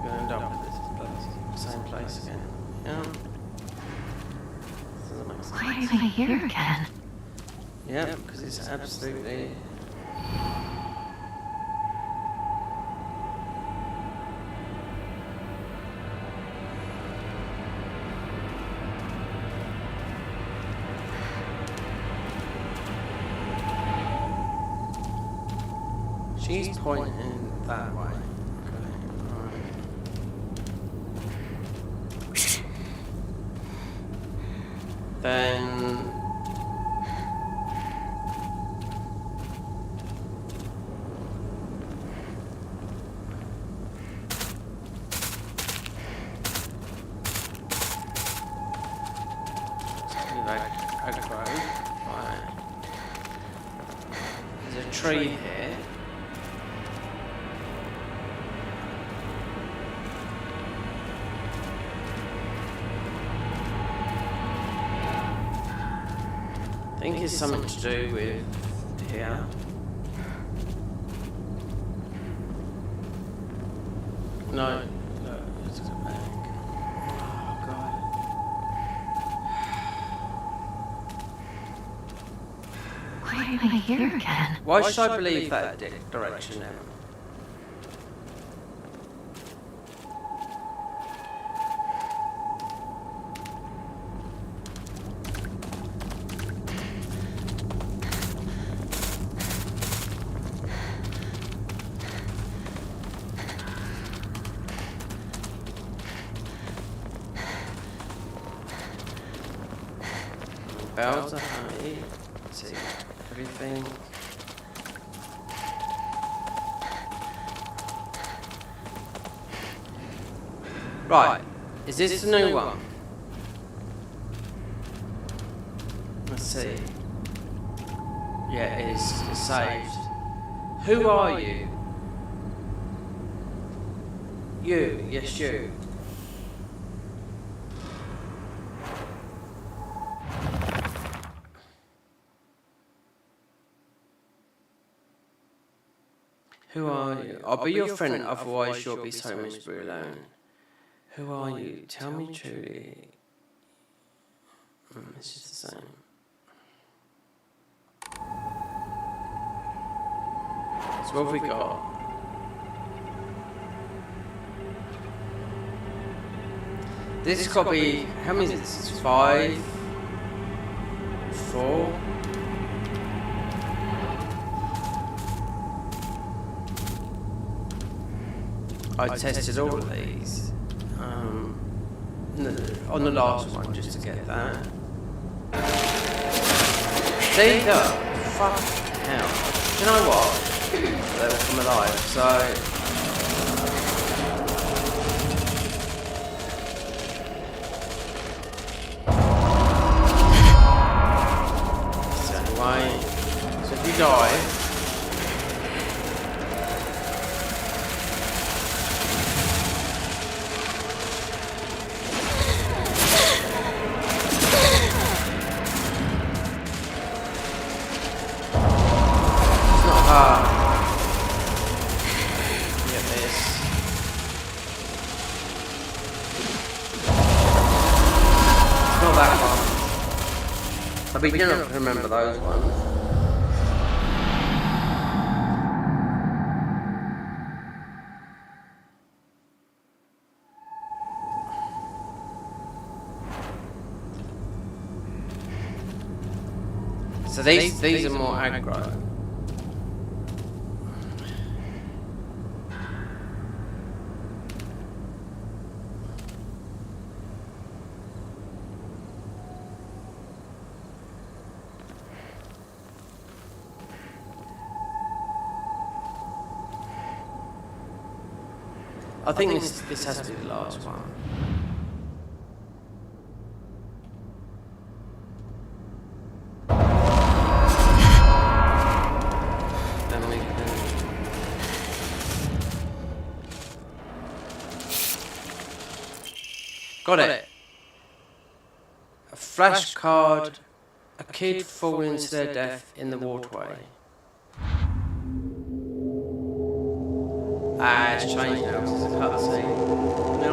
End up at this same place again. Yeah. Doesn't make sense. Why am I here again? Yeah, because it's absolutely. She's pointing that way. Then there's a tree here. I think it's something to do with here. No, let's go back. Oh god. Why am I here again? Why should I believe that direction now? Bells are high. Let's see everything. Right, is this the new one? Let's see. Yeah, it is. It's saved. Who are you? You, yes, you. Who are you? I'll be your friend, otherwise you'll be so miserably alone. Who are you? Tell me truly. It's just the same. So what have we got? This has got to be, how many is this? 5? 4? I tested all of these on the last one just to get that. See, look, fuck hell. Do you know what? They will come alive, so... Anyway, so if you die... I begin to remember those ones. So these are more aggro. I think this has to be the last one. Then we can... Got it! A flashcard, a kid falling to their death in the waterway. Ah, it's changed now because it's a cutscene. No.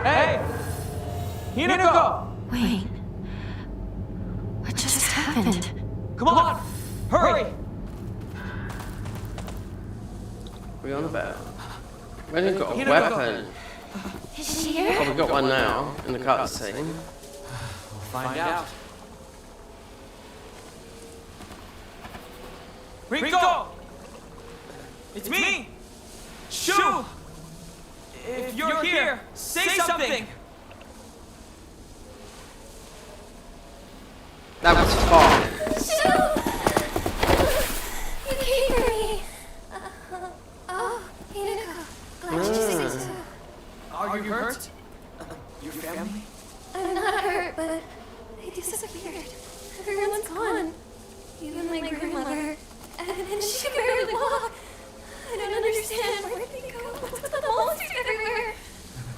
Hey! Hinako! Wait. What just happened? Come on! Hurry! What are you on about? We haven't got a weapon. Is she here? Well, we've got one now in the cutscene. We'll find out. Rinko! It's me! Shu! If you're here, say something! That was fun. Shoo! You came for me. Oh, Hinako. Glad you see so. Are you hurt? Your family? I'm not hurt, but they disappeared. Everyone's gone. Even my grandmother. And she can barely walk. I don't understand where they go. What's with the monsters everywhere?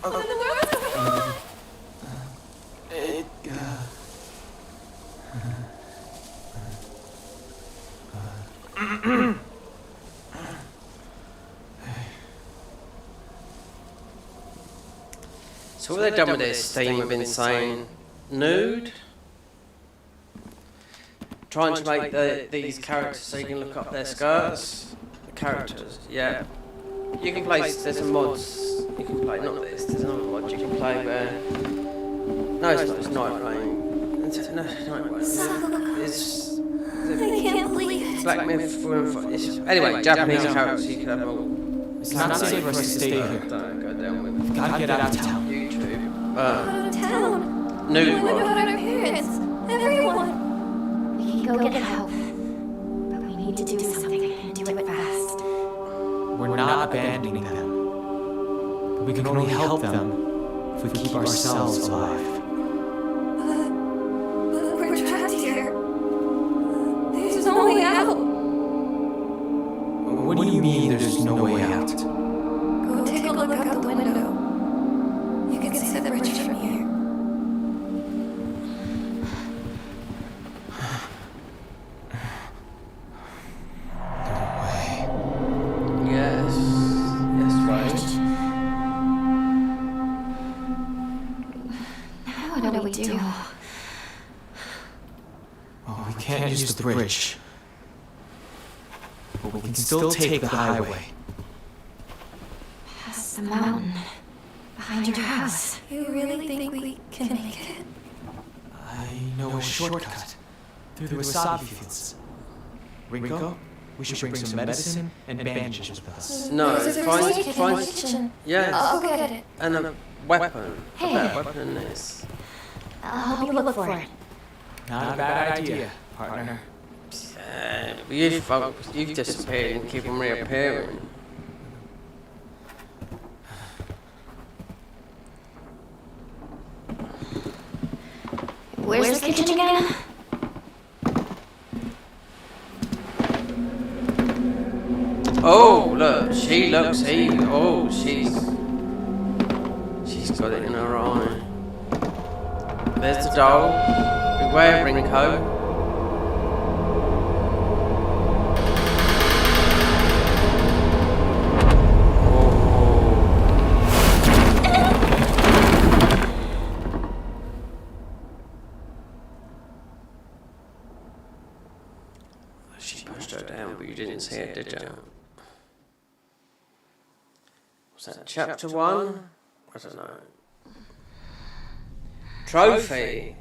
What in the world's going on? So what they've done with this theme, we've been saying nude, trying to make these characters so you can look up their skirts. The characters, yeah. You can play. There's some mods you can play. Not this. There's another mod you can play where. No, it's not. It's Night Rain. No, Night Rain. It's I can't believe it. Black Myth. Anyway, Japanese characters you can have all. It's not safe for us to stay here. Don't go down with Gotta get out of town. YouTube. Out of town. Nude I wonder mod. about our parents. Everyone. We can go get help. But we need to do something and do it fast. We're not abandoning them. But we can only help them if we keep ourselves alive. But we're trapped here. There's no way out. What do you mean there's no way out? Go take a look out the window. You can see the bridge from here. Yes. Yes, right. Now what do we do? Oh, we can't use the bridge. But we can still take the highway. Past the mountain. Behind your house. You really think we can make it? I know a shortcut through the wasabi fields. Rinko, We should bring some medicine and bandages with us. No, There's a first aid kit in the kitchen. Yes. I'll go get it. And a weapon. Hey. A better weapon than this. I'll help you look for it. Not a bad idea, partner. But you folks, you've disappeared and keep on reappearing. Where's the kitchen again? Oh, look, she's got it in her eye. There's the doll. Beware, Rinko. She pushed her down, but you didn't see it, did you? Was that chapter 1? I don't know. Trophy.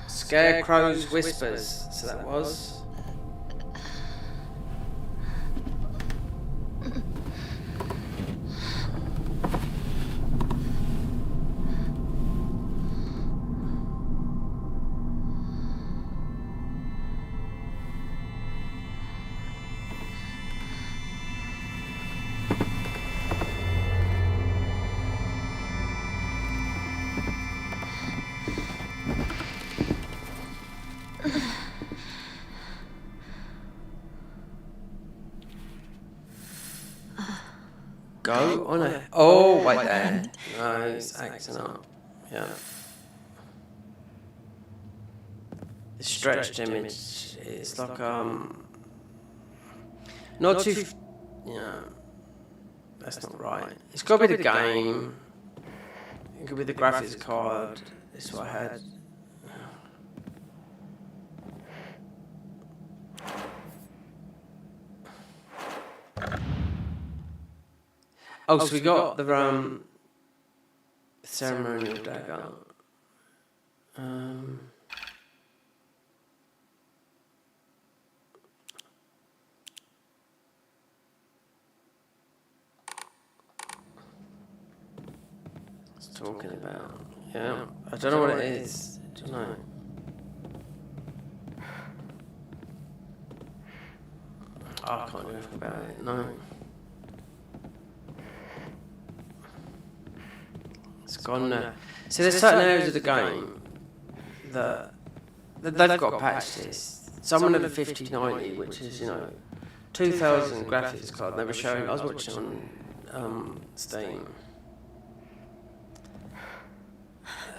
Scarecrow's Whispers. So that was. Go on a. Oh, wait there. No, it's acting up. Yeah. The stretched image is like, not too. Yeah. That's not right. It's got to be the game. It could be the graphics card. This is what I had. Oh, so we got the ceremonial dagger. It's talking about. Yeah, I don't know what it is. I don't know. I can't do anything about it. No. It's gone now. See, there's certain areas of the game that they've got to patch this. Someone at the 5090, which is, 2000 graphics card, they were showing. I was watching on Steam,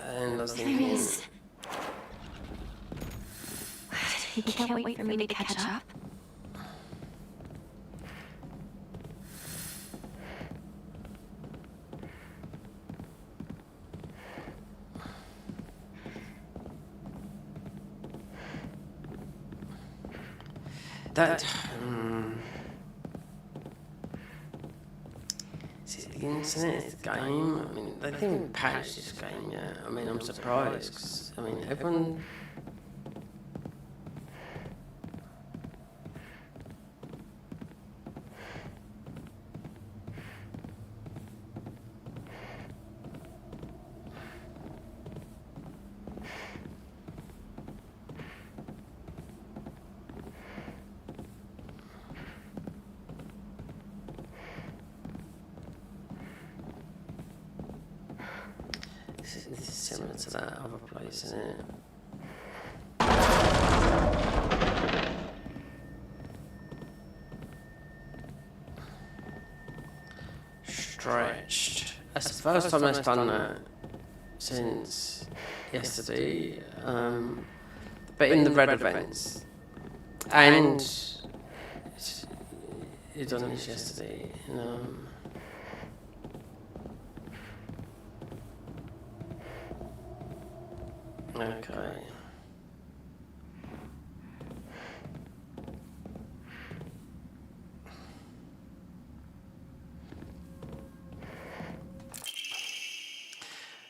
and I was thinking, He can't wait for me to catch up. that. See, the internet game. I mean, they didn't patch this game yet. I mean, I'm surprised. 'Cause, I mean, everyone. This is similar to that other place, isn't it? Stretched. That's the first time I've done that since yesterday. But in the red events. And you done this yesterday. Okay.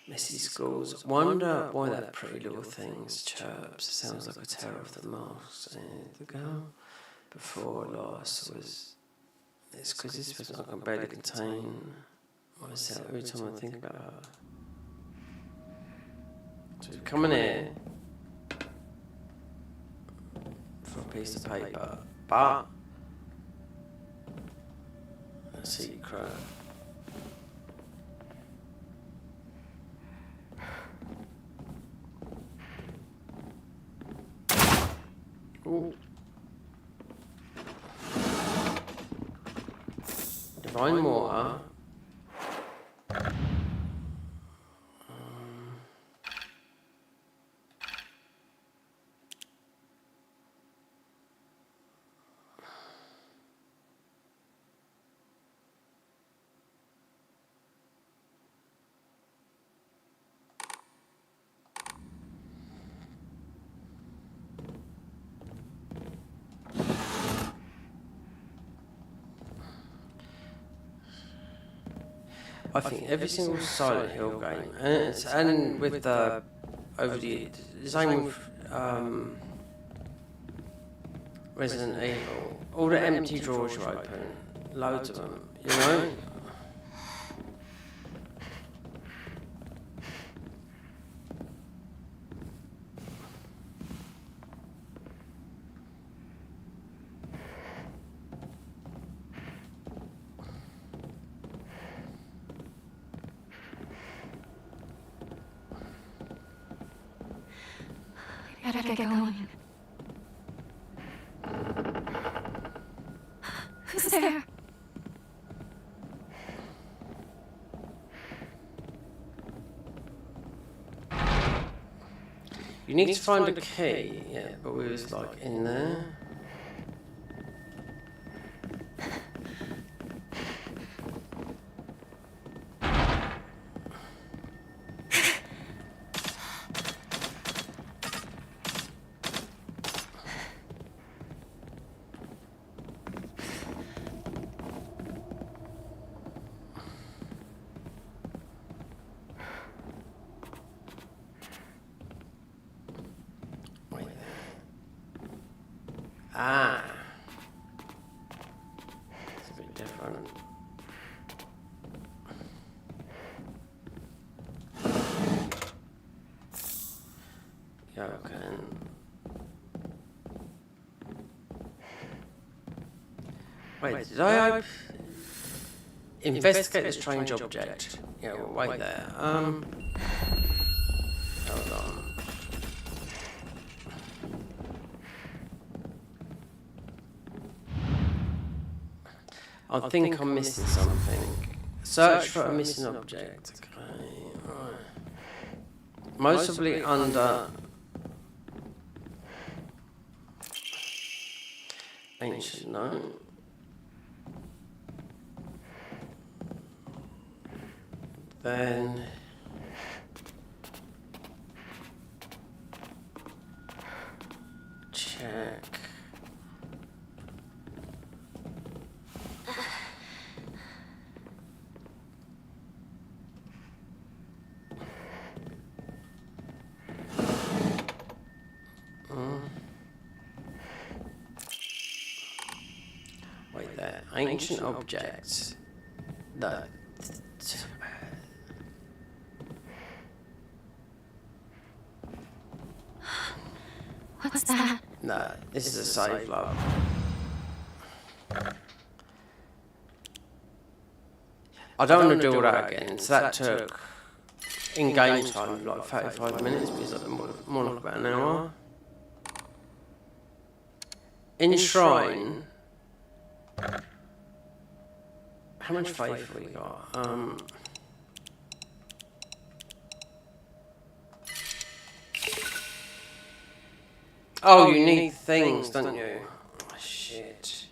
Messy schools. Wonder why that pretty little thing chirps. Sounds like a terror of the mouse. The girl before loss was... It's because this person I can barely contain myself every time I think about her. So we come in here for a piece of paper, but a secret. Ooh. Divine water. I think every single Silent Hill game, and with the over the same with Resident Evil, all the empty drawers you open, loads of them, you know. Gotta get going. Who's there? You need to find a key, yeah, but we was like in there. Ah, it's a bit different. Yeah, okay. Wait, did I investigate this strange object? Yeah, well, wait there. Hold on. I think I'm missing something. Search for a missing object. Okay, right. Mostly under ancient note. Then check. Wait there. Ancient objects. That. What's that? No, this is a save log. I don't want to do all that again. So that took in game time like 35 minutes because it's more like about an hour. In Shrine. How much faith have we got? Oh, you need things, don't you? Oh, shit.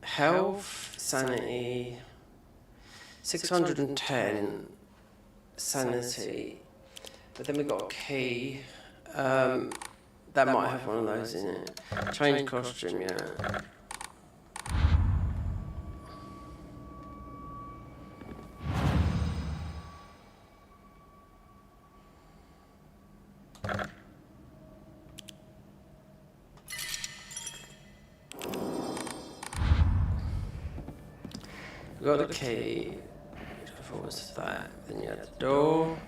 Health, sanity, 610 sanity, but then we got a key. That might have one of those in it. Change costume, yeah. We got the key. Which I thought was that. Then you had the door.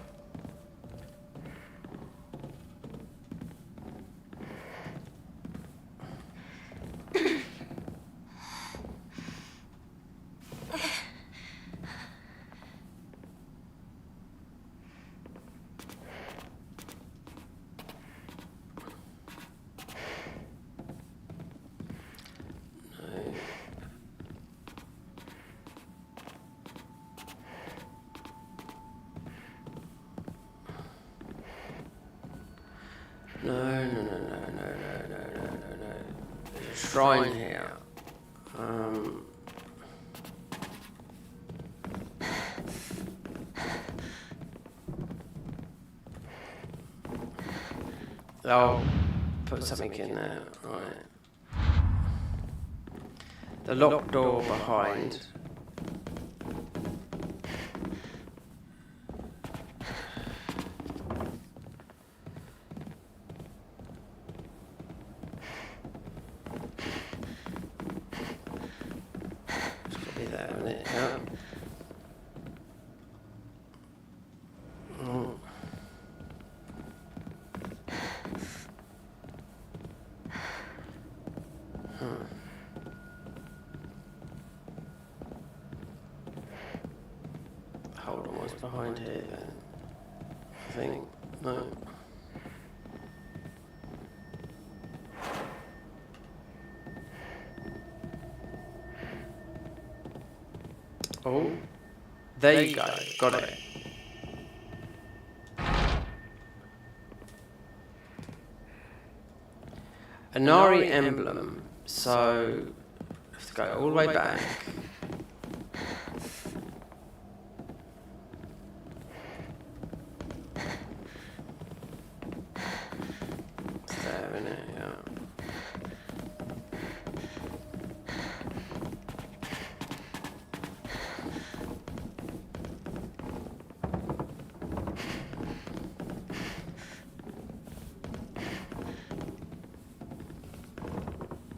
No. There's a shrine here. I'll put something in there. Right. The locked door behind. Hold on, what's behind here then? I think, no. Oh, there you go, got it. Inari emblem, so I have to go all the way back. It's there, isn't it? Yeah.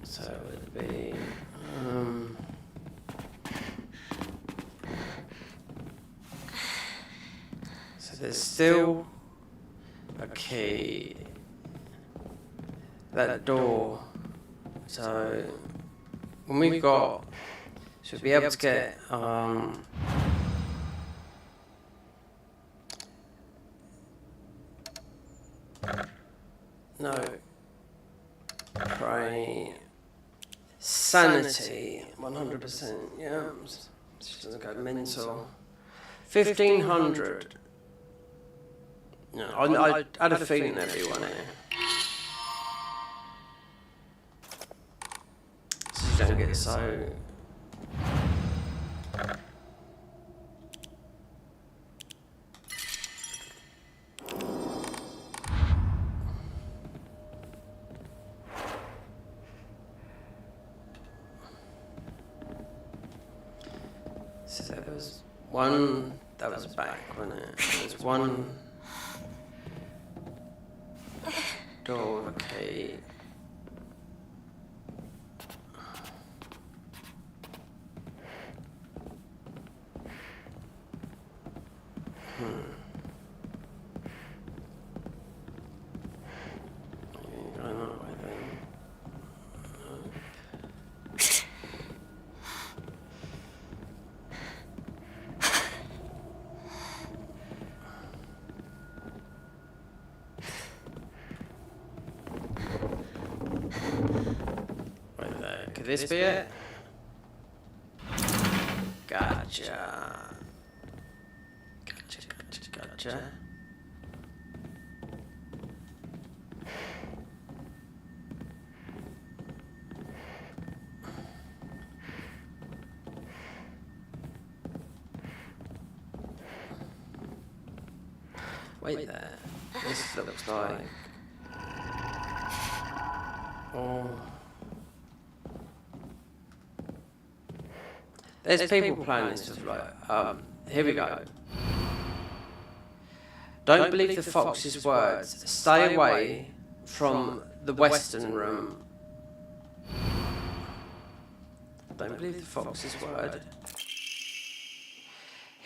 So it would be so there's still a key. That door. So when we've got, should be able to get no. Pray. Sanity, 100%, yeah. She doesn't go mental. 1500. No, I had a feeling there'd be one here. So you don't get so. So there was one, that was back, wasn't it? There was one door with a key. Could this be it? Gotcha. Gotcha. Wait there. This looks like. Oh. There's people playing this stuff like, here we go. Don't believe the fox's words. Stay away from the western room. Don't believe the fox's word.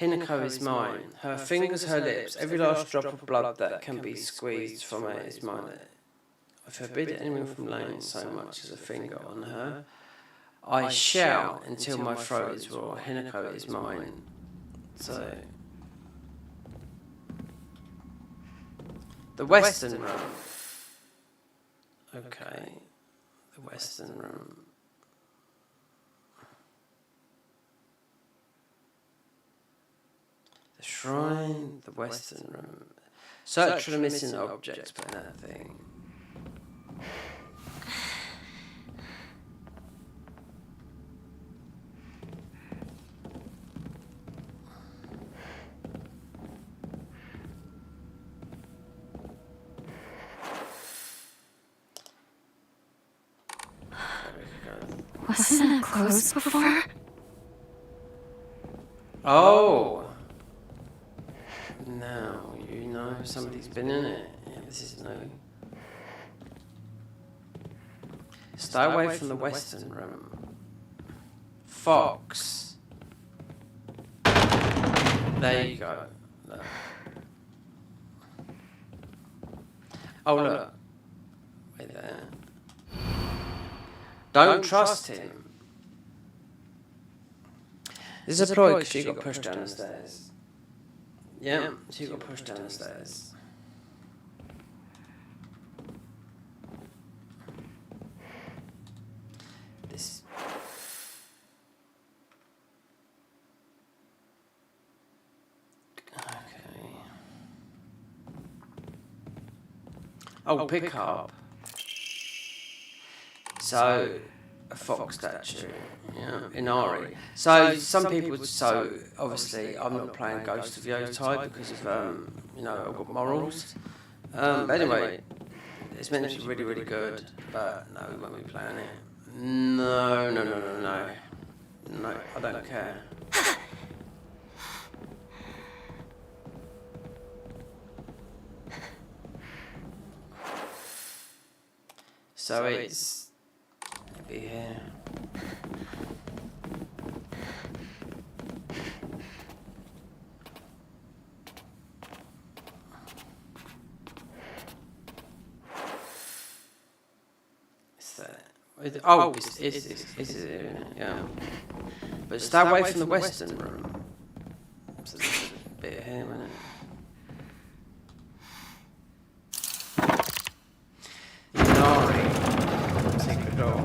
Hinako is mine. Her fingers, her lips, every last drop of blood that can be squeezed from it is mine. I forbid anyone from laying so much as a finger on her. I shout until my throat is raw. Hinako is mine. So, the Western room. Okay, the Western room. The shrine, the Western room. Search for the missing objects, but nothing. Wasn't it closed before? Oh! Now, you know somebody's been in it. Yeah, this is new. Stay away from the Western room. Fox. There you go. Look. Oh, look. Wait there. Don't trust him. This is a ploy because she got pushed down the stairs. Yeah, she got pushed down the stairs. This. Okay. Oh, pick up. So, a fox statue, yeah, in Ari. So, some people, so, obviously, I'm not playing Ghost of Yotei because of, you know, I've got morals. But anyway, it's meant to be really, really good, but no, we won't be playing it. No, no, no, no, no. No, I don't care. So it's... be here. Oh, it's yeah. But stay away from the Western room. So there's a bit here, isn't it? Nari. Secret door.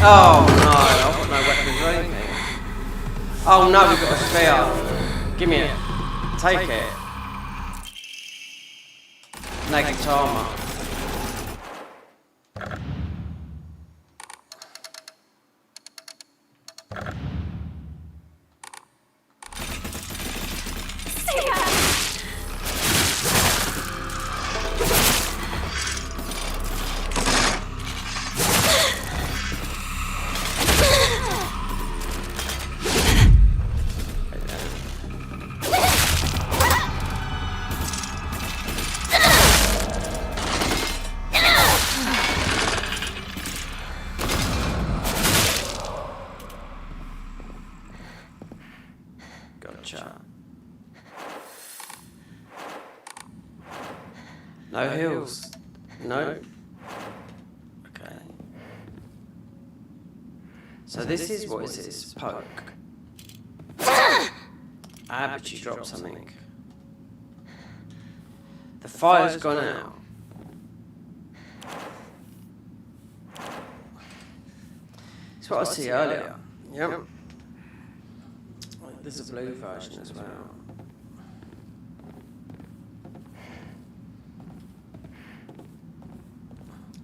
Oh no, I've got no weapons or anything. Oh no, we've got a spear. Give me it. Take it. Naked armor. Gotcha. No heals. No. Okay. So this is what is this? Poke. But she dropped something. The fire's gone out. It's what I see earlier. Yep. There's a blue version as well.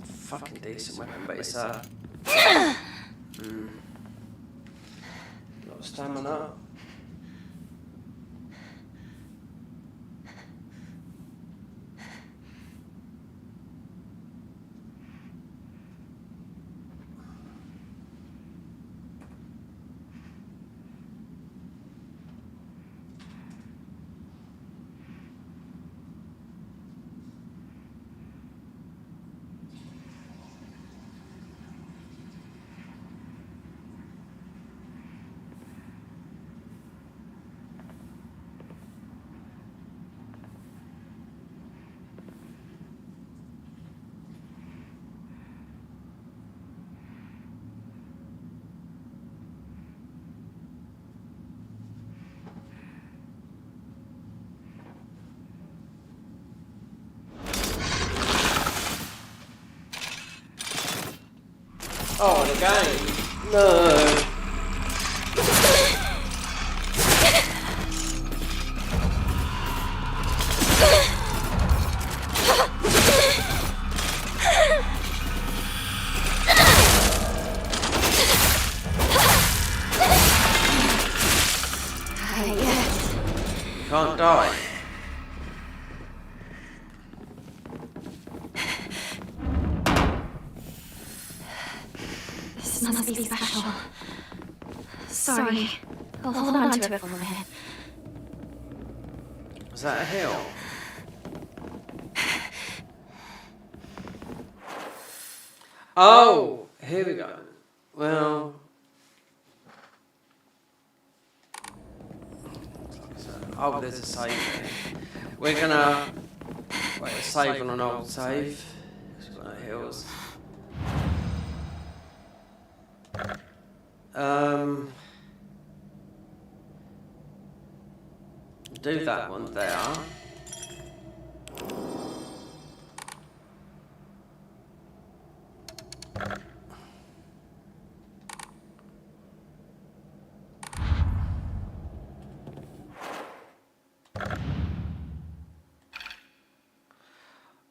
Fucking decent weapon, but it's a lot of stamina. Oh, the game. No. Can't die. This must be special. Sorry. I'll hold on to it for a minute. Was that a hill? Oh, here we go. Well. Oh, there's a save there. We're gonna wait, save on an old save. It's got no hills. Do that one there.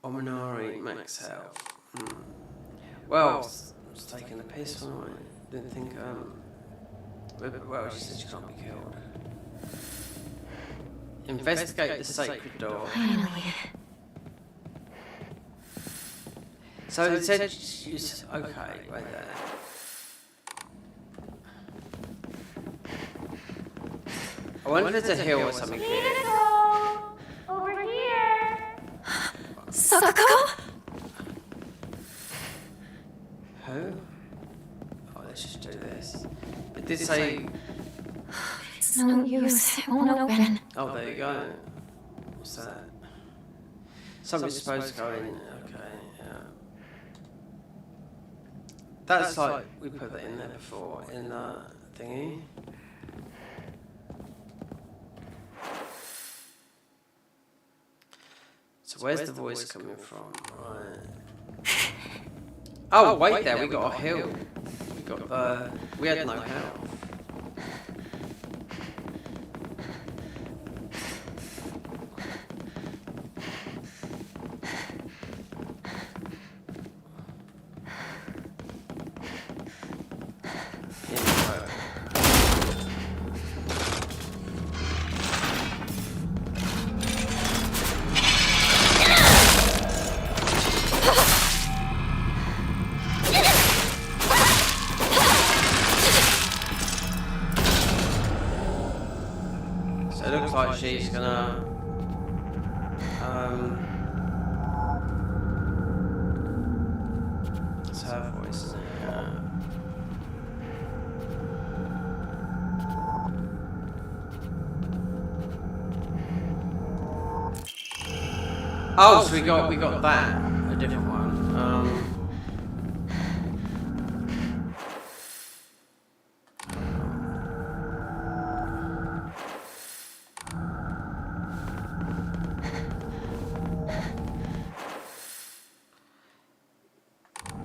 Ominari max health. Well, I was taking the piss, wasn't I? Didn't think, well, she said she can't be killed. Investigate the sacred door. Finally. So it said she's okay, right there. I wonder if there's a hill or something here. Over here! Sakako? Who? Oh, let's just do this. It did say... It's no use. It won't open. Oh, there you go. What's that? Something's supposed to go in. Okay, yeah. That's like, we put that in there before, in that thingy. So where's the voice coming from? Right. Oh, wait there, we got a hill. We had no health. So it looks like she's gonna it's her voice, isn't it? Yeah. Oh, so we got that, a different one.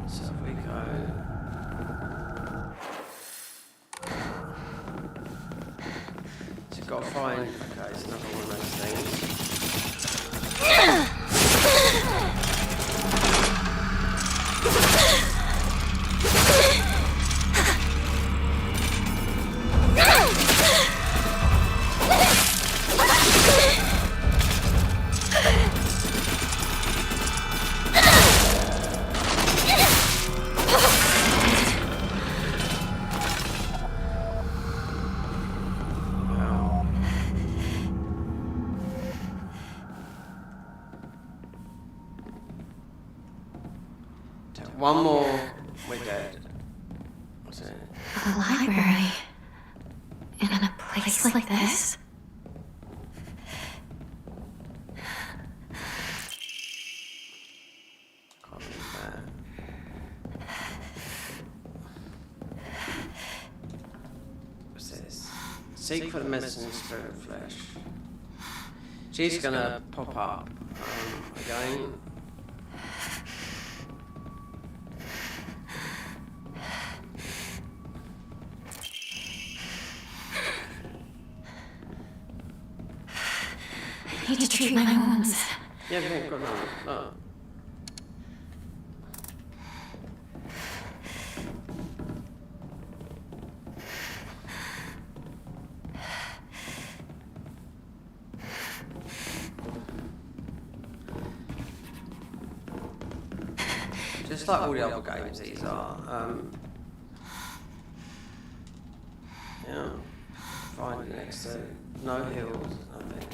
So if we go. So you've got to find. Okay, it's another one of those things. One more, we're dead. What's it? A library. In a place like this? Can't read that. What's this? Seek for the medicine spirit of flesh. She's gonna pop up again. need to treat my wounds. Yeah, we ain't got no. Just like all the other games, these are. Yeah, fine next to no hills, nothing.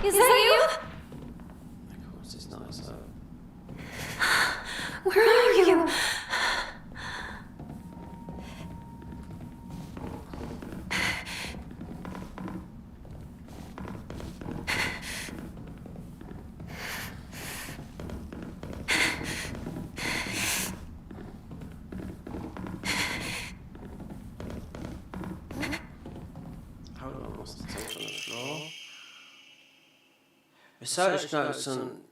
Is that you? Of course, it's not so. Where are you? Hold on, what's the tape on the floor? Research notes on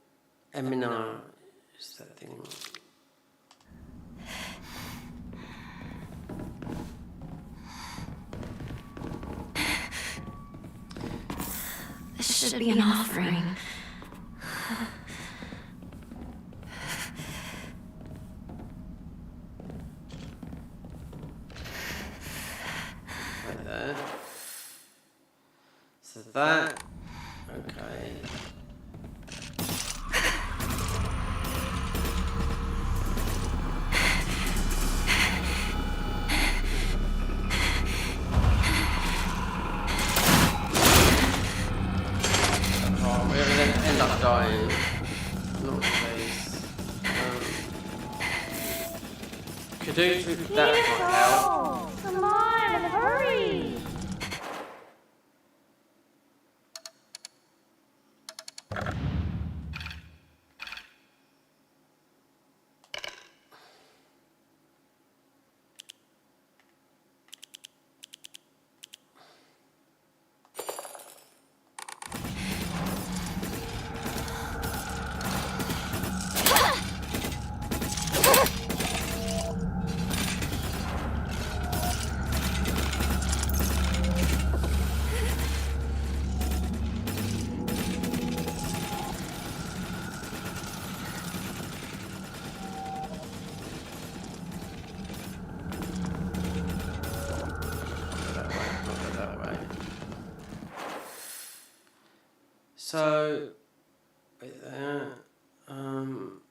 Emina is that thing. This should be an offering. Right there. So that. Okay. End up dying. Not please. Could do that might help. Come on, hurry! So, wait there. Can't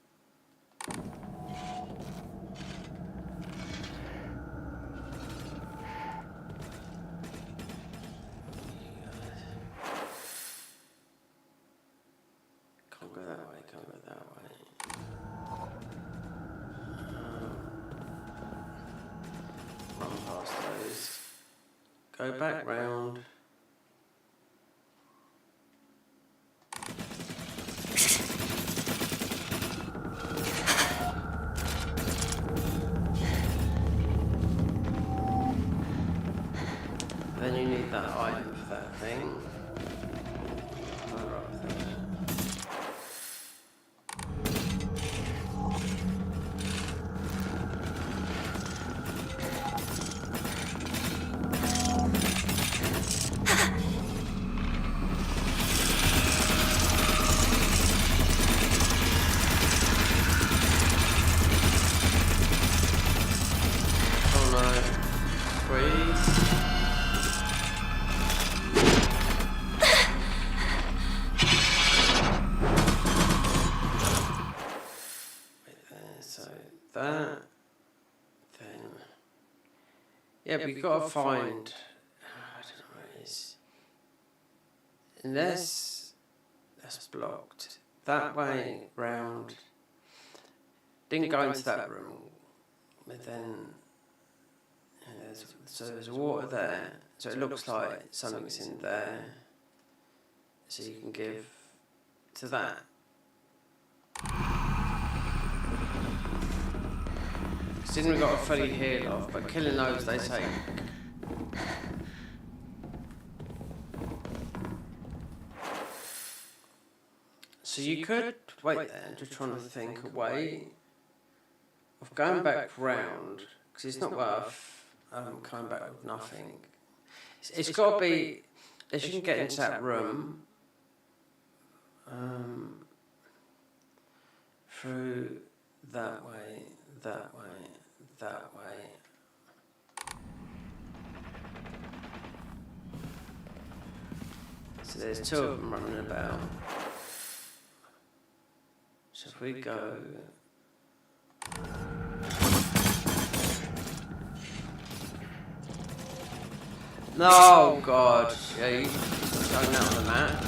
go that way, can't go that way. Run past those. Go back round. Then you need that item for that thing. Oh no. Freeze. That, then, yeah, but you've got to find, I don't know where it is, unless that's blocked, that way round, didn't go into that room, but then, so there's water there, so it looks like something's in there, so you can give to that. Considering we've got a fully heal off, but killing those they take. So you could wait there, just trying to think a way of going back round, because it's not worth coming back with nothing. It's got to be, if you can get into that room, through that way, that way, that way. So there's two of them running about. So if we go... No, God. Yeah, you going out on the map.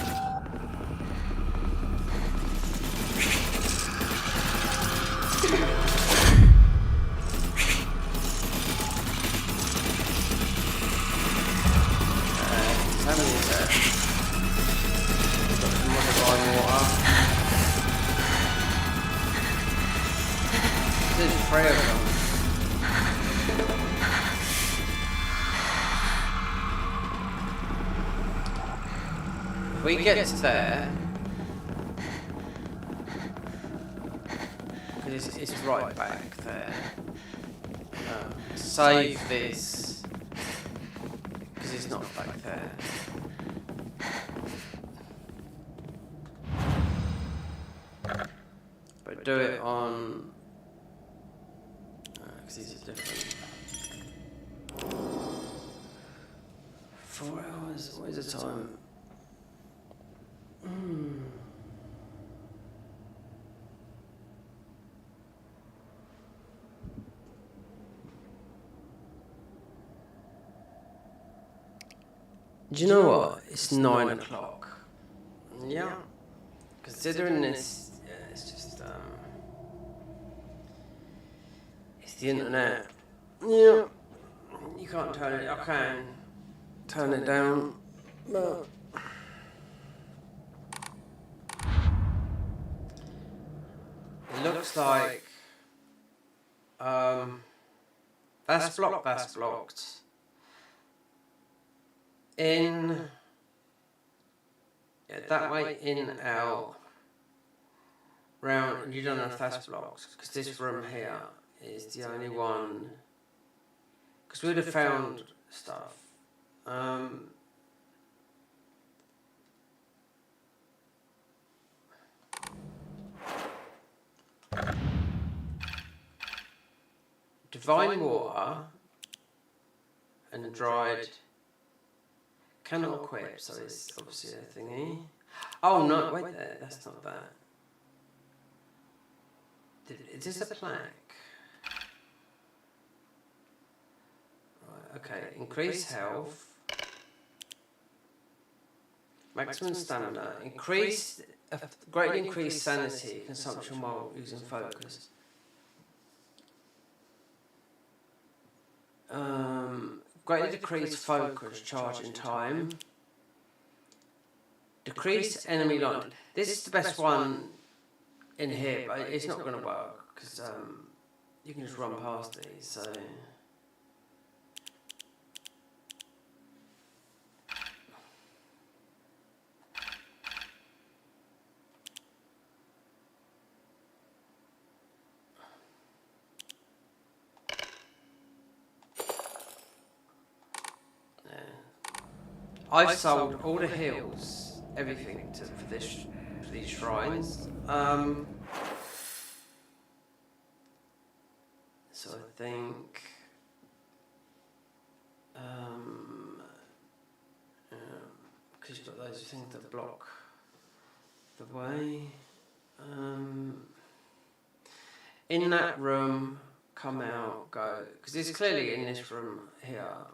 How many is there? Got some modified water. There's 3 of them. If we get to there, because it's right back there. Save this, because it's not back there. But do it on, because these are different. 4 hours, what is the time? Do you know what? It's 9 o'clock. Yeah. Considering this, yeah, it's just, it's the internet. Yeah. You can't turn it, I can turn it down, but... It looks like, that's blocked. In, yeah, that way, in, out, round, you don't know if that's blocked, because this room here is the only one, because we would have found stuff. Divine water and dried cannot equip, so it's obviously a thingy. Oh no, wait there, that's not that. Is this a plaque? Right, okay, increase health. Maximum stamina. Greatly increase sanity consumption while using focus. Greatly decrease focus charging time. Decrease enemy line. This is the best one in here, but it's not going to work because you can just run past these. So. I've sold all the heals, everything for these shrines. So I think because you've got those things that block the way. In that room, come out, go, because it's clearly in this room here.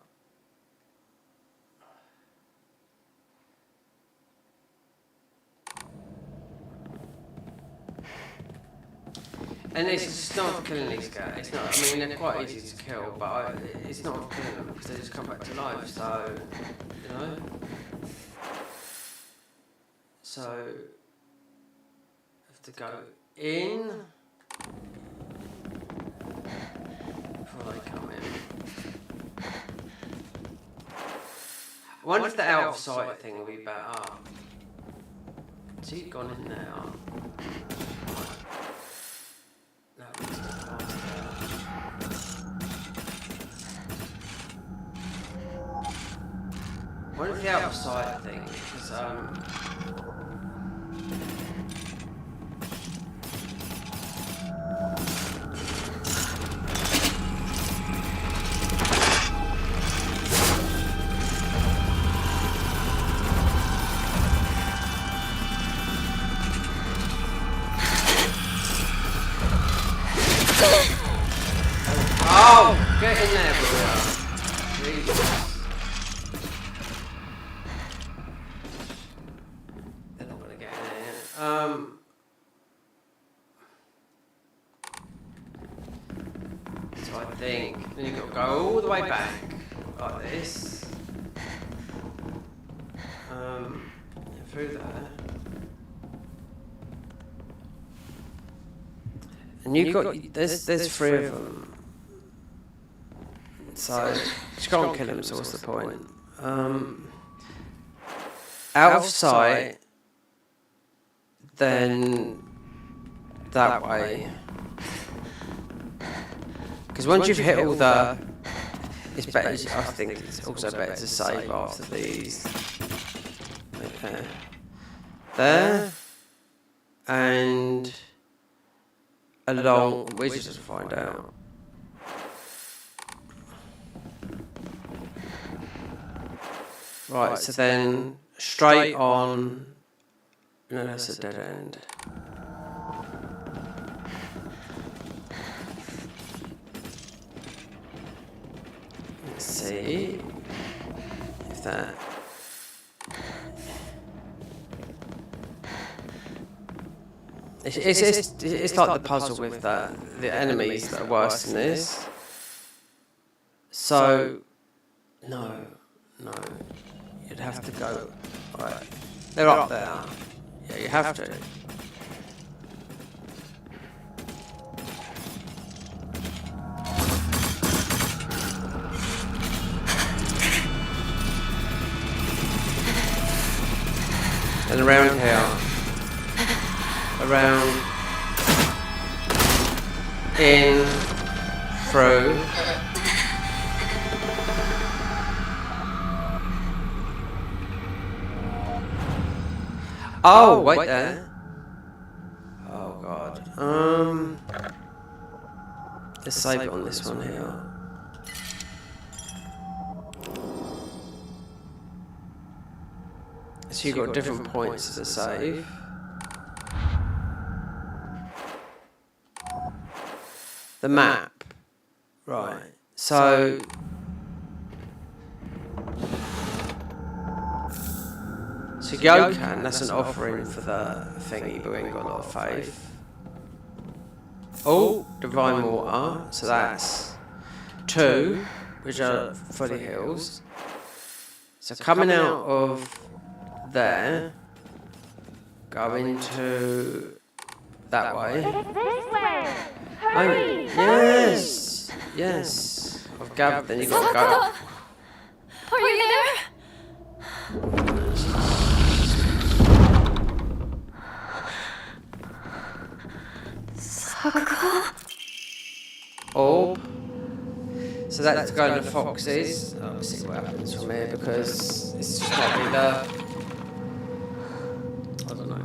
And it's just not for killing these guys. It's not. I mean, they're quite easy to kill, but it's not for killing them because they just come back to life. So, you know. So, have to go in. I wonder if the out of sight thing will be better. Has he gone in now? No, he's not past there. I wonder if the out of sight thing, because oh, get in there, brother. Jesus. They're not gonna get in there. So I think then you've got to go all the way back like this. Through there. And you've got there's 3 of them. So just go and kill him, so what's the point? Out of sight, then that way. Because once you've hit all the, it's better. I think it's also better to save after these. Okay. There and along. We just find out. Right, so then straight on. No, that's a dead end. Let's see if that. It's like the puzzle with the enemies that are worse than this. So, no. You'd have to go. Right. They're up there. Yeah, you have to. And around here. Around. In. Through. Oh, wait there. Oh god. Let's save it on this one here. So you've got different points to save. The map. Right. So Yokan, that's an offering for the thingy, but we ain't got a lot of faith. Oh, divine water, so that's 2, which are fully heals. So coming out of there, going to that way. This way! Oh, yes. I've gathered, then you got to go. Are you there? Orb. So that's to go to the foxes. I'll see what happens from here because it's just not be the. I don't know.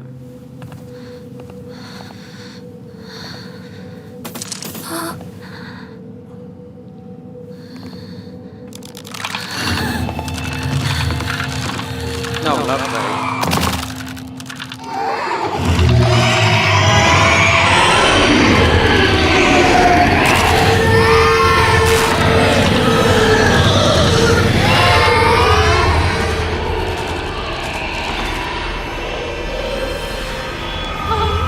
No, lovely.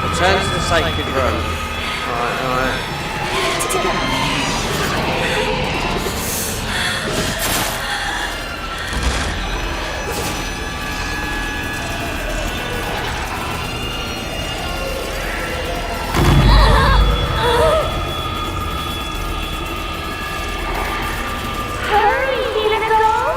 Return to the sacred room. Alright. Hurry, little girl!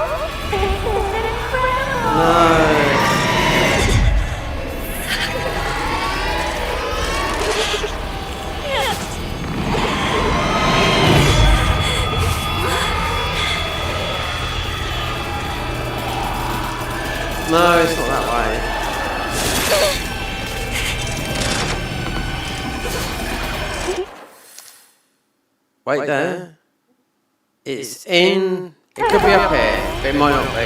Wait there. It's in. It could be up here, but it might not be.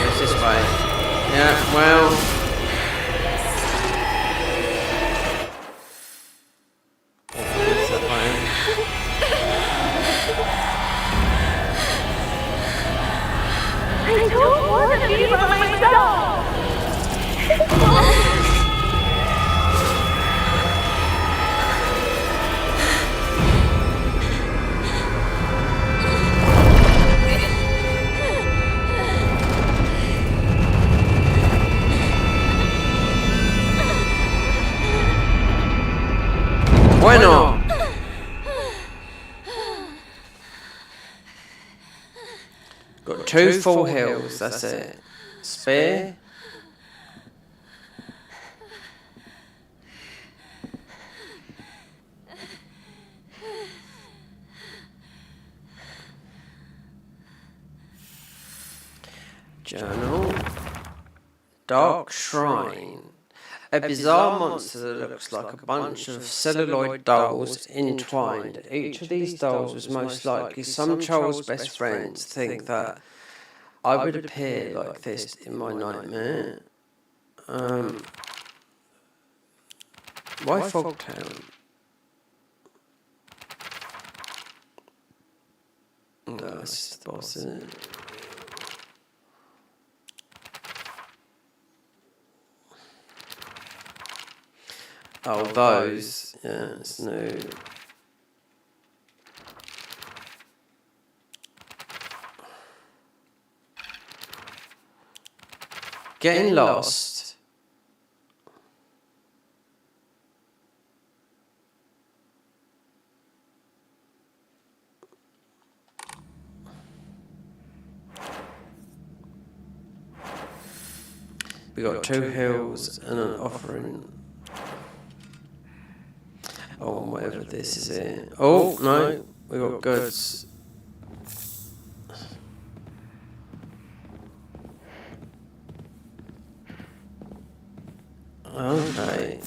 It's this way. Yeah, well. It's that way. I don't want to be by myself. Bueno. Got 2 full heals, that's it. Spare. Journal. Dark Shrine. A bizarre monster that looks like a bunch of celluloid dolls entwined. Each of these dolls was most likely some child's best friends. Think that I would appear like this in my nightmare. Why Fogtown? No, that's just the boss, isn't it? Oh, those. Yeah, it's new. Getting lost. We got 2 hills and an offering. Oh, whatever this is it. Oh, no. We got goods. Okay.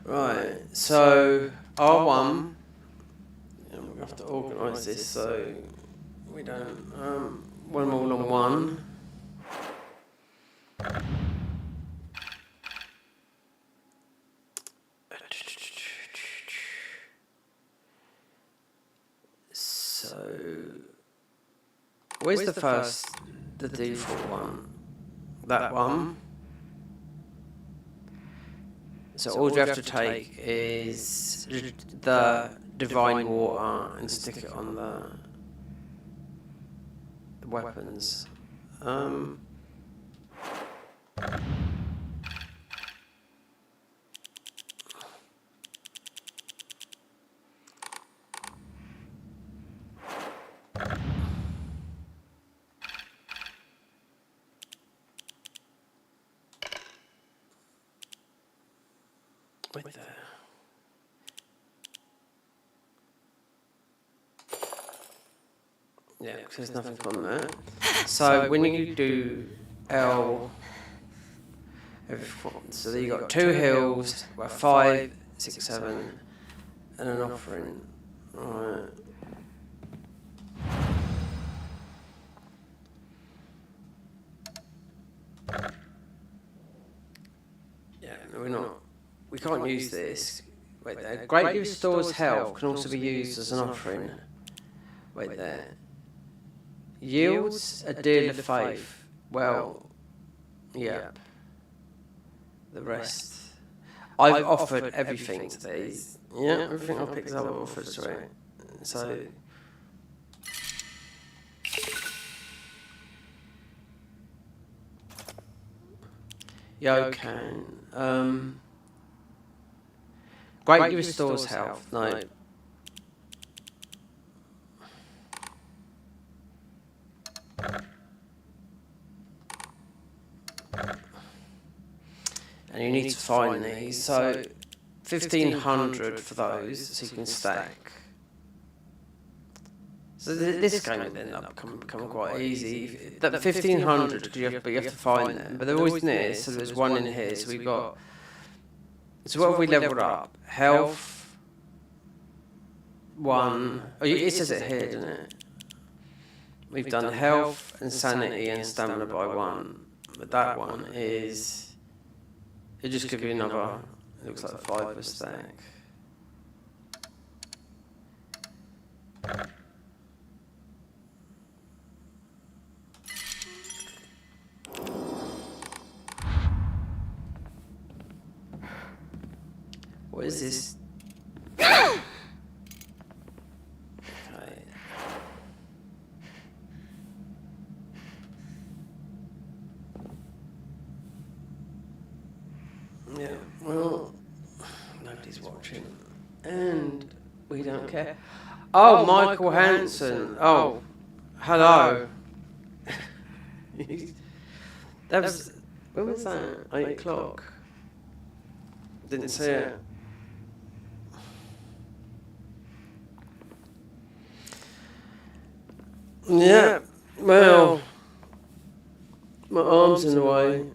Right, so R1. We have to organise this so we don't one all on one. So where's the first, the default one? That one. So all you have to take is the divine water and stick it on the weapons. Wait there. Yeah, because there's nothing on there. So when you do L, so you got 2 hills, well, 5, 6, 7, and an offering. Alright. Yeah, no, we're not. We can't use this. Wait there. Greatly restores health can also be used as an offering. Wait there. Yields a deal of faith. Well, yeah. The rest. I've offered everything to these. Yeah, everything I picked up I've offered to it. So. Yokan. Greatly restores health. No. And you need to find these. So 1,500 for those, so you can stack. So this game would end up becoming quite easy. That 1500, because you have to find them, but they're always near. So there's one in here. So we got. So what have we leveled up? Health. 1. Oh, it says it here, doesn't it? We've done health and sanity and stamina by 1. But that one is. It just gives you another. It looks like a 5 stack. What is this? Okay. Yeah, well, nobody's watching. And we don't care. Oh, Michael Hansen. Oh, hello. That was. When was that? 8 o'clock. Didn't see it. Yeah, well, my arm's in the way.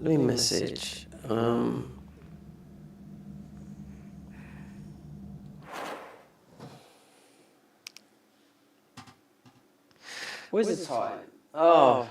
Let me message. Where's the time? Oh.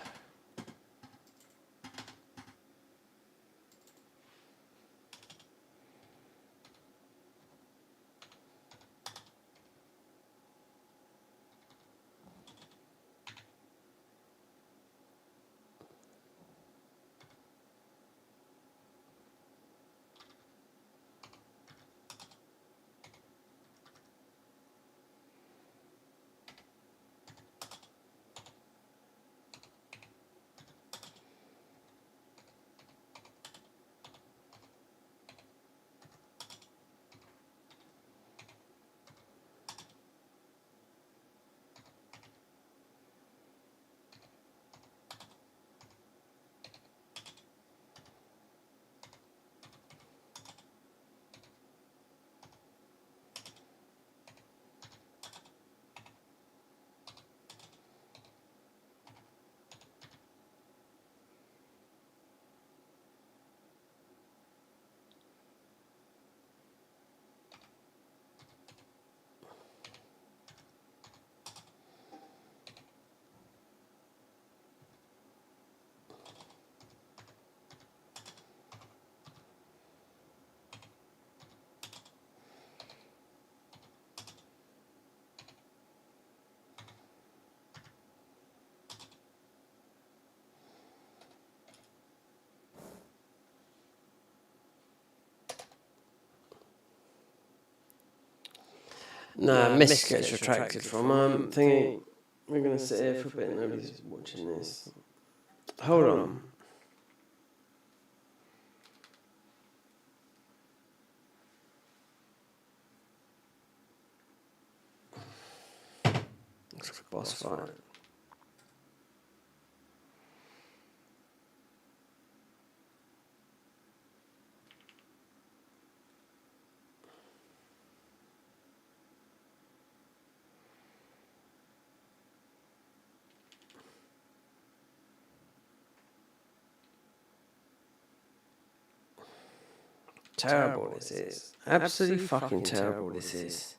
No, Miss gets retracted from thingy. We're gonna sit here for a bit. Nobody's watching this. Hold on. Looks like a boss fight. Terrible this is. Absolutely fucking terrible this is.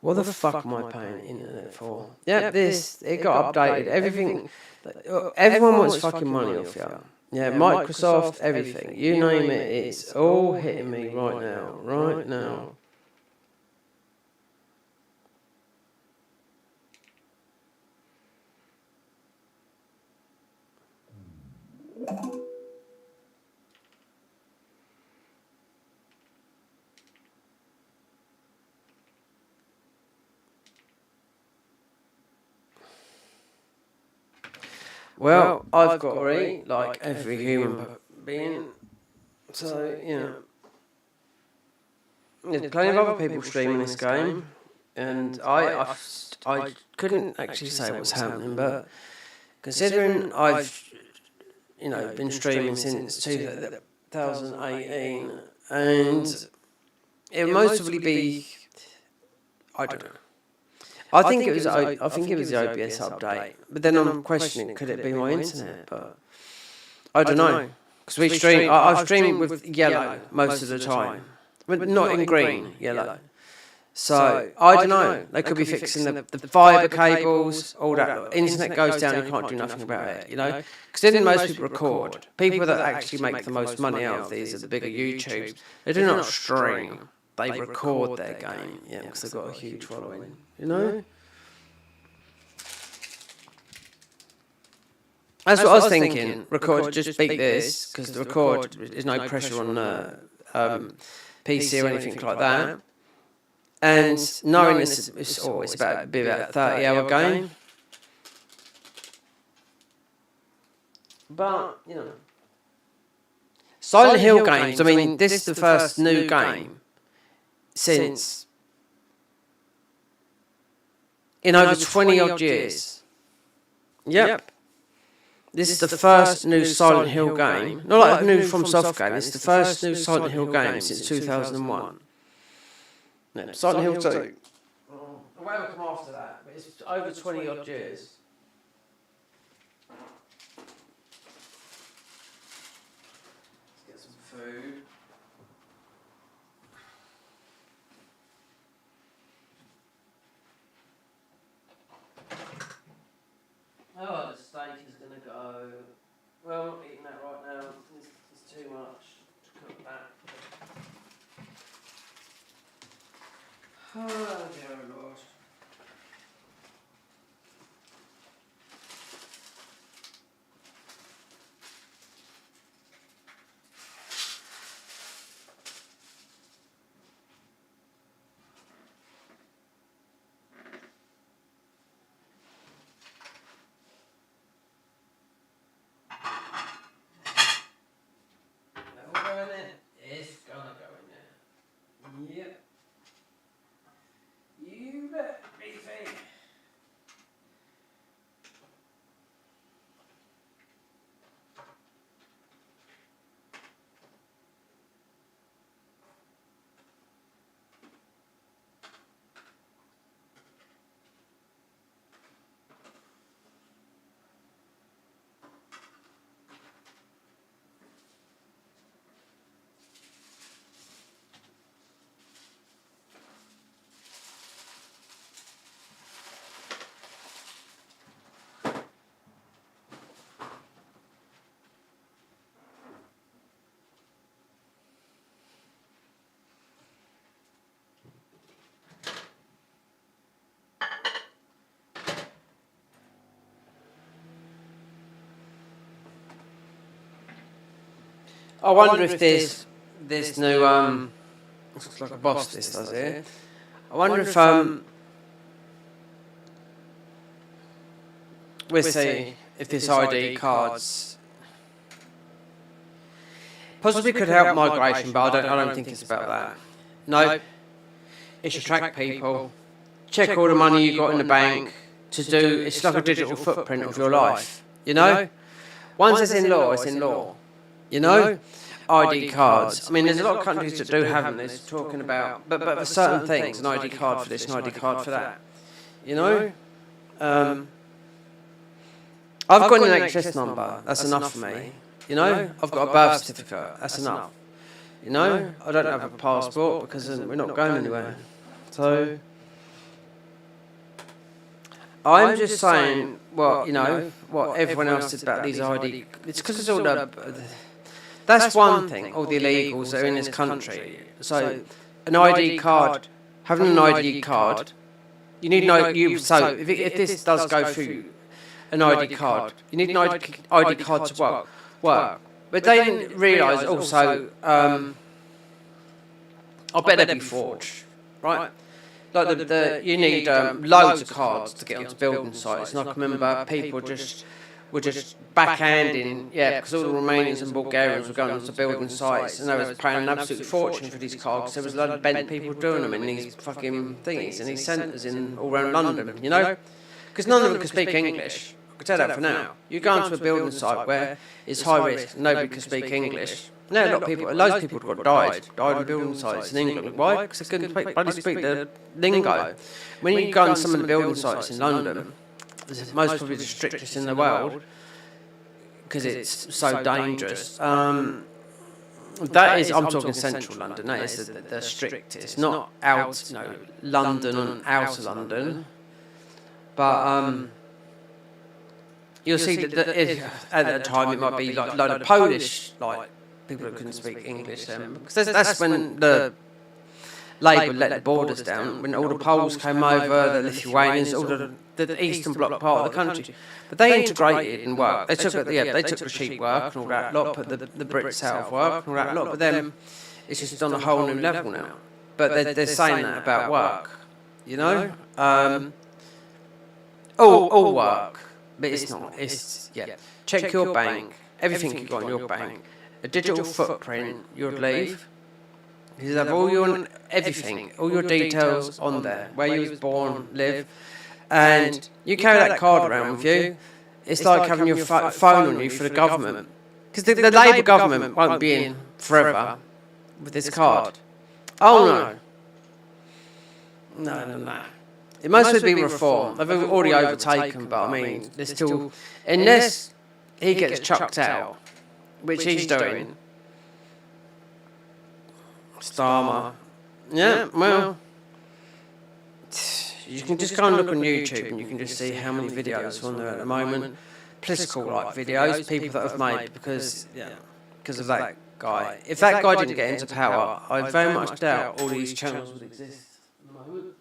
What the fuck am I paying internet for? Yeah, it got updated. Everything. Everyone wants fucking money off you. Yeah, Microsoft, everything. You name it, it's all hitting me right now. Right now. Well, I've got to eat like every human being, so, you know. There's plenty of other people streaming this game, and I couldn't actually say what's happening, but considering I've, been streaming since 2018, and it would mostly be, I don't know. I think it was the OBS update, but then I'm questioning, could it be my internet? But I don't know, because we stream. I stream with yellow most of the time, but not in green, yellow. So I don't know. They could be fixing the fibre cables, all that. Internet goes down, you can't do nothing about it, Because then most people record. People that actually make the most money out of these are the bigger YouTubes. They do not stream. They record their game, because they've got a huge following, That's what I was thinking. Record, just beat this, because the record, there's no pressure on the PC or anything like that. And knowing this, it's about a 30-hour game. But, Silent Hill games, I mean, this is the first new game since, in over 20-odd years. Yep. This is the first new Silent Hill game. Not like a new FromSoft game, it's the first new Silent Hill game since 2001. No, Silent Hill 2. The way will come after that, but it's over 20-odd years. Let's get some food. Oh, the steak is going to go. Well, I'm not eating that right now. It's too much to cook that. Oh, dear Lord. That'll go in there. It's gonna go in there. Yep. You bet, beefy. I wonder if this new looks like a boss. This does it. I wonder if we'll see if this ID cards possibly could help migration, but I don't think it's about that. No, it should track people, check all the money you got in the bank to do. It's like a digital footprint of your life. Once it's in law, it's in law. ID cards. I mean, there's a lot of countries that do have them. There's talking about, but for certain things, an ID card for this, an ID card for that. I've got an NHS number. That's enough for me. I've got a birth certificate. That's enough. I don't have a passport because we're not going anywhere. So I'm just saying, what everyone else said about these ID. It's because it's all that's one thing. All the illegals that are in this country. So an ID card, having an ID card, you need So if this does go through an ID card, you need an ID card to work. But they didn't realise also. I bet they'd be forged, right? Like you need loads of cards to get onto building sites. And I can remember people were just backhanding, because all the Romanians and Bulgarians were going onto building sites and they were paying an absolute fortune for these cards. There was a lot of bent people doing them in these fucking thingies and these centres in all around London, Because none of them could speak English, can tell that for now. You go into a building site where it's high risk, nobody can speak English. Now loads of people have died on building sites in England. Why? Because they couldn't speak the lingo. When you go on some of the building sites in London, it's most probably the strictest in the world because it's so dangerous. That is, I'm talking central London. That is the strictest, not out, London and outer London. But you'll see that at that time it might be like a load of Polish, like people who couldn't speak English then, because that's when the Labour let the borders down, when all the Poles came over, the Lithuanians, all the eastern bloc part of the country. But they integrated and worked. They took the sheep work and all that lot, put the Brits out of work and all that lot. But then it's just on a whole new level now. But they're saying that about work, you know. All work, but it's not. It's Check your bank, everything you got on your bank, a digital footprint you would leave. You have all your everything, all your details on there, where you was born, live, and you carry that card around with you. It's like having your phone on you for the government, because the Labour government won't be in forever with this card. Oh no. It must have been reformed. They've already overtaken, but I mean, there's still, unless he gets chucked out, which he's doing. Starmer. Yeah, well, you can just go and look on YouTube and you can just see how many videos are on there at the moment. Political like videos, people that have made because of that guy. If that guy didn't get into power, I very much doubt all these channels would exist at the moment.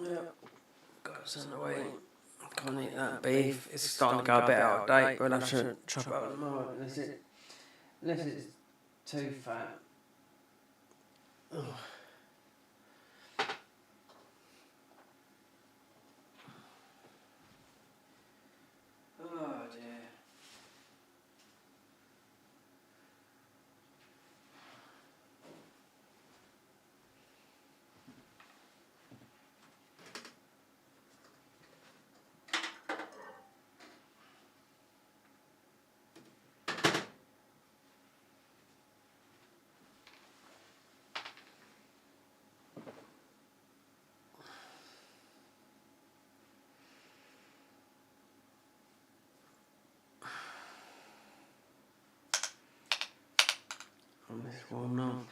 Yep, got some away. Can't eat that beef. It's starting to go a bit out of date, but I should chop it up more unless it's too fat. Oh. Oh dear. On this one now.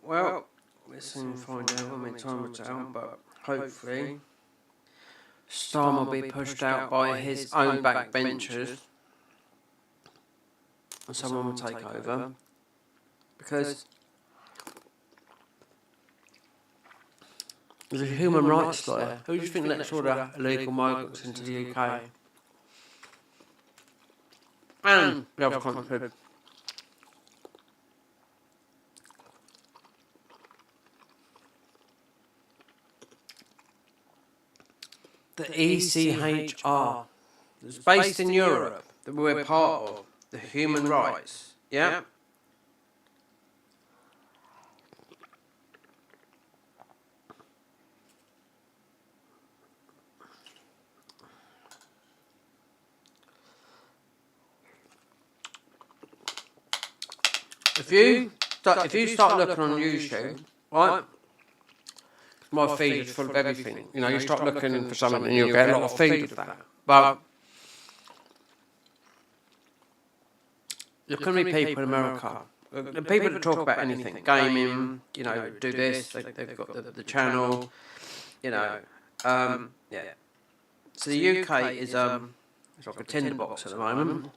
Well, we'll soon find out when my time will tell, but hopefully Storm will be pushed out by his own backbenchers and someone will take over, because there's a human rights lawyer. Who do you think lets all the illegal migrants into the UK? And the other country. The ECHR. It's based in Europe, that we're part of, the human rights. Yeah? if you start looking on YouTube, right? My feed is full of everything. You know, you start looking for something and you'll get a lot of feed of that. But there can be people in America, the people that talk about anything, gaming, you know, do this, they've got the channel, you know, yeah. So the UK is it's like a tinderbox at the moment.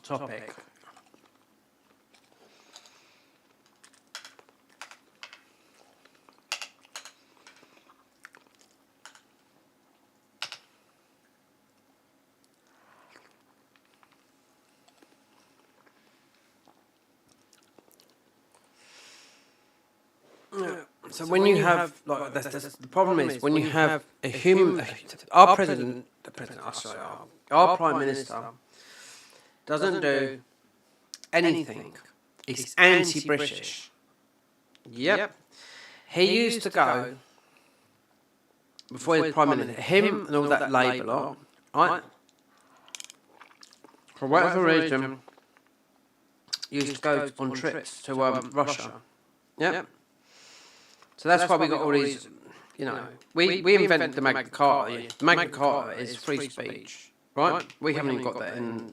Topic. So when you have, like, the problem is when you have a human, our president, our prime minister doesn't do anything. He's anti-British. Yep. He used to go, before he was prime minister, him and all that Labour lot, right? For whatever reason, used to go on trips to Russia. Yep. So that's why we got all these, you know, we invented the Magna Carta. The Magna Carta is free speech, right? We haven't even got that in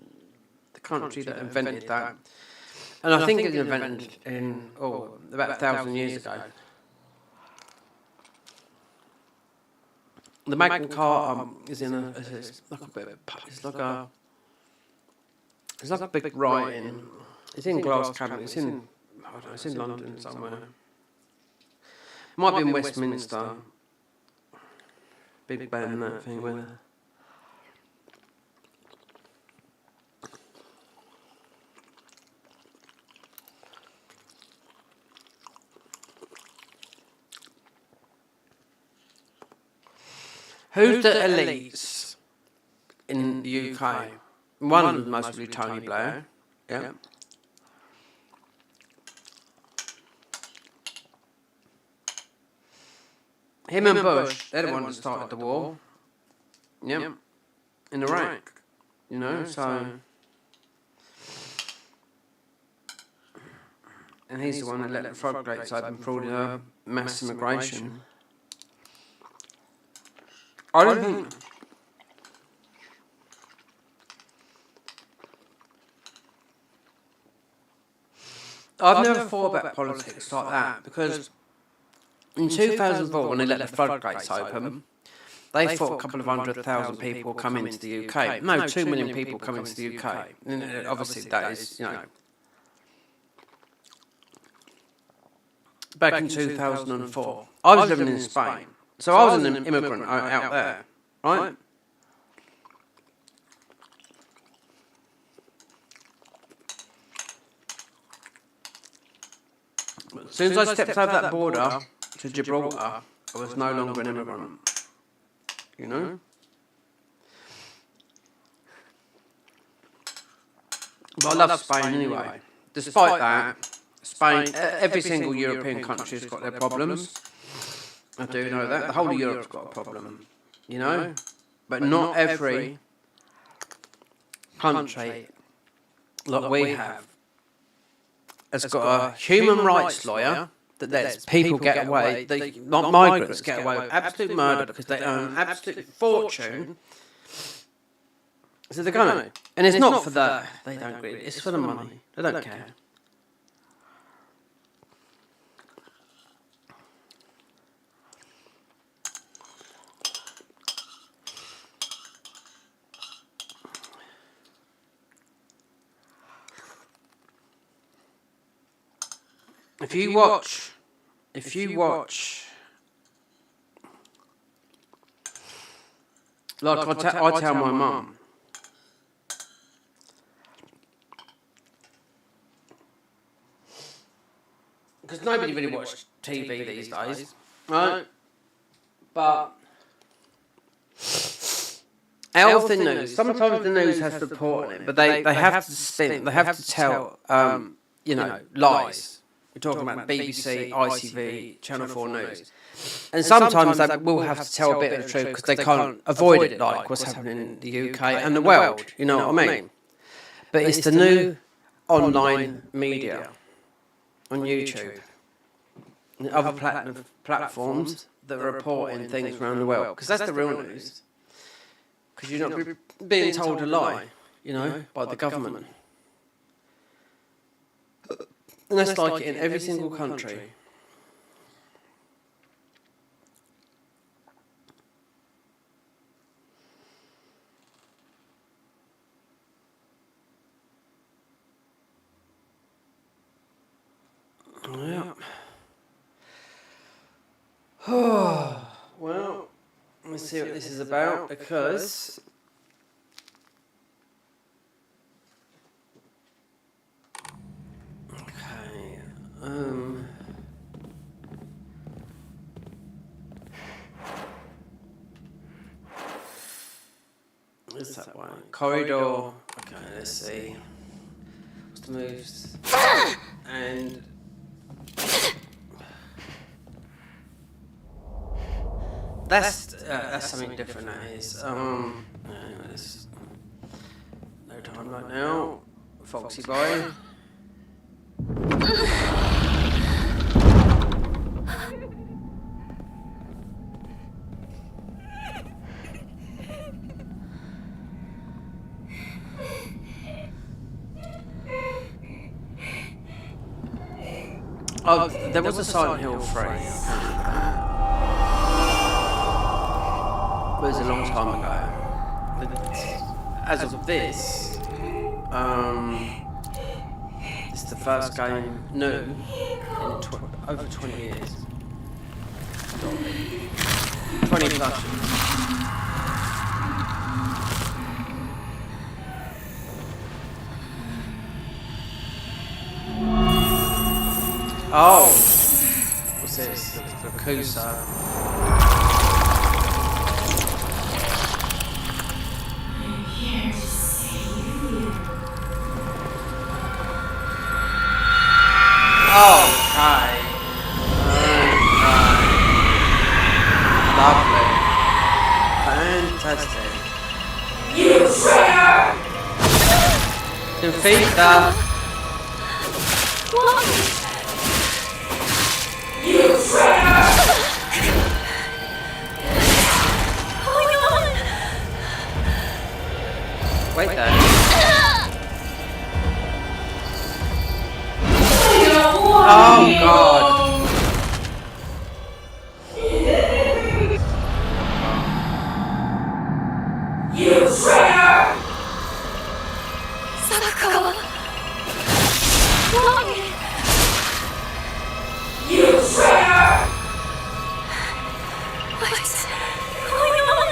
the country that invented that. And I think it was invented in, about 1,000 years ago. The Magna Carta is in it's like a bit of, it's like a big writing. It's in glass cabinet. It's in, I don't know, it's in London somewhere. Might be in Westminster. Big Ben, that thing with. Who's the elites in the UK? One of them mostly Tony Blair. Yeah. Him and Bush, they're the ones that started the war. Yep. In Iraq. You know, so. And he's the one that let the floodgates open for all the mass immigration. I don't think. I've never thought about politics like that because. In 2004, when they let the floodgates open, they thought a couple of 100,000 people come into the UK. No, 2 million people come into the UK. And obviously, that is, you know. Back in 2004, I was living in Spain. So I was an immigrant out there, right? As soon as I stepped over that border to Gibraltar, I was no longer an immigrant. You know? But I love Spain anyway. Despite that, Spain, every single European country's got their problems. I do know that. The whole of Europe's got a problem. You know? But not every country like we have has got a human rights lawyer that lets people get away, not migrants get away with absolute murder because they earn an absolute fortune. So they're going to. And it's not for that. They don't really. It's for the money. They don't care. If you watch, like I tell my mum, because nobody really watches TV these days, right? But health and news. Sometimes the news has support in it, but they have to spin. They have to tell, you know, lies. We're talking about BBC, ITV, Channel 4 News. And sometimes they will have to tell a bit of the truth because they can't avoid it, like what's happening in the UK and the world, you know what I mean? But it's the new online media on YouTube and other platforms that are reporting things around the world. Because that's the real news. Because you're not being told a lie, you know, by the government. And that's like it in every single country. Yeah. Well, let's see what this is about, because okay, where's that one? Corridor. Okay, let's see. What's the moves? And that's something different. That is. Anyways, no time right now. Foxy boy. Oh, there was a Silent Hill 3. It was a long time ago. As of this, it's the first game new in over 20 years. 20 plus years. Oh! What's this? The Kusa. Okay. Lovely. Fantastic. You traitor! Defeat the... You traitor! Wait there. Oh God! You traitor! Sadako! Why? You traitor! What's going on?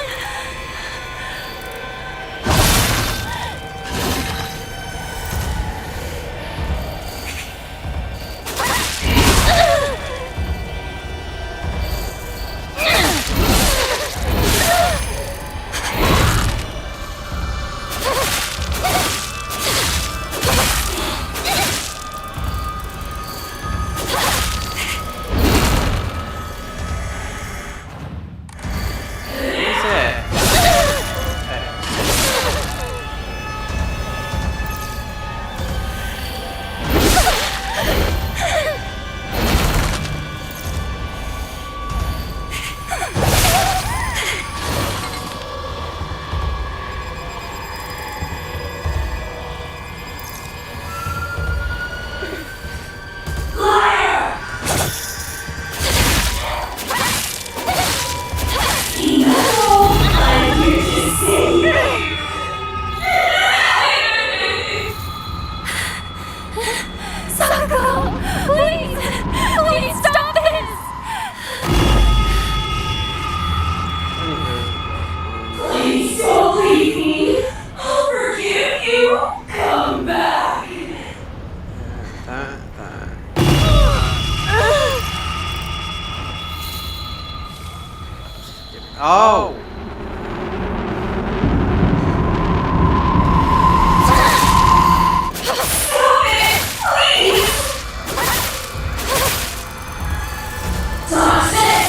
Oh! Stop it! Please! Stop this!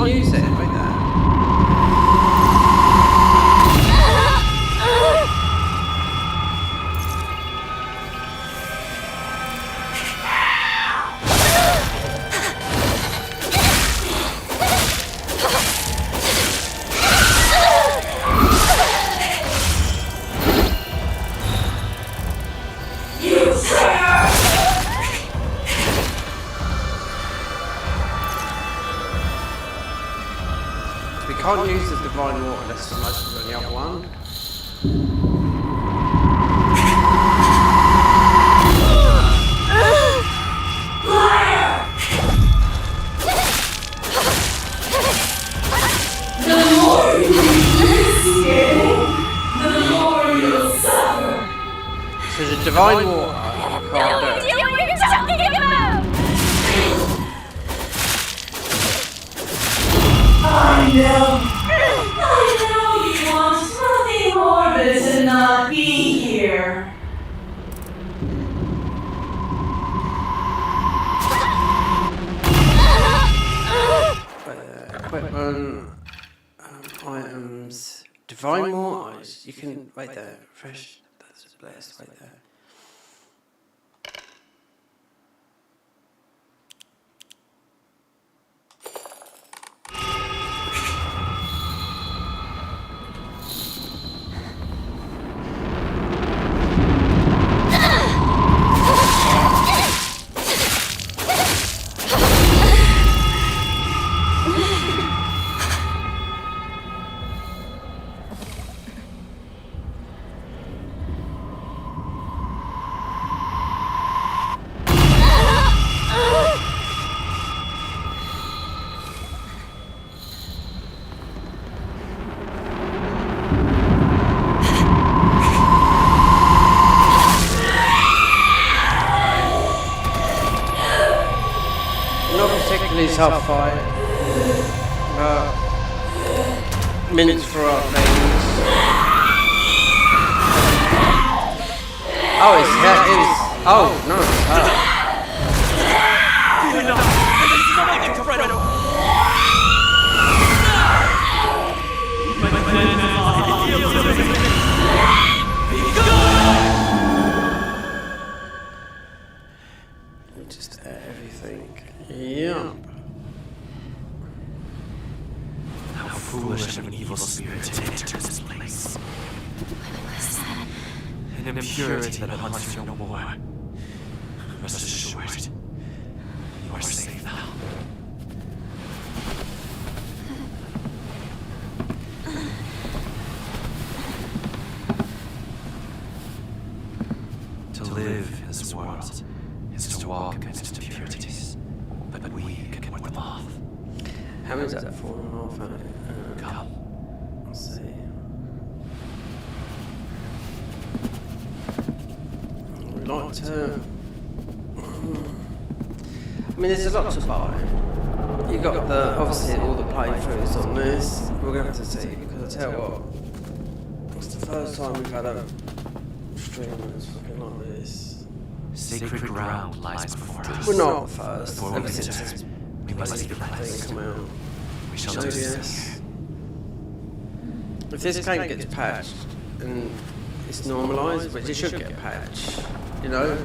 can't use it. Wait there. We can't use the divine water unless the most of the other one. The more you escape, the more you'll suffer. So the divine water can't do it. idea what you're talking about! I know you want nothing more than to not be here. Equipment, items, divine waters. You can wait there. Fresh. That's blessed. Wait there. Particularly tough fight, but minutes for our things. Oh, it's her. It is. Oh no, it's her. Just everything. Yeah. How foolish of an evil spirit to enter this place. An impurity that haunts you no more. Rest assured, you are safe now. To live in this world is to walk amidst impurities, but we can ward them off. How many is that? 4.5. Come. Let's see. We'd like to. I mean, there's a lot to buy. You got the obviously all the playthroughs on this. We're gonna have to see because I tell you what, it's the first time we've had a stream that's fucking like this. Sacred ground lies before us. We're not the first. Before Ever we since enter, this we must bloody give thing thanks. come out. We shall So do yes. this. If this game gets patched and it's normalised, which it should get patched, you know.